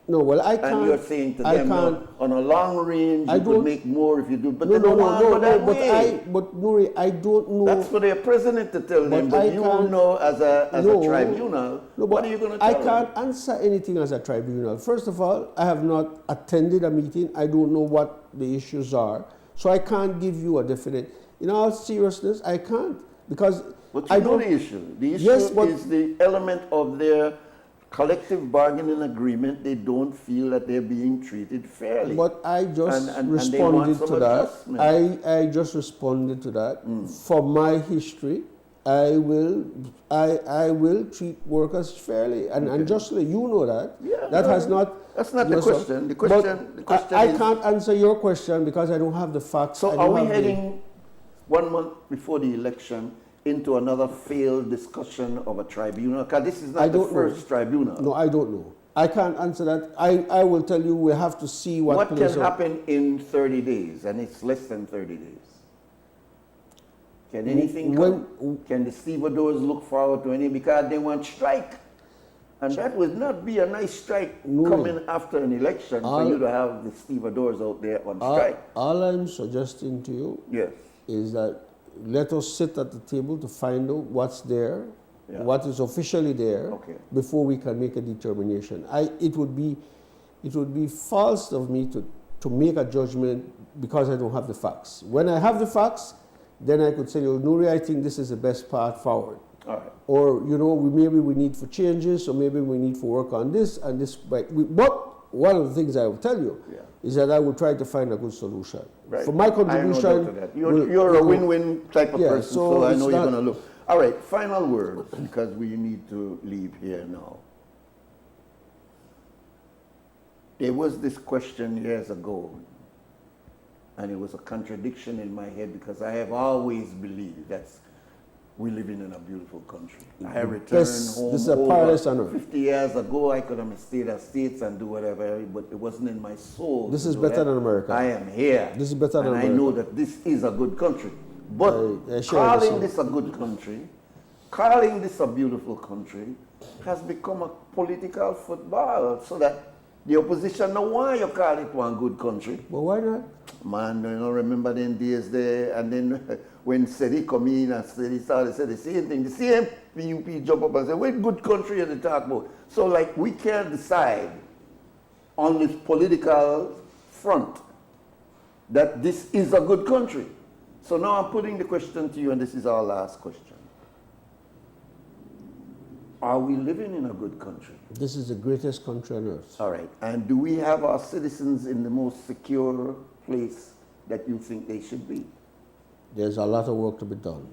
No, well, I can't. And you're saying to them, no, on a long range, you could make more if you do. But no, they don't want to go that but way. But Nuri, I don't know. That's for their president to tell them. But you know, as a tribunal, what are you going to tell them? I can't answer anything as a tribunal. First of all, I have not attended a meeting. I don't know what the issues are. So I can't give you a definite. In all seriousness, I can't. Because but you know the issue. The issue is the element of their collective bargaining agreement. They don't feel that they're being treated fairly. But I just responded to that. I just responded to that. For my history, I will treat workers fairly and justly. You know that. Yeah, has not. That's not the question. The question I is, can't answer your question because I don't have the facts. So are we heading 1 month before the election into another failed discussion of a tribunal? Because this is not the first tribunal. No, I don't know. I can't answer that. I will tell you we have to see what can happen in 30 days, and it's less than 30 days. Can anything come? Can the stevedores look forward to anything? Because they want strike. And that would not be a nice strike coming after an election for you to have the stevedores out there on strike. All I'm suggesting to you is that let us sit at the table to find out what's there, what is officially there, before we can make a determination. It would be false of me to make a judgment because I don't have the facts. When I have the facts, then I could say, Nuri, I think this is the best path forward. All right. Or, maybe we need for changes, or maybe we need for work on this and this. But one of the things I will tell you is that I will try to find a good solution. Right. For my contribution, I know to that. You're a win-win type of person, so I know you're going to look. All right, final word, because we need to leave here now. There was this question years ago, and it was a contradiction in my head because I have always believed that we live in a beautiful country. I returned home this is a paradise on earth. 50 years ago. I could have stayed at States and do whatever, but it wasn't in my soul. This is better than America. I am here. This is better than America. And I know that this is a good country. But calling this a good country, calling this a beautiful country, has become a political football, so that the opposition know why you call it one good country. But why not? Man, remember them days there, and then when Sedi come in and Sedi started to say the same thing, the same PUP jump up and say, what good country are they talk about? So like we can't decide on this political front that this is a good country. So now I'm putting the question to you, and this is our last question. Are we living in a good country? This is the greatest country on earth. All right. And do we have our citizens in the most secure place that you think they should be? There's a lot of work to be done.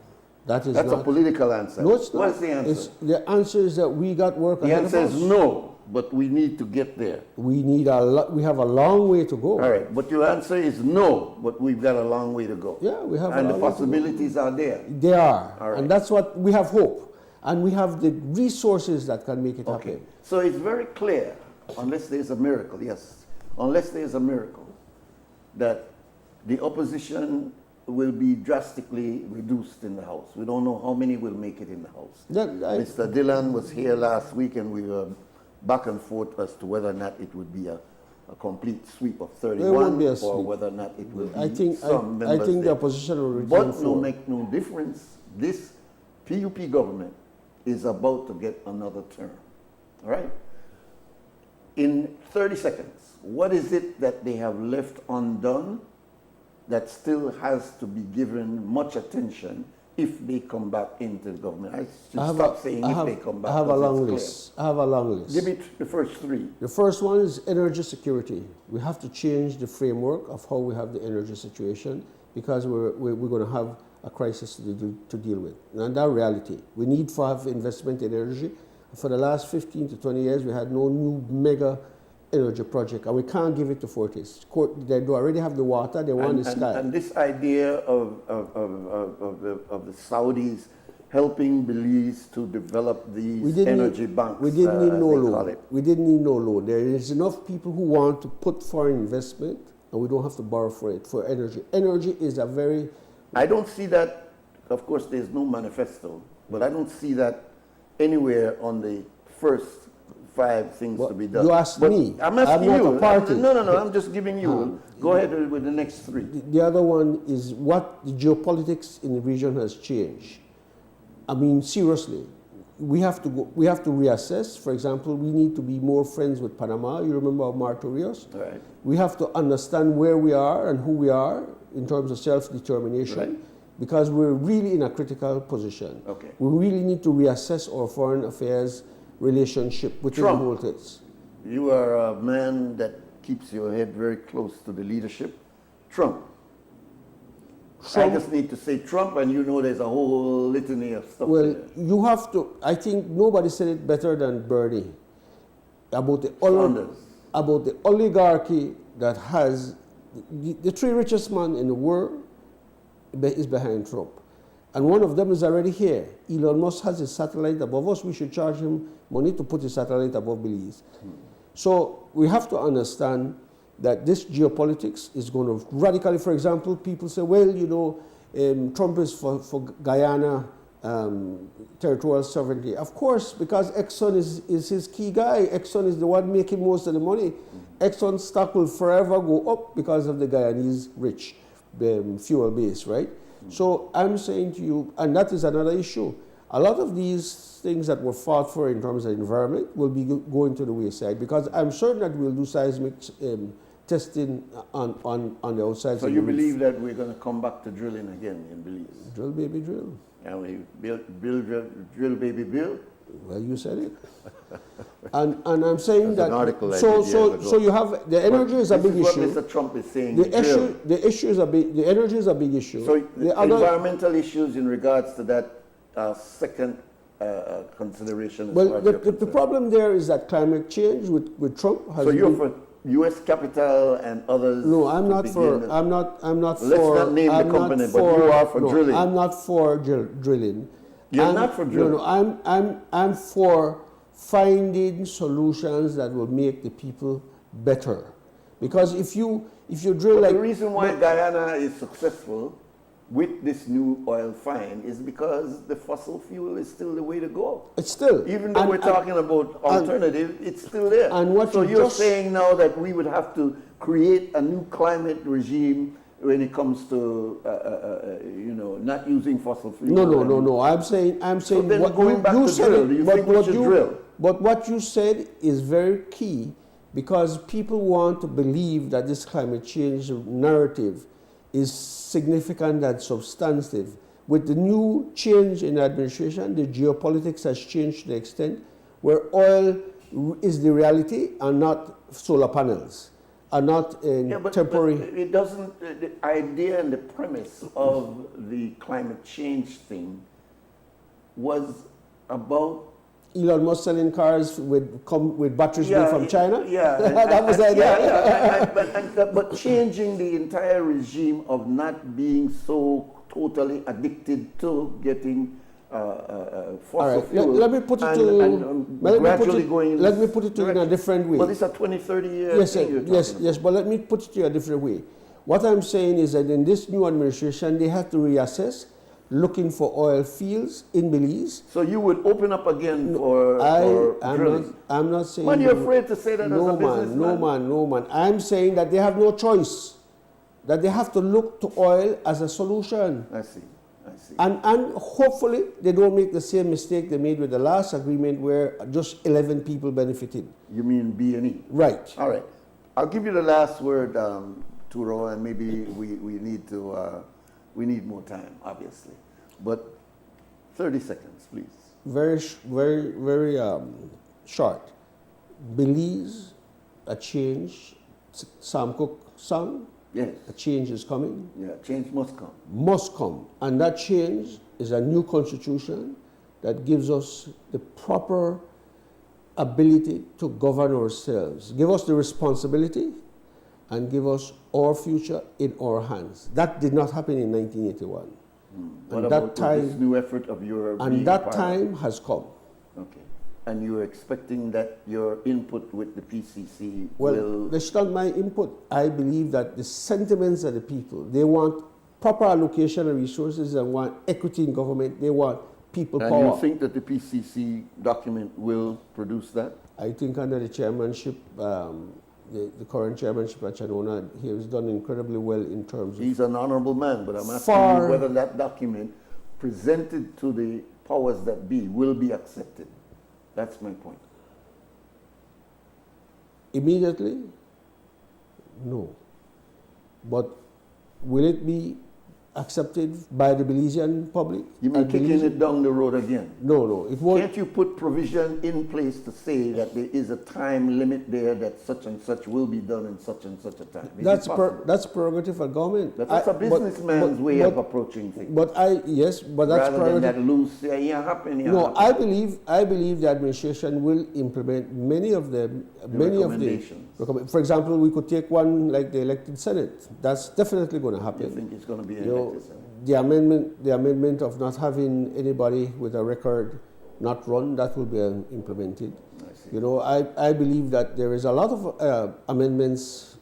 That's a political answer. No, it's not. What's the answer? The answer is that we got work ahead of us. The answer is no, but we need to get there. We have a long way to go. All right, but your answer is no, but we've got a long way to go. Yeah, we have and the possibilities are there. They are. All right. And that's what we have hope. And we have the resources that can make it happen. So it's very clear, unless there's a miracle, unless there's a miracle, that the opposition will be drastically reduced in the House. We don't know how many will make it in the House. Mr. Dillon was here last week, and we were back and forth as to whether or not it would be a complete sweep of 31 or whether or not it will be some members. I think the opposition will retain But make no difference. This PUP government is about to get another term. All right? In 30 seconds, what is it that they have left undone that still has to be given much attention if they come back into the government? I should stop saying if they come back. I have a long list. Give me the first three. The first one is energy security. We have to change the framework of how we have the energy situation because we're going to have a crisis to deal with. And that reality. We need to have investment in energy. For the last 15 to 20 years, we had no new mega energy project, and we can't give it to Fortis. They already have the water, they want the sky. And this idea of the Saudis helping Belize to develop these energy banks. We didn't need no they call loan. it. We didn't need no loan. There is enough people who want to put foreign investment, and we don't have to borrow for it, for energy. Energy is a very... I don't see that, of course there's no manifesto, but I don't see that anywhere on the first 5 things to be done. You asked but me. I'm asking I'm not you. a party. No, I'm just giving you. Go ahead with the next 3. The other one is what the geopolitics in the region has changed. I mean, seriously, we have to reassess. For example, we need to be more friends with Panama. You remember Marto Rios? Right. We have to understand where we are and who we are in terms of self-determination, right, because we're really in a critical position. Okay. We really need to reassess our foreign affairs relationship within Trump. the whole things. You are a man that keeps your head very close to the leadership. Trump. I just need to say Trump, and you know there's a whole litany of stuff. Well, there. you have to, I think nobody said it better than Bernie about the oligarchy that has the 3 richest men in the world is behind Trump. And one of them is already here. Elon Musk has his satellite above us. We should charge him money to put his satellite above Belize. So we have to understand that this geopolitics is going to radically, for example, people say, well, you know, Trump is for Guyana territorial sovereignty. Of course, because Exxon is his key guy. Exxon is the one making most of the money. Exxon stock will forever go up because of the Guyanese rich fuel base, right? So I'm saying to you, and that is another issue, a lot of these things that were fought for in terms of environment will be going to the wayside, because I'm certain that we'll do seismic testing on the outside. So you believe that we're going to come back to drilling again in Belize? Drill, baby, drill. And we drill, baby, build? Well, you said it. And I'm saying There's that, an article I did years ago. so you have, the energy is a big issue. This is what Mr. Trump is saying. The issue is a big, the energy is a big issue. So the other, environmental issues in regards to that second consideration. Well, the problem there is that climate change with Trump has. So you're for U.S. capital and others? No, I'm not for. I'm not for. Let's not name the company, but you are for drilling. I'm not for drilling. You're not for drilling. No, I'm for finding solutions that will make the people better, because if you drill but like the reason why Guyana is successful with this new oil find is because the fossil fuel is still the way to go. It's still, even though we're talking about alternative, it's still there. And what so you're saying now that we would have to create a new climate regime when it comes to you know, not using fossil fuel. No. I'm saying so then what going back to drill, do you think we should drill? But what you said is very key, because people want to believe that this climate change narrative is significant and substantive. With the new change in administration, the geopolitics has changed to the extent where oil is the reality and not solar panels, and not temporary. But it doesn't, the idea and the premise of the climate change thing was about Elon Musk selling cars with batteries made from China? Yeah. That was the idea. But changing the entire regime of not being so totally addicted to getting fossil fuel. Let me put it to you in a different way. But it's a 20, 30 year thing Yes, but let me put it to you a different way. What I'm saying is that in this new administration, they have to reassess looking for oil fields in Belize. So you would open up again for drilling? I'm not saying... Man, you're afraid to say that as a businessman? No, man. I'm saying that they have no choice. That they have to look to oil as a solution. I see. And hopefully they don't make the same mistake they made with the last agreement where just 11 people benefited. You mean B&E? Right. All right. I'll give you the last word, Turo, and maybe we need to... we need more time, obviously. But 30 seconds, please. Very short. Belize, a change. Sam Cooke song. Yes. A change is coming. Yeah, change must come. Must come. And that change is a new constitution that gives us the proper ability to govern ourselves. Give us the responsibility and give us our future in our hands. That did not happen in 1981. What And about that this new effort of your being and that part of- time has come. Okay. And you're expecting that your input with the PCC Well, will... that's not my input. I believe that the sentiments of the people, they want proper allocation of resources and want equity in government. They want people And power. you think that the PCC document will produce that? I think under the chairmanship, the current chairmanship at Chanona, he has done incredibly well in terms of... He's an honorable man, but I'm asking you whether that document presented to the powers that be will be accepted. That's my point. Immediately? No. But will it be accepted by the Belizean public? You mean kicking it down the road again? No, it won't. Can't you put provision in place to say that there is a time limit there that such and such will be done in such and such a time? That's prerogative of government. That's a businessman's way of approaching things. But that's rather prerogative. than that loose, yeah, happen. No, I believe the administration will implement many of the recommendations. For example, we could take one like the elected Senate. That's definitely going to happen. You think it's going to be an elected Senate? The amendment of not having anybody with a record not run, that will be implemented. I believe that there is a lot of amendments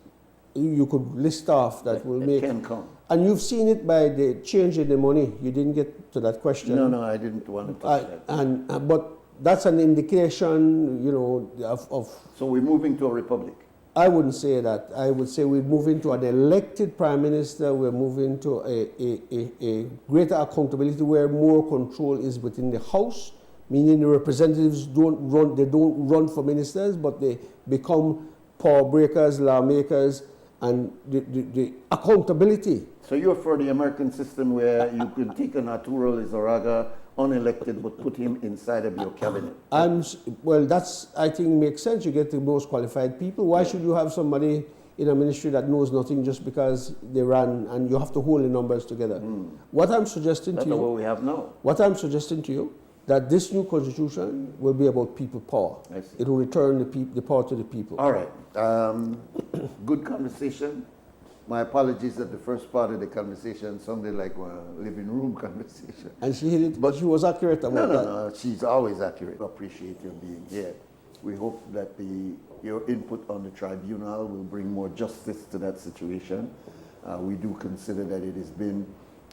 you could list off that will make. Can come. And you've seen it by the change in the money. You didn't get to that question. No, I didn't want to touch that. But that's an indication, of. So we're moving to a republic. I wouldn't say that. I would say we're moving to an elected prime minister. We're moving to a greater accountability where more control is within the House, meaning the representatives don't run for ministers, but they become power breakers, lawmakers, and the accountability. So you're for the American system where you could take an Arturo Lizarraga, unelected, but put him inside of your cabinet? That's, I think, makes sense. You get the most qualified people. Why should you have somebody in a ministry that knows nothing just because they ran, and you have to hold the numbers together? What I'm suggesting to you... That's what we have now. What I'm suggesting to you, that this new constitution will be about people power. It will return the power to the people. All right. Good conversation. My apologies that the first part of the conversation sounded like a living room conversation. And she hit it, but she was accurate about that. No, she's always accurate. I appreciate your being here. We hope that your input on the tribunal will bring more justice to that situation. We do consider that it has been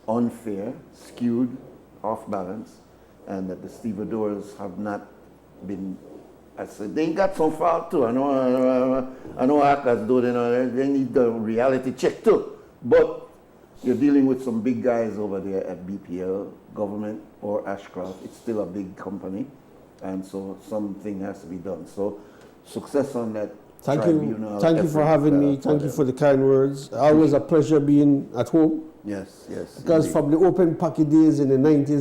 unfair, skewed, off balance, and that the stevedores have not been... I said, they got some fault too. I know hackers do, they need the reality check too. But you're dealing with some big guys over there at BPL, government or Ashcroft. It's still a big company, and so something has to be done. So success on that tribunal. Thank you for having me. Thank you for the kind words. Always a pleasure being at home. Yes. Because indeed. from the open pocket days in the 90s,